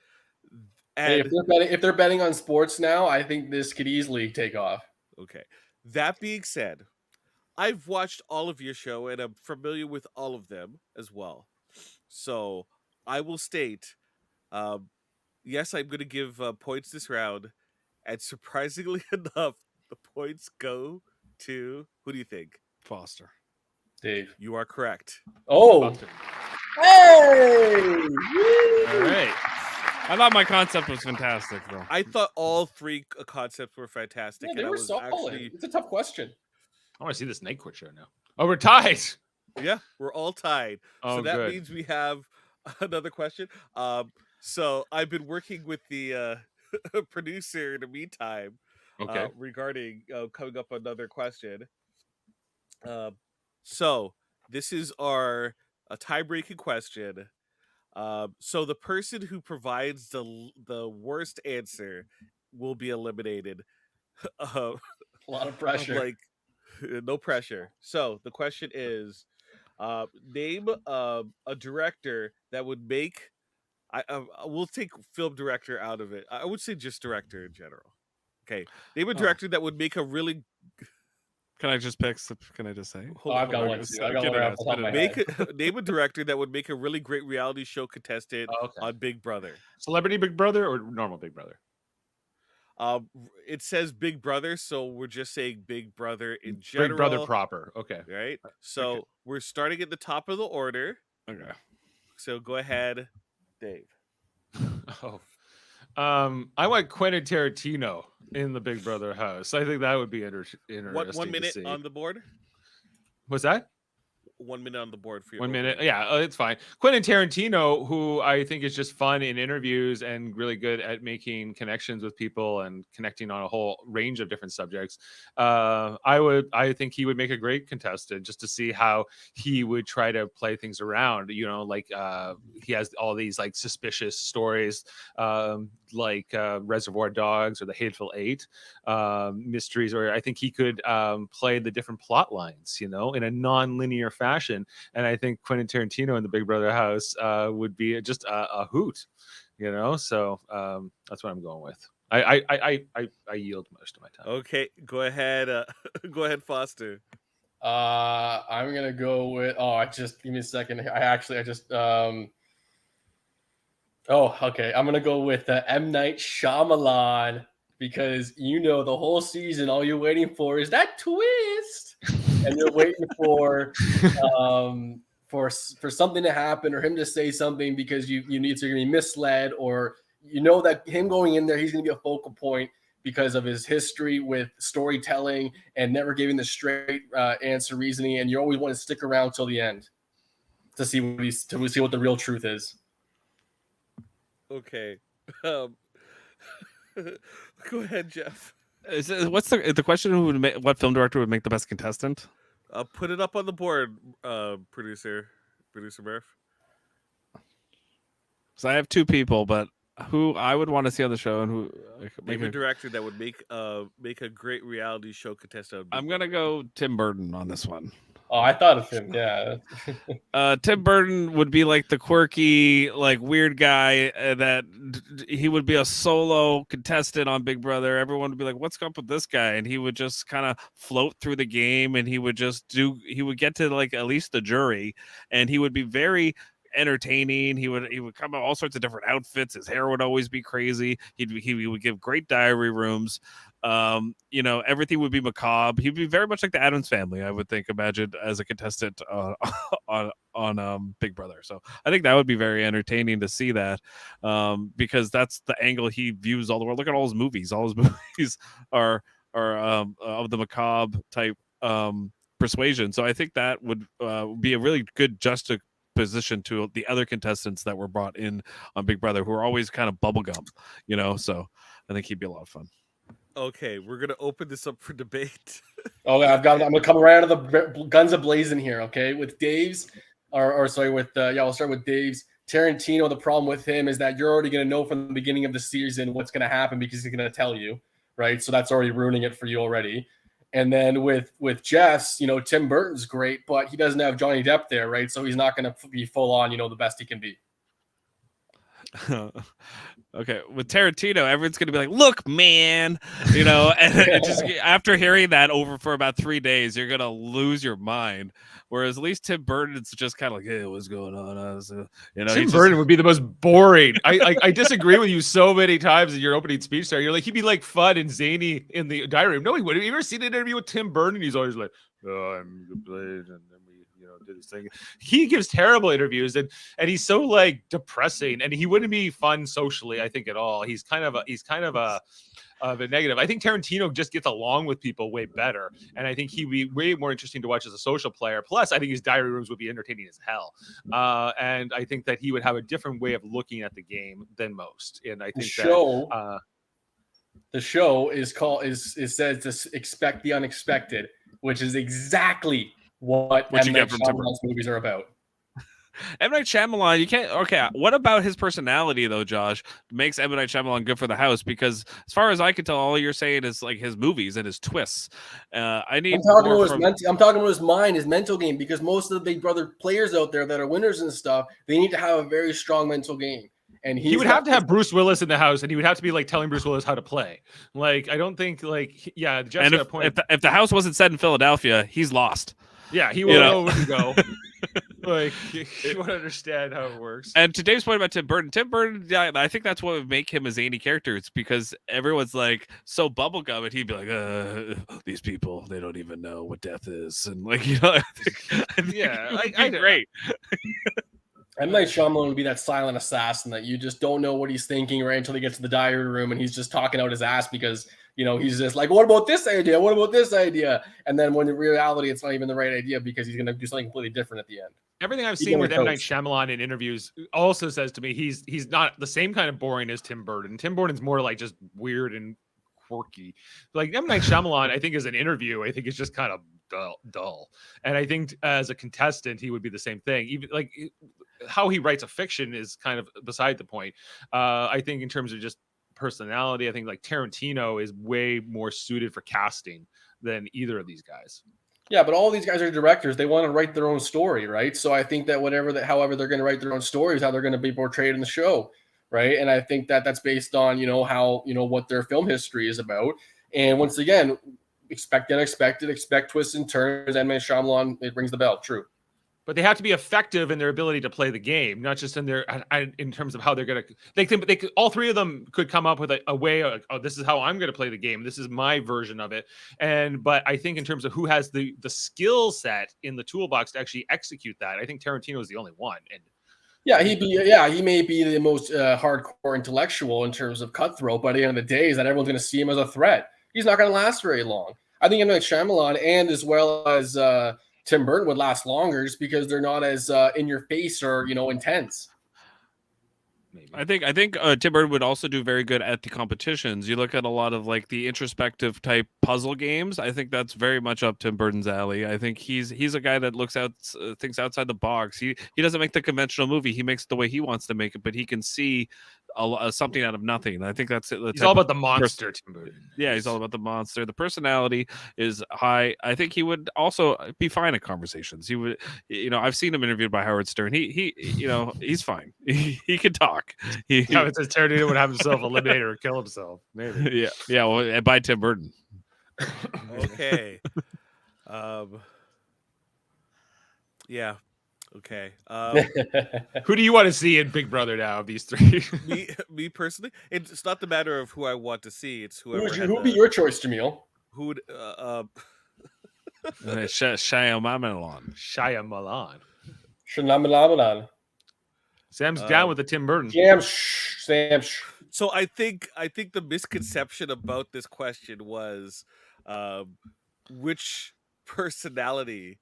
And Hey, if they're betting on sports now, I think this could easily take off. Okay. That being said, I've watched all of your show and I'm familiar with all of them as well. So I will state, yes, I'm going to give points this round. And surprisingly enough, the points go to, who do you think? Foster. Dave. You are correct. Oh. Foster. Hey! All right. I thought my concept was fantastic, though. I thought all three concepts were fantastic. Yeah, they and were I was solid. actually, It's a tough question. I want to see this Night Court show now. Oh, we're tied. yeah, we're all tied. Oh, So that good. means we have another question. So I've been working with the producer in the meantime Okay. regarding coming up another question. So this is our tie-breaking question. So the person who provides the worst answer will be eliminated. A lot of pressure. Like no pressure. So the question is, name a director that would make. We'll take film director out of it. I would say just director in general. Okay, name a director that would make a really. Can I just pick? Can I just say? I've got one too. I got one off the top of my head. Name a director that would make a really great reality show contestant on Big Brother. Celebrity Big Brother or normal Big Brother? It says Big Brother, so we're just saying Big Brother in general. Big Brother proper. Okay. Right. So we're starting at the top of the order. Okay. So go ahead, Dave. Oh. I want Quentin Tarantino in the Big Brother house. I think that would be interesting. One to minute see. on the board. What's that? 1 minute on the board for you. 1 minute. Yeah, it's fine. Quentin Tarantino, who I think is just fun in interviews and really good at making connections with people and connecting on a whole range of different subjects. I think he would make a great contestant, just to see how he would try to play things around. You know, like he has all these like suspicious stories, like Reservoir Dogs or The Hateful Eight, mysteries, or I think he could play the different plot lines, you know, in a non-linear fashion. And I think Quentin Tarantino in the Big Brother house would be just a hoot, you know. So that's what I'm going with. I yield most of my time. Okay, go ahead. Go ahead, Foster. I'm gonna go with. Just give me a second. Okay. I'm gonna go with M. Night Shyamalan, because you know the whole season, all you're waiting for is that twist, and you're waiting for something to happen or him to say something, because you need to be misled, or you know that him going in there, he's going to be a focal point because of his history with storytelling and never giving the straight answer reasoning, and you always want to stick around till the end to see what the real truth is. Okay. Go ahead, Jeff. What's the question? Who would what film director would make the best contestant? Put it up on the board, producer Murph. So I have two people, but who I would want to see on the show, and who Name a director that would make a great reality show contestant. I'm gonna go Tim Burton on this one. Oh, I thought of him. Yeah. Tim Burton would be like the quirky, like weird guy that he would be a solo contestant on Big Brother. Everyone would be like, "What's up with this guy?" And he would just kind of float through the game, and he would get to like at least the jury, and he would be very entertaining. He would come out all sorts of different outfits. His hair would always be crazy. He would give great diary rooms. You know, everything would be macabre. He'd be very much like the Addams Family, I would think, imagined as a contestant on Big Brother. So I think that would be very entertaining to see that, because that's the angle he views all the world. Look at all his movies. All his movies are of the macabre type persuasion. So I think that would be a really good juxtaposition to the other contestants that were brought in on Big Brother, who are always kind of bubblegum, you know. So I think he'd be a lot of fun. Okay, we're gonna open this up for debate. I'm gonna come right out of the guns a-blazing here. Okay, with Dave's, we'll start with Dave's. Tarantino, the problem with him is that you're already gonna know from the beginning of the season what's gonna happen, because he's gonna tell you, right? So that's already ruining it for you already. And then with Jeff's, you know, Tim Burton's great, but he doesn't have Johnny Depp there, right? So he's not gonna be full on, you know, the best he can be. Okay, with Tarantino, everyone's gonna be like, "Look, man," you know, and just after hearing that over for about 3 days, you're gonna lose your mind. Whereas at least Tim Burton, it's just kind of like, "Hey, what's going on?" You know, Tim Burton would be the most boring. I disagree with you so many times in your opening speech there. You're like, he'd be like fun and zany in the diary room. No, he wouldn't. Have you ever seen an interview with Tim Burton? He's always like, "Oh, I'm the blade," and then we, you know, did this thing. He gives terrible interviews, and he's so like depressing, and he wouldn't be fun socially, I think, at all. He's kind of a negative. I think Tarantino just gets along with people way better, and I think he'd be way more interesting to watch as a social player. Plus, I think his diary rooms would be entertaining as hell, and I think that he would have a different way of looking at the game than most. And I think the show is said to expect the unexpected, which is exactly what M. Night Shyamalan's movies are about. M. Night Shyamalan, you can't. Okay, what about his personality though, Josh? Makes M. Night Shyamalan good for the house? Because as far as I can tell, all you're saying is like his movies and his twists. I'm talking about his mind, his mental game. Because most of the Big Brother players out there that are winners and stuff, they need to have a very strong mental game. And he would have to have Bruce Willis in the house, and he would have to be like telling Bruce Willis how to play. Like, I don't think Jeff's got a point. If the house wasn't set in Philadelphia, he's lost. Yeah, he will know where to go. Like, you want to understand how it works. And to Dave's point about Tim Burton, yeah, I think that's what would make him a zany character. It's because everyone's like so bubblegum, and he'd be like, "These people, they don't even know what death is," and like, you know, I think I great. M. Night Shyamalan would be that silent assassin that you just don't know what he's thinking right until he gets to the diary room and he's just talking out his ass because, you know, he's just like, what about this idea? What about this idea? And then when in reality, it's not even the right idea because he's going to do something completely different at the end. Everything I've seen with M. Night Shyamalan in interviews also says to me he's not the same kind of boring as Tim Burton. Tim Burton's more like just weird and quirky. Like M. Night Shyamalan, I think as an interview, I think it's just kind of dull. And I think as a contestant, he would be the same thing. Even like how he writes a fiction is kind of beside the point. I think in terms of just personality, I think like Tarantino is way more suited for casting than either of these guys. Yeah, but all these guys are directors. They want to write their own story, right? So I think that however they're going to write their own story is how they're going to be portrayed in the show, right? And I think that that's based on, you know, how, you know, what their film history is about. And once again, expect the unexpected, expect twists and turns. And Shyamalan, it rings the bell. True. But they have to be effective in their ability to play the game, not just in their in terms of how they're going to. They could all three of them could come up with a way of, oh, this is how I'm going to play the game. This is my version of it. But I think in terms of who has the skill set in the toolbox to actually execute that, I think Tarantino is the only one. And he may be the most hardcore intellectual in terms of cutthroat, but at the end of the day, is that everyone's going to see him as a threat. He's not going to last very long. I think M. Night Shyamalan and as well as Tim Burton would last longer just because they're not as in your face or, you know, intense. Maybe. I think Tim Burton would also do very good at the competitions. You look at a lot of like the introspective type puzzle games. I think that's very much up Tim Burton's alley. I think he's a guy that looks out thinks outside the box. He doesn't make the conventional movie. He makes it the way he wants to make it, but he can see something out of nothing. And I think that's it. He's all about the monster, Tim Burton. Yeah, he's all about the monster. The personality is high. I think he would also be fine at conversations. He would, you know, I've seen him interviewed by Howard Stern. He you know, he's fine. He can talk. It says Tarantino would have himself eliminated or kill himself. Maybe. Yeah. Well, by Tim Burton. Okay. Yeah. Okay. Who do you want to see in Big Brother now of these three? me personally, it's not the matter of who I want to see. It's whoever. Who would be your choice, Jaemeel? Who would? Shyamalan. Shyamalan. Sam's down with the Tim Burton. Sam. So I think the misconception about this question was which personality,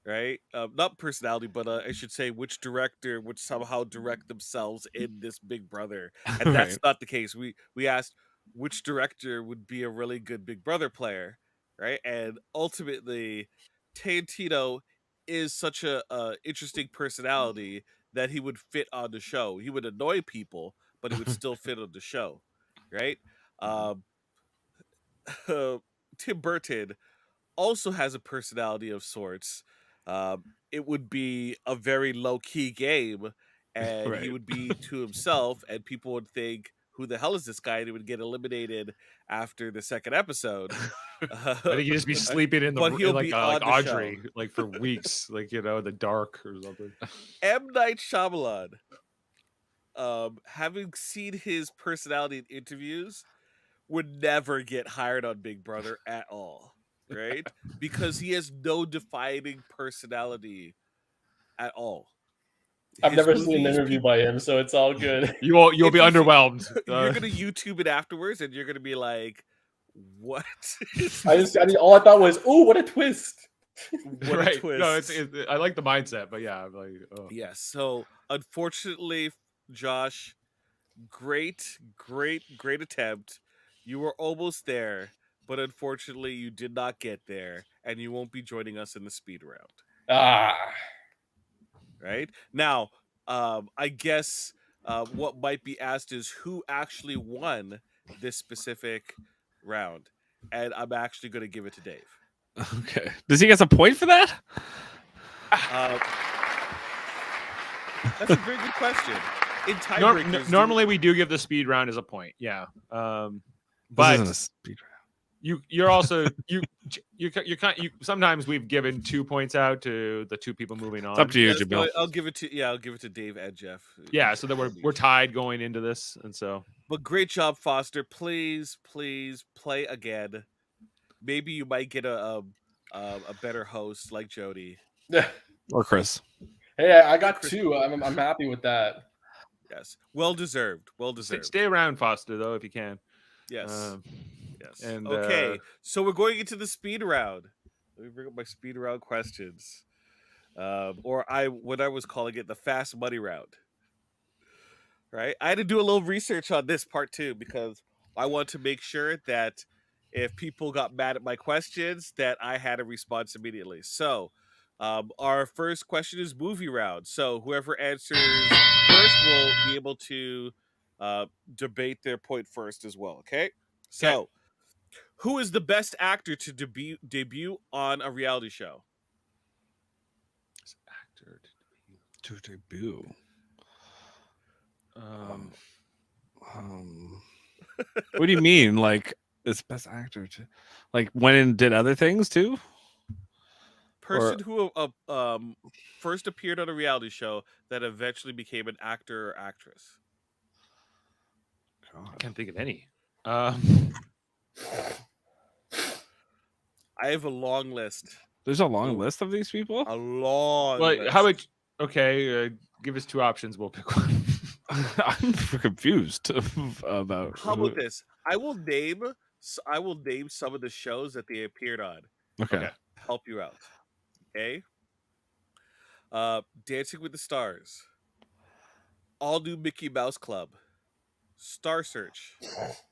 right? Not personality, but I should say which director would somehow direct themselves in this Big Brother, and that's not the case. We asked which director would be a really good Big Brother player, right? And ultimately, Tarantino is such a interesting personality that he would fit on the show. He would annoy people, but he would still fit on the show, right? Tim Burton also has a personality of sorts. It would be a very low-key game, and he would be to himself, and people would think, who the hell is this guy? And he would get eliminated after the second episode. I think he'd just be sleeping in the like Audrey, like for weeks, like, you know, in the dark or something. M. Night Shyamalan, having seen his personality in interviews, would never get hired on Big Brother at all, right? Because he has no defining personality at all. I've never seen an interview by him, so it's all good. You'll be underwhelmed. You're gonna YouTube it afterwards, and you're gonna be like, "What?" All I thought was, "Ooh, what a twist!" What a twist. No, I like the mindset, but yeah, I'm like, oh. Yeah. So unfortunately, Josh, great attempt. You were almost there, but unfortunately, you did not get there, and you won't be joining us in the speed round. Right now, I guess what might be asked is who actually won this specific round, and I'm actually going to give it to Dave. Okay. Does he get a point for that? That's a very good question. In tiebreakers, normally we do give the speed round as a point. Yeah. But this isn't a speed round. You're also you sometimes we've given 2 points out to the two people moving on. It's up to you, Jaemeel. I'll give it to Dave and Jeff. Yeah, so that we're tied going into this, and so. But great job, Foster. Please play again. Maybe you might get a better host like Jody or Chris. Hey, I got 2. I'm happy with that. Yes, well deserved. Well deserved. Stay around, Foster, though, if you can. Yes. Yes. And okay, so we're going into the speed round. Let me bring up my speed round questions, or what I was calling it, the fast money round. Right? I had to do a little research on this part too because I want to make sure that if people got mad at my questions, that I had a response immediately. So, our first question is movie round. So whoever answers first will be able to debate their point first as well. Okay. So, who is the best actor to debut on a reality show? actor To debut. What do you mean? Like it's best actor to, like went and did other things too? Person who first appeared on a reality show that eventually became an actor or actress. I can't think of any. I have a long list. There's a long list of these people. A long list. How about give us 2 options. We'll pick one. I'm confused about. How about this? I will name some of the shows that they appeared on. Okay. Help you out. Okay. Dancing with the Stars. All New Mickey Mouse Club. Star Search.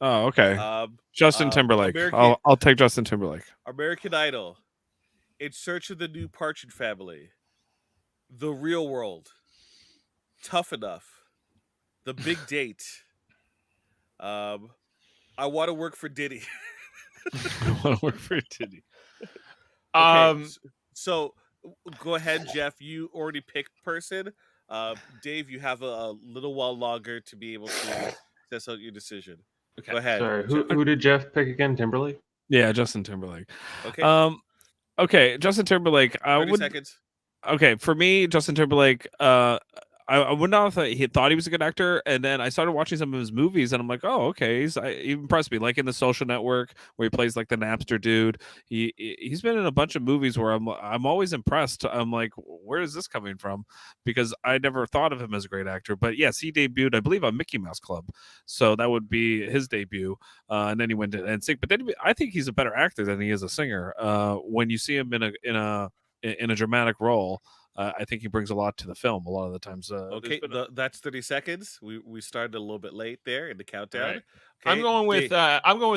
Oh, okay. Justin Timberlake. I'll take Justin Timberlake. American Idol. In Search of the New Partridge Family. The Real World. Tough Enough. The Big Date. I Want to Work for Diddy. I want to work for Diddy. Okay, so go ahead, Jeff. You already picked person. Dave, you have a little while longer to be able to test out your decision. Okay. Go ahead. Sorry, who did Jeff pick again? Timberlake? Yeah, Justin Timberlake. Okay. Okay, Justin Timberlake. 30 seconds. Okay, for me, Justin Timberlake. I would not have thought he was a good actor, and then I started watching some of his movies, and I'm like, oh, okay, he impressed me. Like in The Social Network, where he plays like the Napster dude. He's been in a bunch of movies where I'm always impressed. I'm like, where is this coming from? Because I never thought of him as a great actor. But yes, he debuted, I believe, on Mickey Mouse Club, so that would be his debut. And then he went to NSYNC. But then I think he's a better actor than he is a singer. When you see him in a dramatic role. I think he brings a lot to the film a lot of the times. Okay, that's 30 seconds. We started a little bit late there in the countdown. Right. Okay, I'm going with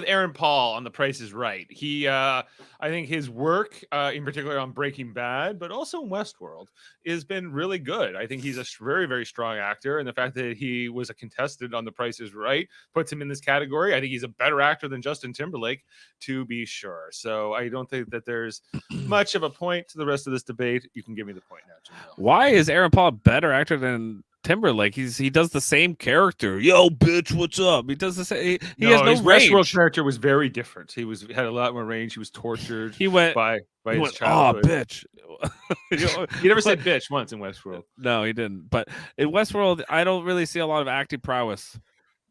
Aaron Paul on The Price is Right. He I think his work in particular on Breaking Bad, but also in Westworld, has been really good. I think he's a very, very strong actor, and the fact that he was a contestant on The Price is Right puts him in this category. I think he's a better actor than Justin Timberlake, to be sure. So I don't think that there's much of a point to the rest of this debate. You can give me the point now, Jaemeel. Why is Aaron Paul a better actor than Timberlake? He does the same character. Yo, bitch, what's up? He does the same. He has no his range. Westworld character was very different. He had a lot more range. He was tortured. He went by his childhood. Oh, bitch. He never said bitch once in Westworld. No, he didn't. But in Westworld, I don't really see a lot of acting prowess.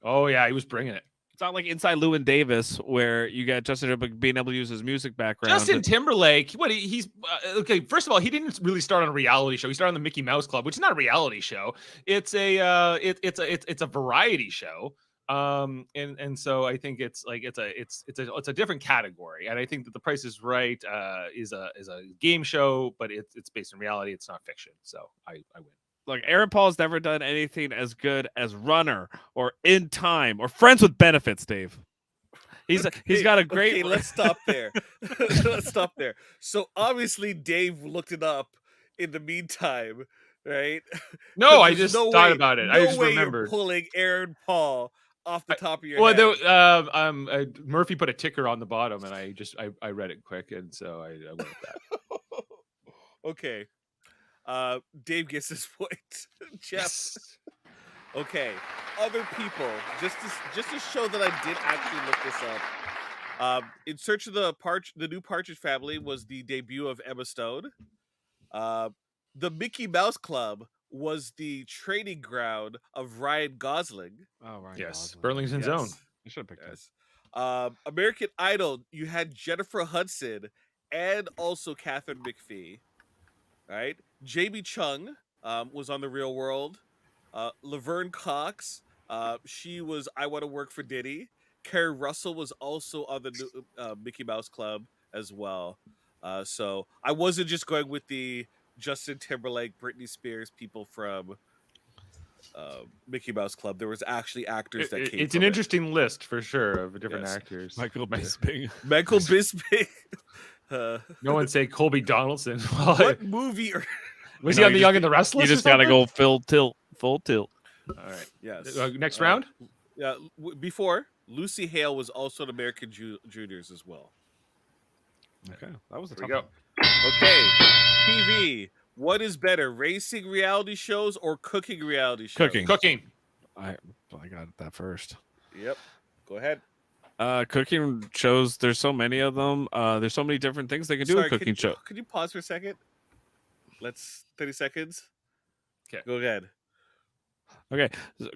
Oh yeah, he was bringing it. It's not like Inside Llewyn Davis, where you get Justin Timberlake being able to use his music background. Justin Timberlake, he's okay. First of all, he didn't really start on a reality show. He started on the Mickey Mouse Club, which is not a reality show. It's a variety show. And so I think it's a different category. And I think that The Price is Right is a game show, but it's based in reality. It's not fiction. So I win. Like Aaron Paul's never done anything as good as Runner or In Time or Friends with Benefits, Dave. He's got a great. Okay, let's stop there. Let's stop there. So obviously Dave looked it up in the meantime, right? No, I just thought about it. I just remembered. You're pulling Aaron Paul off the top of your head. Well, Murphy put a ticker on the bottom, and I read it quick, and so I went with that. Okay. Dave gets his point. Jeff. Yes. Okay. Other people. Just to show that I did actually look this up. In Search of the New Partridge Family was the debut of Emma Stone. The Mickey Mouse Club was the training ground of Ryan Gosling. Oh, right. Yes. Gosling. Burlington's Own. You should have picked that. American Idol, you had Jennifer Hudson and also Catherine McPhee. Right? Jamie Chung was on The Real World. Laverne Cox, she was I Want to Work for Diddy. Carrie Russell was also on the new, Mickey Mouse Club as well. So I wasn't just going with the Justin Timberlake, Britney Spears people from Mickey Mouse Club. There was actually actors that came. It's from an it. interesting list for sure of different Yes. actors. Michael Bisping. Michael Bisping. No one say Colby Donaldson. What movie? Was No, he on you The Young just- and the Restless? You just or gotta something? go full tilt. All right. Yes. Next round. Yeah. Before Lucy Hale was also in American Juniors as well. Okay, that was a Here tough we go. one. Okay. TV. What is better, racing reality shows or cooking reality shows? Cooking. I got that first. Yep. Go ahead. Cooking shows. There's so many of them. There's so many different things they can do Sorry, a cooking show. Could you pause for a second? Let's 30 seconds. 'Kay. Go ahead. Okay,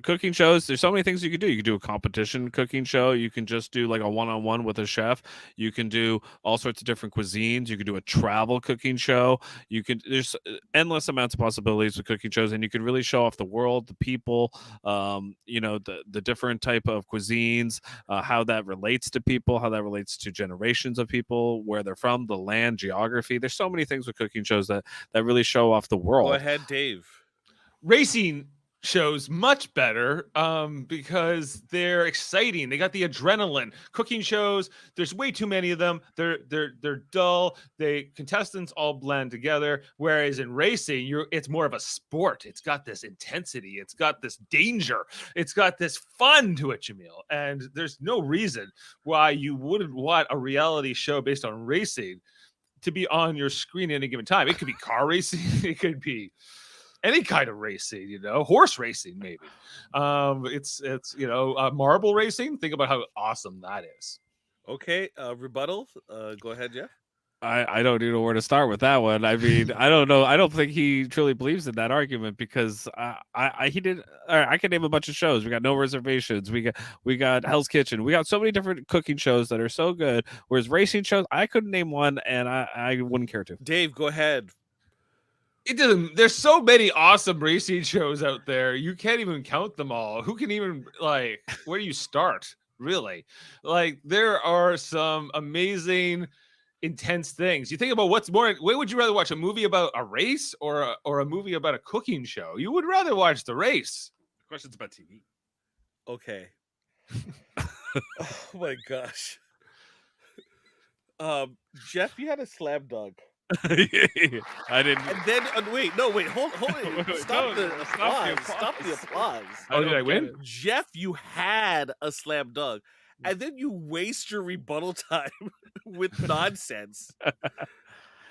cooking shows. There's so many things you can do. You can do a competition cooking show. You can just do like a one-on-one with a chef. You can do all sorts of different cuisines. You can do a travel cooking show. There's endless amounts of possibilities with cooking shows, and you can really show off the world, the people, the different type of cuisines, how that relates to people, how that relates to generations of people, where they're from, the land, geography. There's so many things with cooking shows that really show off the world. Go ahead, Dave. Racing shows much better because they're exciting. They got the adrenaline. Cooking shows, there's way too many of them. They're dull. Contestants all blend together. Whereas in racing, it's more of a sport. It's got this intensity. It's got this danger. It's got this fun to it, Jaemeel. And there's no reason why you wouldn't want a reality show based on racing to be on your screen at any given time. It could be car racing. It could be any kind of racing, horse racing, maybe. It's marble racing. Think about how awesome that is. Okay, rebuttal. Go ahead, Jeff. I don't even know where to start with that one. I mean, I don't know. I don't think he truly believes in that argument because he did. I can name a bunch of shows. We got No Reservations. We got Hell's Kitchen. We got so many different cooking shows that are so good. Whereas racing shows, I couldn't name one, and I wouldn't care to. Dave, go ahead. It doesn't. There's so many awesome racing shows out there. You can't even count them all. Who can even where do you start? Really? There are some amazing, intense things. You think about what's more. Where would you rather watch, a movie about a race or a movie about a cooking show? You would rather watch the race. The question's about TV. Okay. Oh my gosh. Jeff, you had a slam dunk. I didn't. And then wait, hold it. Stop the applause. Oh, did I win? Jeff, you had a slam dunk, and then you waste your rebuttal time with nonsense.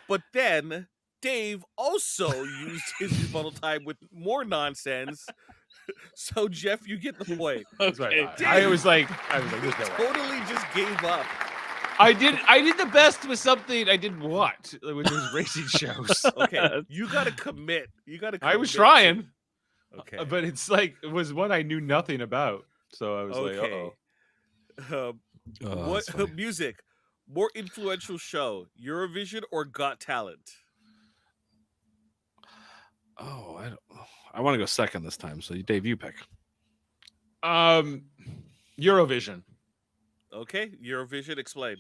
But then Dave also used his rebuttal time with more nonsense. So Jeff, you get the point. That's right. Dave, I was like, there's no way. totally just gave up. I did the best with something I didn't want, which was racing shows. Okay, you got to commit. I was trying. Okay, But it was one I knew nothing about. So I was okay. What music? More influential show, Eurovision or Got Talent? Oh, I want to go second this time. So Dave, you pick. Eurovision. Okay, Eurovision. Explain.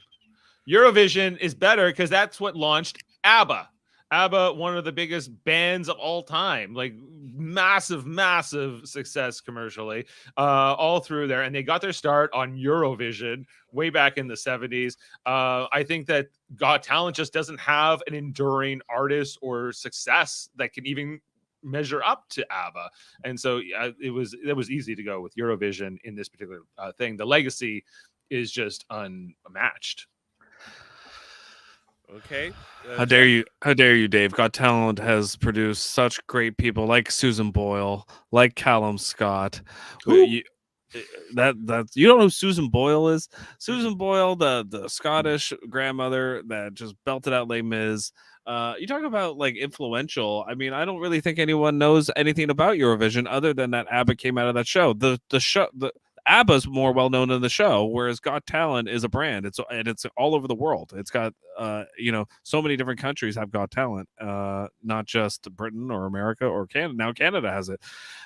Eurovision is better because that's what launched ABBA. ABBA, one of the biggest bands of all time, massive success commercially, all through there. And they got their start on Eurovision way back in the 70s. I think that Got Talent just doesn't have an enduring artist or success that can even measure up to ABBA. And so it was easy to go with Eurovision in this particular thing. The legacy is just unmatched. Okay. How dare you, Dave? Got Talent has produced such great people like Susan Boyle, like Callum Scott. You don't know who Susan Boyle is? Susan Boyle, the Scottish grandmother that just belted out Les Mis. You talk about influential. I mean, I don't really think anyone knows anything about Eurovision other than that ABBA came out of that show. The ABBA's more well known in the show, whereas Got Talent is a brand. It's all over the world. It's got so many different countries have Got Talent, not just Britain or America or Canada. Now Canada has it,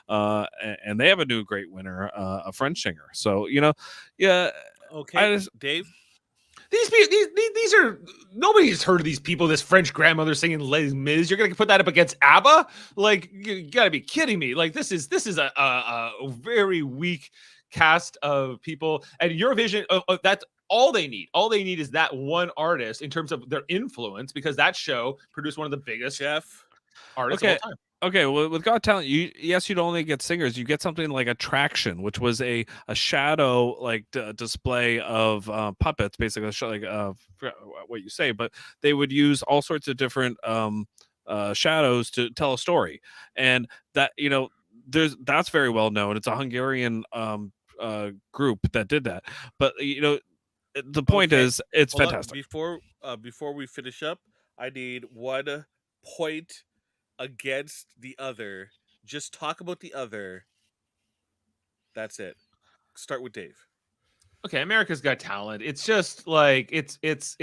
and they have a new great winner, a French singer. So yeah. Okay, Dave. These are, nobody's heard of these people. This French grandmother singing Les Mis. You're gonna put that up against ABBA? Like, you gotta be kidding me. Like, this is a very weak cast of people. And Eurovision, that's all they need. All they need is that one artist in terms of their influence, because that show produced one of the biggest artists of all time. Okay, well, with Got Talent, you'd only get singers. You get something like Attraction, which was a shadow display of puppets, basically. Forgot what you say, but they would use all sorts of different shadows to tell a story, and that that's very well known. It's a Hungarian group that did that, but the point is, it's fantastic. Before we finish up, I need 1 point against the other. Just talk about the other. That's it. Start with Dave. Okay, America's Got Talent. It's just like it's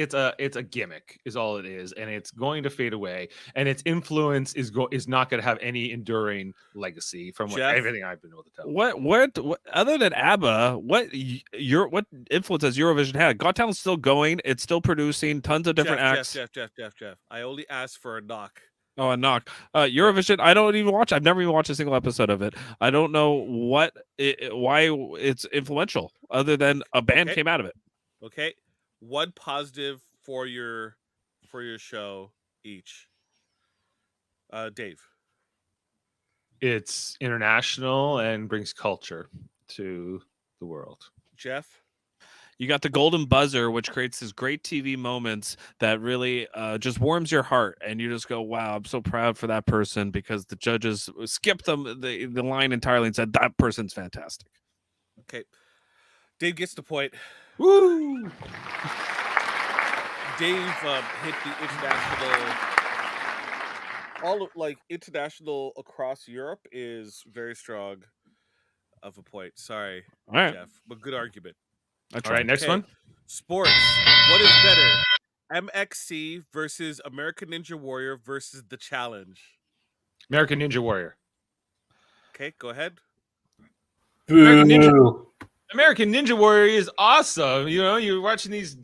a gimmick is all it is, and it's going to fade away, and its influence is not going to have any enduring legacy from everything I've been able to tell. What other than ABBA, what influence has Eurovision had? Got Talent's still going. It's still producing tons of different acts. Jeff. I only asked for a knock. Oh, a knock. Eurovision, I don't even watch. I've never even watched a single episode of it. I don't know why it's influential, other than a band came out of it. Okay, 1 positive for your show each. Dave. It's international and brings culture to the world. Jeff. You got the golden buzzer, which creates these great TV moments that really just warms your heart, and you just go, "Wow, I'm so proud for that person," because the judges skipped the line entirely and said that person's fantastic. Okay, Dave gets the point. Woo! Dave hit the international across Europe is very strong of a point. Sorry, all right, Jeff, but good argument. All right, next one. Sports. What is better? MXC versus American Ninja Warrior versus The Challenge. American Ninja Warrior. Okay, go ahead. American Ninja Warrior is awesome. You're watching these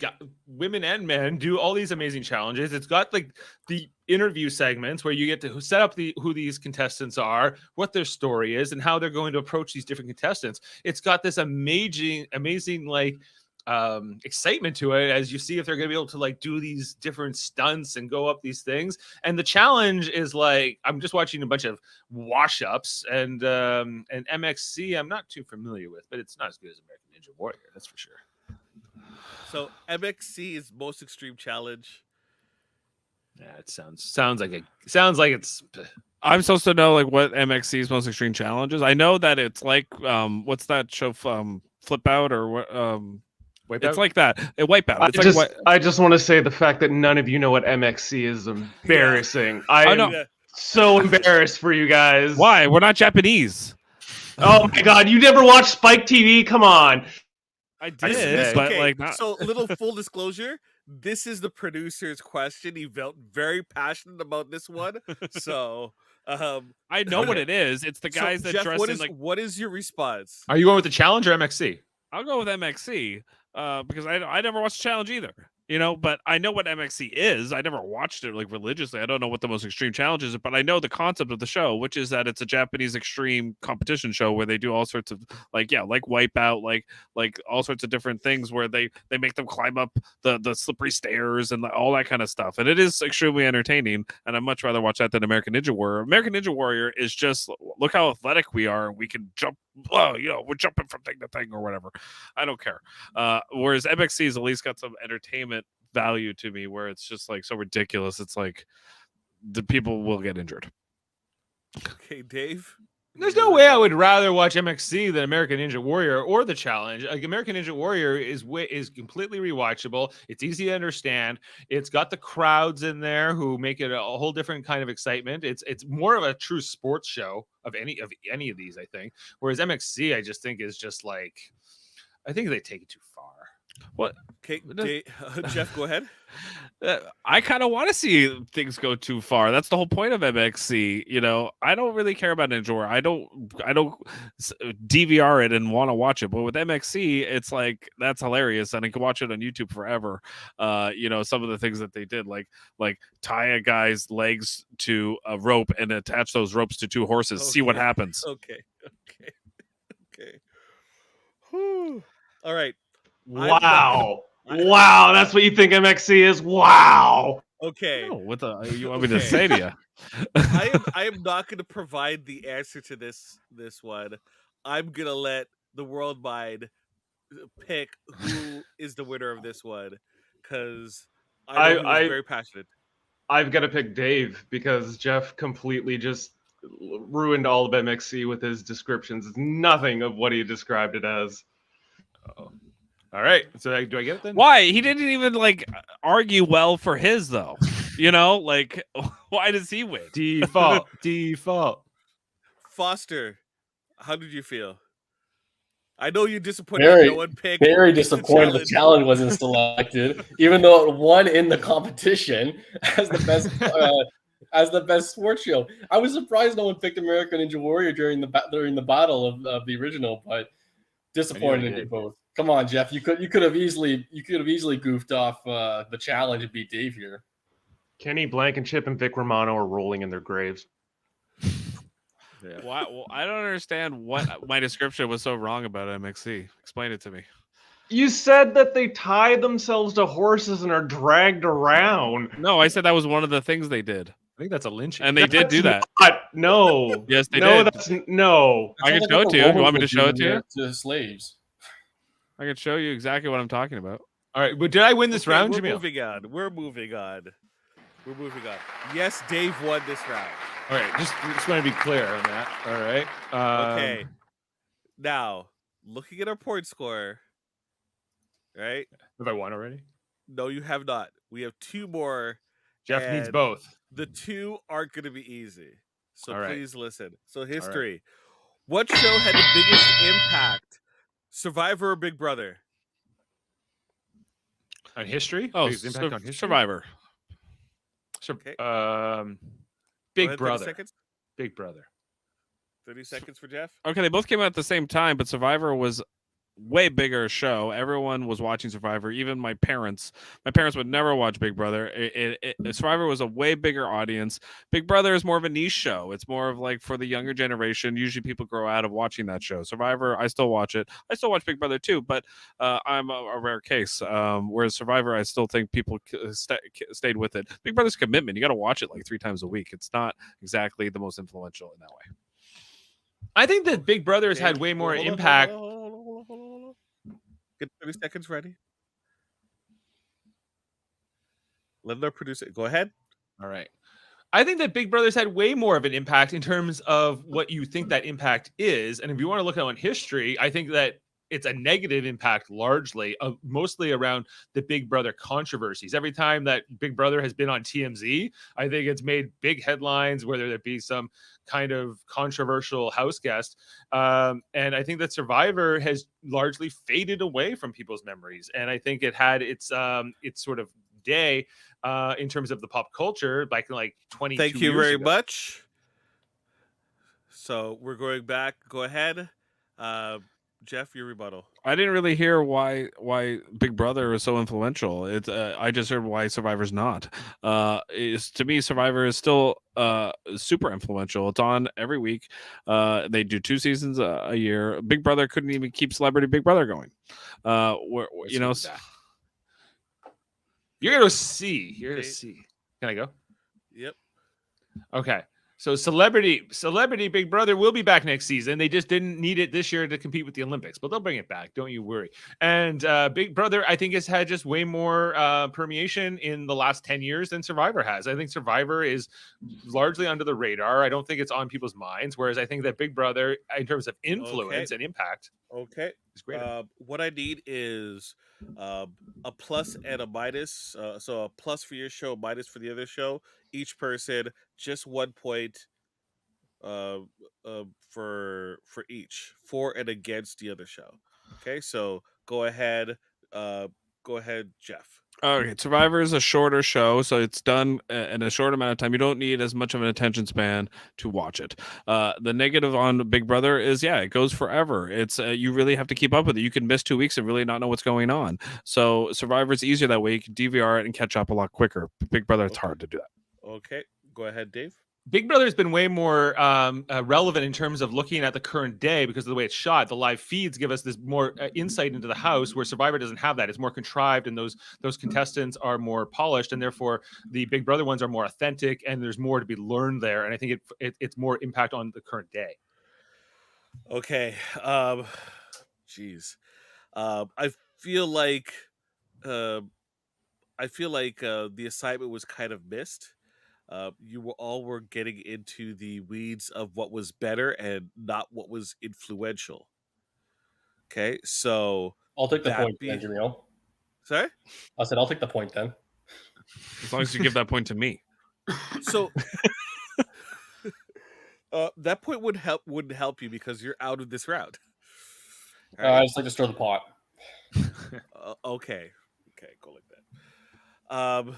women and men do all these amazing challenges. It's got like the interview segments where you get to set up who these contestants are, what their story is, and how they're going to approach these different contestants. It's got this amazing excitement to it as you see if they're going to be able to like do these different stunts and go up these things. And the challenge is like, I'm just watching a bunch of wash ups, and MXC I'm not too familiar with, but it's not as good as American Ninja Warrior, that's for sure. So MXC is most extreme challenge. Yeah, it sounds like it's. I'm supposed to know like what MXC's most extreme challenge is. I know that it's like what's that show, Flip Out or what? Wipeout? It's like that. Wipeout. I just want to say the fact that none of you know what MXC is embarrassing. I am so embarrassed for you guys. Why? We're not Japanese. Oh my god, you never watched Spike TV? Come on. I did, but like not. So little full disclosure. This is the producer's question. He felt very passionate about this one. So I know what it is. It's the guys that Jeff, dress in like. What is your response? Are you going with the challenge or MXC? I'll go with MXC because I never watched the challenge either. But I know what MXC is. I never watched it like religiously. I don't know what the most extreme challenge is, but I know the concept of the show, which is that it's a Japanese extreme competition show where they do all sorts of like Wipeout, like all sorts of different things where they make them climb up the slippery stairs and all that kind of stuff. And it is extremely entertaining. And I'd much rather watch that than American Ninja Warrior. American Ninja Warrior is just look how athletic we are. We can jump. We're jumping from thing to thing or whatever. I don't care. Whereas MXC's at least got some entertainment value to me where it's just like so ridiculous. It's like the people will get injured. Okay, Dave. There's no way I would rather watch MXC than American Ninja Warrior or The Challenge. Like American Ninja Warrior is completely rewatchable. It's easy to understand. It's got the crowds in there who make it a whole different kind of excitement. It's more of a true sports show of any of these, I think. Whereas MXC, I just think is just like, I think they take it too far. What? Okay, Jeff, go ahead. I kind of want to see things go too far. That's the whole point of MXC. You know, I don't really care about Ninja Warrior. I don't DVR it and want to watch it. But with MXC, it's like that's hilarious, and I can watch it on YouTube forever. You know, some of the things that they did, like tie a guy's legs to a rope and attach those ropes to two horses. Okay. See what happens. Okay. Whew. All right. Wow. Wow, that's what you think MXC is? Wow. Okay. No, what you want me to say to you? I am not going to provide the answer to this one. I'm going to let the world mind pick who is the winner of this one, because I know he was very passionate. I've got to pick Dave because Jeff completely just ruined all of MXC with his descriptions. It's nothing of what he described it as. Oh. All right. So do I get it then? Why? He didn't even like argue well for his though. You know, like why does he win? Default. Foster, how did you feel? I know you're disappointed Very, no one picked. very disappointed the challenge wasn't selected, even though it won in the competition as the best sports show. I was surprised no one picked American Ninja Warrior during the battle of the original, but disappointed in you both. Come on, Jeff. You could have easily goofed off the challenge and beat Dave here. Kenny Blankenship and Vic Romano are rolling in their graves. Yeah. Well, I don't understand what my description was so wrong about MXC. Explain it to me. You said that they tie themselves to horses and are dragged around. No, I said that was one of the things they did. I think that's a lynching. And they did do that. No. Yes, they did. No. I can show it to you. You want me to show it to you? To slaves. I can show you exactly what I'm talking about. All right, but did I win this round, Jaemeel? We're moving on. Yes, Dave won this round. All right, just want to be clear on that. All right. Okay. Now, looking at our point score, right? Have I won already? No, you have not. We have two more. Jeff needs both. The two aren't going to be easy. So All right. please listen. So history. Right. What show had the biggest impact? Survivor or Big Brother? On history? Oh, on history? Survivor. Okay. Big Brother. 30 seconds? Big Brother. 30 seconds for Jeff. Okay, they both came out at the same time, but Survivor was way bigger show. Everyone was watching Survivor. Even my parents would never watch Big Brother. Survivor was a way bigger audience. Big Brother is more of a niche show. It's more of like for the younger generation. Usually people grow out of watching that show. Survivor, I still watch it. I still watch Big Brother too, but I'm a rare case. Whereas Survivor, I still think people stayed with it. Big Brother's commitment. You got to watch it like 3 times a week. It's not exactly the most influential in that way. I think that Big Brother has had way more impact. Get 30 seconds ready. Let our producer go ahead. All right. I think that Big Brother's had way more of an impact in terms of what you think that impact is. And if you want to look at it on history, I think that it's a negative impact largely, mostly around the Big Brother controversies. Every time that Big Brother has been on TMZ, I think it's made big headlines, whether it be some kind of controversial house guest. And I think that Survivor has largely faded away from people's memories. And I think it had its sort of day in terms of the pop culture back in like 22 years ago. Thank you very much. So we're going back. Go ahead. Jeff, your rebuttal. I didn't really hear why Big Brother is so influential. I just heard why Survivor's not. To me, Survivor is still super influential. It's on every week. They do 2 seasons a year. Big Brother couldn't even keep Celebrity Big Brother going. You're gonna see. Can I go? Yep. Okay. So Celebrity Big Brother will be back next season. They just didn't need it this year to compete with the Olympics, but they'll bring it back. Don't you worry. And Big Brother, I think, has had just way more permeation in the last 10 years than Survivor has. I think Survivor is largely under the radar. I don't think it's on people's minds, whereas I think that Big Brother, in terms of influence and impact, is great. What I need is a plus and a minus. So a plus for your show, minus for the other show. Each person, just 1 point for each, for and against the other show. Okay, so go ahead, Jeff. Okay, Survivor is a shorter show, so it's done in a short amount of time. You don't need as much of an attention span to watch it. The negative on Big Brother is, it goes forever. It's you really have to keep up with it. You can miss 2 weeks and really not know what's going on. So Survivor is easier that way. You can DVR it and catch up a lot quicker. Big Brother, it's hard to do that. Okay, go ahead, Dave. Big Brother has been way more relevant in terms of looking at the current day because of the way it's shot. The live feeds give us this more insight into the house, where Survivor doesn't have that. It's more contrived, and those contestants are more polished, and therefore the Big Brother ones are more authentic, and there's more to be learned there. And I think it's more impact on the current day. Okay, I feel like the assignment was kind of missed. You were getting into the weeds of what was better and not what was influential. Okay, so I'll take the point then, Jaemeel. Sorry? I said I'll take the point then. As long as you give that point to me. So that point wouldn't help you because you're out of this round. I just like to stir the pot. Okay, go like that.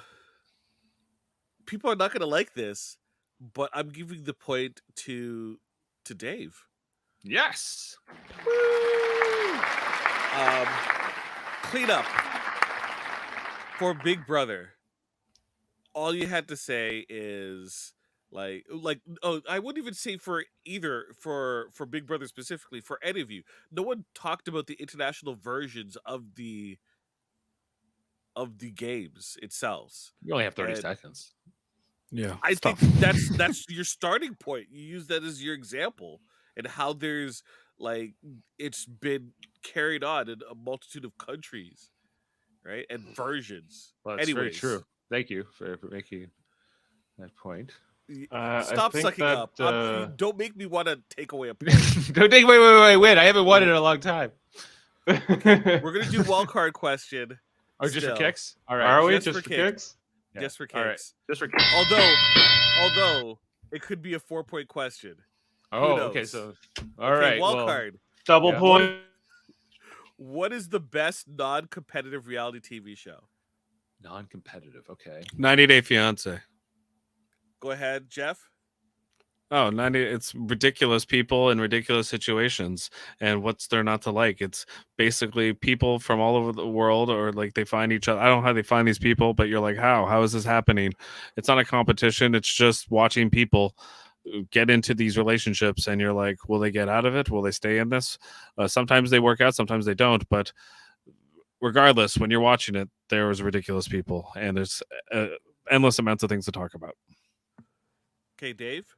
People are not going to like this, but I'm giving the point to Dave. Yes. Clean up for Big Brother. All you had to say is I wouldn't even say for Big Brother specifically, for any of you. No one talked about the international versions of the games itself. You only have 30 seconds. Yeah, I think that's your starting point. You use that as your example, and how there's it's been carried on in a multitude of countries, right? And versions. Well, that's very true. Thank you for making that point. Stop sucking up. Don't make me want to take away a point. Don't take wait. I haven't won it in a long time. Okay, we're gonna do wildcard question. Or just for kicks? All right. Are we just for kicks? Yeah. Just for kicks. All right. Just for kicks. Although it could be a 4-point question. Oh, okay. So, all right. Wildcard. Double point. What is the best non-competitive reality TV show? Non-competitive. Okay. 90 Day Fiance. Go ahead, Jeff. Oh, 90. It's ridiculous people in ridiculous situations. And what's there not to like? It's basically people from all over the world, or they find each other. I don't know how they find these people, but you're like, how is this happening? It's not a competition. It's just watching people get into these relationships, and you're like, will they get out of it? Will they stay in this? Sometimes they work out, sometimes they don't. But regardless, when you're watching it, there's ridiculous people, and there's endless amounts of things to talk about. Okay, Dave.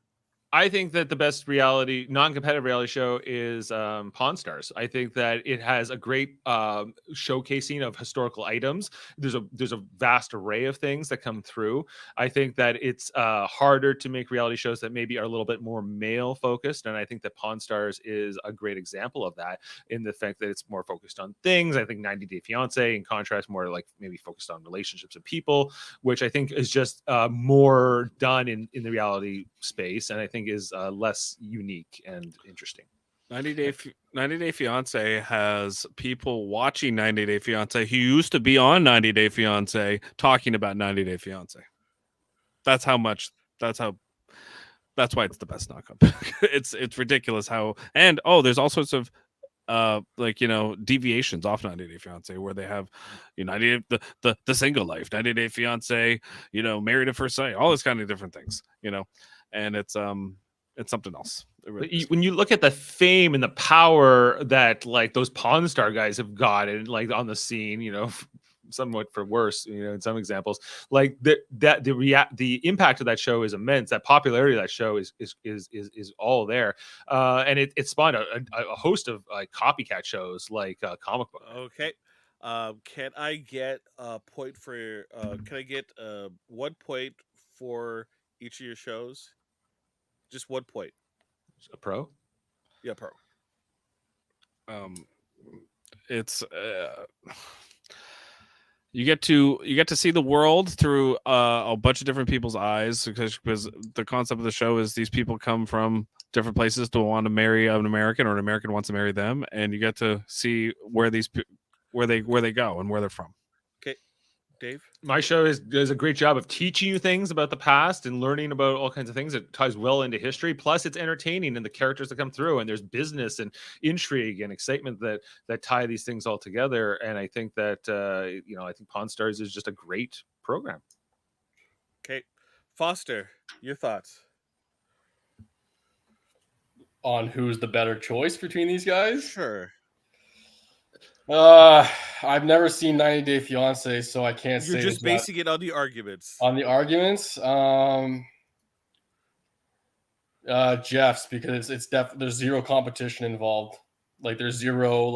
I think that the best non-competitive reality show is Pawn Stars. I think that it has a great showcasing of historical items. There's a vast array of things that come through. I think that it's harder to make reality shows that maybe are a little bit more male focused, and I think that Pawn Stars is a great example of that in the fact that it's more focused on things. I think 90 Day Fiance, in contrast, more maybe focused on relationships and people, which I think is just more done in the reality space, and I think is less unique and interesting. 90 Day Fiance has people watching 90 Day Fiance who used to be on 90 Day Fiance talking about 90 Day Fiance. That's why it's the best knockup. It's ridiculous how, and there's all sorts of deviations off 90 Day Fiance, where they have 90 the single life, 90 Day Fiance, married at first sight, all this kind of different things, and it's something else. Really when you look at the fame and the power that those Pawn Star guys have gotten on the scene, somewhat for worse, in some examples. Like the impact of that show is immense. That popularity of that show is all there, and it spawned a host of copycat shows like Comic Book. Okay. Can I get a point for? Can I get 1 point for each of your shows? Just 1 point. A pro? Yeah, pro. It's you get to see the world through a bunch of different people's eyes, because the concept of the show is these people come from different places to want to marry an American, or an American wants to marry them, and you get to see where they go and where they're from. Okay, Dave. My show does a great job of teaching you things about the past and learning about all kinds of things. It ties well into history. Plus, it's entertaining, and the characters that come through, and there's business and intrigue and excitement that tie these things all together. And I think that I think Pawn Stars is just a great program. Okay, Foster, your thoughts On who's the better choice between these guys? Sure. I've never seen 90 Day Fiance, so I can't say. You're just basing it on the arguments. On the arguments, Jeff's, because there's zero competition involved. Like there's zero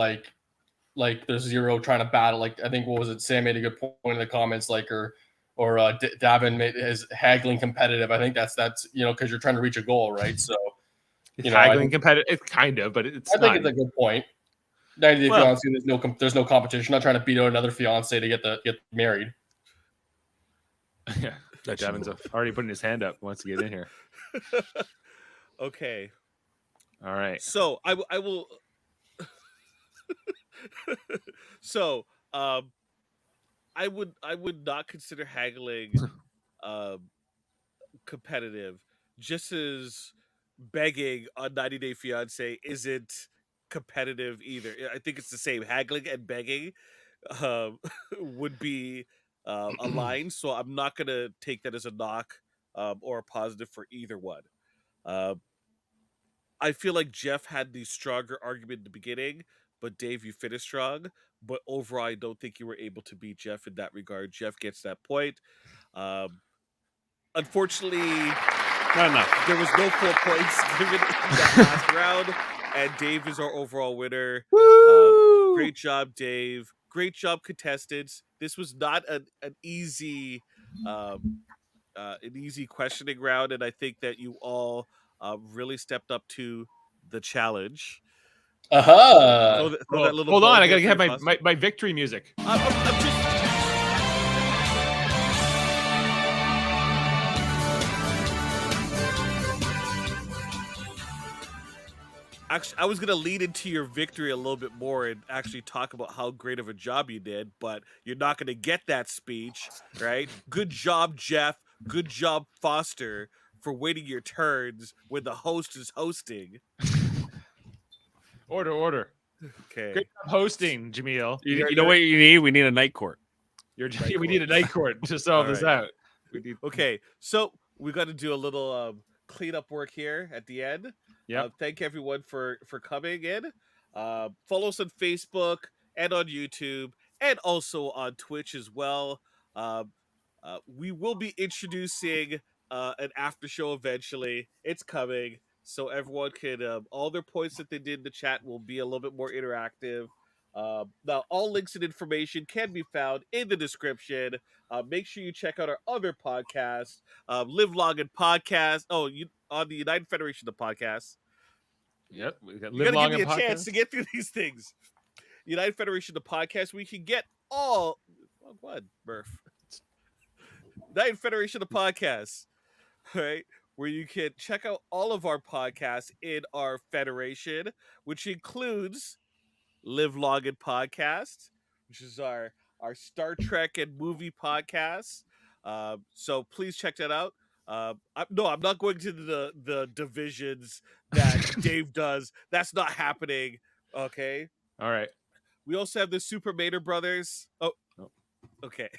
there's zero trying to battle. Like I think, what was it? Sam made a good point in the comments, or Davan is haggling competitive. I think that's because you're trying to reach a goal, right? So haggling competitive, it's kind of, but it's. I think it's a good point. 90 Day Fiance, there's no competition. Not trying to beat out another fiance to get married. Yeah, Davin's already putting his hand up. Wants to get in here. Okay. All right. So I will. So I would not consider haggling competitive, just as begging on 90 Day Fiance isn't competitive either. I think it's the same. Haggling and begging would be aligned, so I'm not gonna take that as a knock or a positive for either one. I feel like Jeff had the stronger argument in the beginning, but Dave, you finished strong. But overall, I don't think you were able to beat Jeff in that regard. Jeff gets that point. Unfortunately, there was no 4 points given in that last round, and Dave is our overall winner. Great job, Dave. Great job, contestants. This was not an easy questioning round, and I think that you all really stepped up to the challenge. Hold on, I gotta have my victory music. Actually, I was going to lead into your victory a little bit more and actually talk about how great of a job you did, but you're not going to get that speech, right? Good job, Jeff. Good job, Foster, for waiting your turns when the host is hosting. Order. Okay. Great job hosting, Jaemeel. You know what you need? We need a night court. We need a night court to solve this out. Okay, so we got to do a little cleanup work here at the end. Yeah. Thank everyone for coming in. Follow us on Facebook and on YouTube and also on Twitch as well. We will be introducing an after show eventually. It's coming, so everyone can all their points that they did in the chat will be a little bit more interactive. Now, all links and information can be found in the description. Make sure you check out our other podcasts, Live Long and Podcast. On the United Federation of Podcasts. Yep, we got Live Long and Podcast. You gotta give me a chance to get through these things. United Federation of Podcasts. We can get all. Oh, what, Murph? United Federation of Podcasts, right? Where you can check out all of our podcasts in our federation, which includes Live Long and Podcast, which is our Star Trek and movie podcast. So please check that out. I'm not going to the divisions that Dave does. That's not happening. Okay. All right. We also have the Super Mater Brothers. Oh. Okay.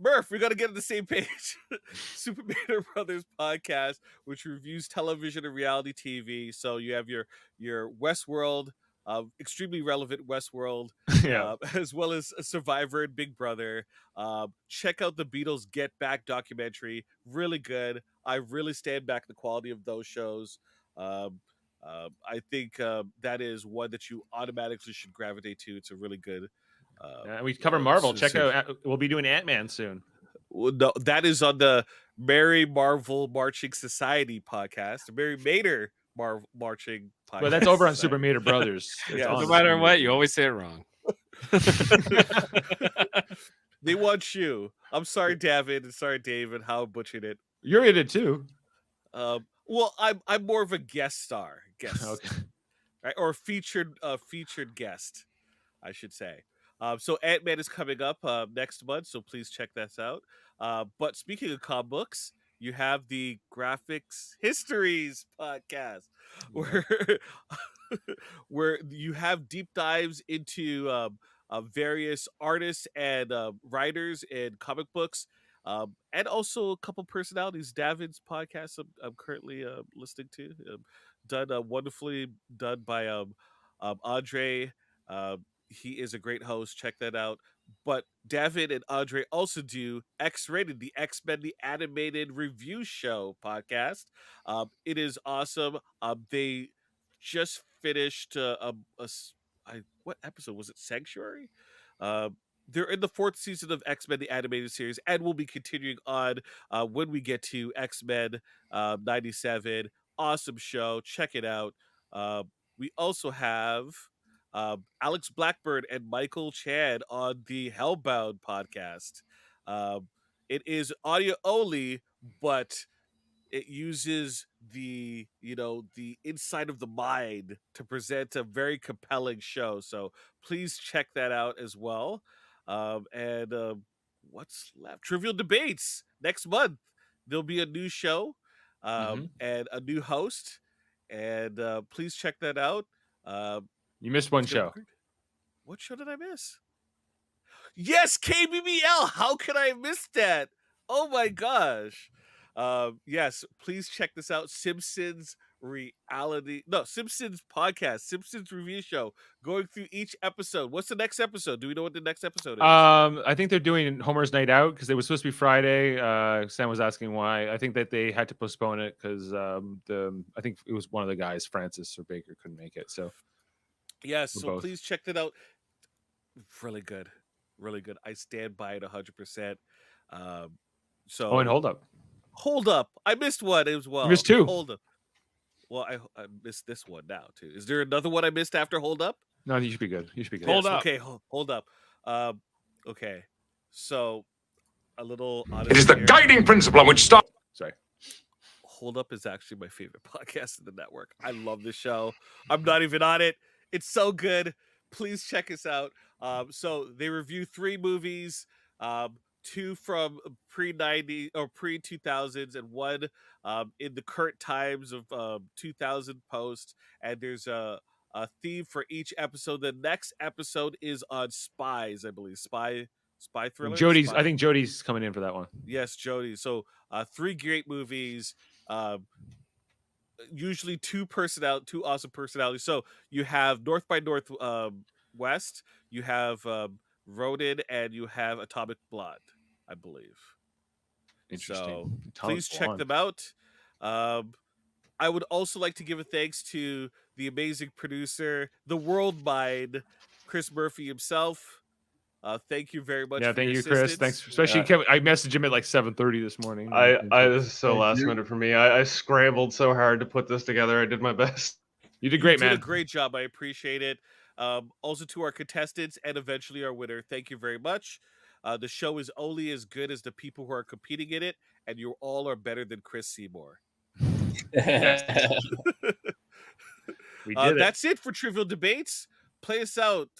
Murph, we got to get on the same page. Super Mater Brothers podcast, which reviews television and reality TV. So you have your Westworld extremely relevant Westworld, Yeah. as well as Survivor and Big Brother. Check out the Beatles Get Back documentary. Really good. I really stand back the quality of those shows. I think that is one that you automatically should gravitate to. It's a really good. And we cover Marvel. Check out. We'll be doing Ant-Man soon. Well, no, that is on the Mary Marvel Marching Society podcast, the Mary Mater Marching podcast. Well, that's over on Super Mater Brothers. It's Yeah, on No the matter Super what, Mater. you always say it wrong. They want you. I'm sorry, David, and sorry, David, how I butchered it. You're in it too. Well, I'm more of a guest star, Okay. right, or featured guest, I should say. So Ant-Man is coming up next month, so please check that out. But speaking of comic books, you have the Graphics Histories podcast, where where you have deep dives into various artists and writers in comic books, and also a couple personalities. Davin's podcast I'm currently listening to, done wonderfully done by Andre. He is a great host. Check that out. But David and Andre also do X-Rated, the X-Men, the animated review show podcast. It is awesome. They just finished what episode was it? Sanctuary. They're in the 4th season of X-Men, the animated series, and we'll be continuing on when we get to X-Men 97. Awesome show. Check it out. We also have Alex Blackburn and Michael Chan on the Hellbound podcast. It is audio only, but it uses the inside of the mind to present a very compelling show. So please check that out as well. And what's left? Trivial Debates next month. There'll be a new show and a new host, and please check that out. You missed one show. What show did I miss? Yes, KBBL. How could I have missed that? Oh my gosh. Yes, please check this out. Simpsons podcast, Simpsons review show, going through each episode. What's the next episode? Do we know what the next episode is? I think they're doing Homer's Night Out because it was supposed to be Friday. Sam was asking why. I think that they had to postpone it because I think it was one of the guys, Francis or Baker, couldn't make it. So yes, we're so both. please check that out. Really good. Really good. I stand by it 100%. So And Hold Up. I missed one as well. You missed two. Hold Up. Well, I missed this one now too. Is there another one I missed after Hold Up? No, you should be good. You should be good. Hold Up. Okay, hold up. Okay. So a little. It is the guiding principle on which stop. Sorry. Hold Up is actually my favorite podcast in the network. I love this show. I'm not even on it. It's so good. Please check us out. So they review 3 movies, 2 from pre-90 or pre-2000s and 1 in the current times of 2000 post. And there's a theme for each episode. The next episode is on spies, I believe. Spy thriller. I think Jody's coming in for that one. Yes, Jody. So 3 great movies. Usually 2 awesome personalities. So you have North by Northwest, you have Ronin, and you have Atomic Blonde, I believe. Interesting. So please check them out. I would also like to give a thanks to the amazing producer, the world mind, Chris Murphy himself. Thank you very much. Yeah, for thank your you, Chris. assistance. Thanks, especially Kevin. I messaged him at like 7:30 this morning. This is so last minute for me. I scrambled so hard to put this together. I did my best. You did great, man. You did a great job. I appreciate it. Also to our contestants and eventually our winner, thank you very much. The show is only as good as the people who are competing in it, and you all are better than Chris Seymour. We did it. That's it for Trivial Debates. Play us out.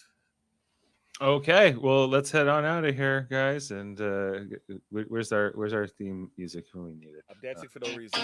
Okay, well, let's head on out of here, guys. And where's our theme music when we need it? I'm dancing for no reason.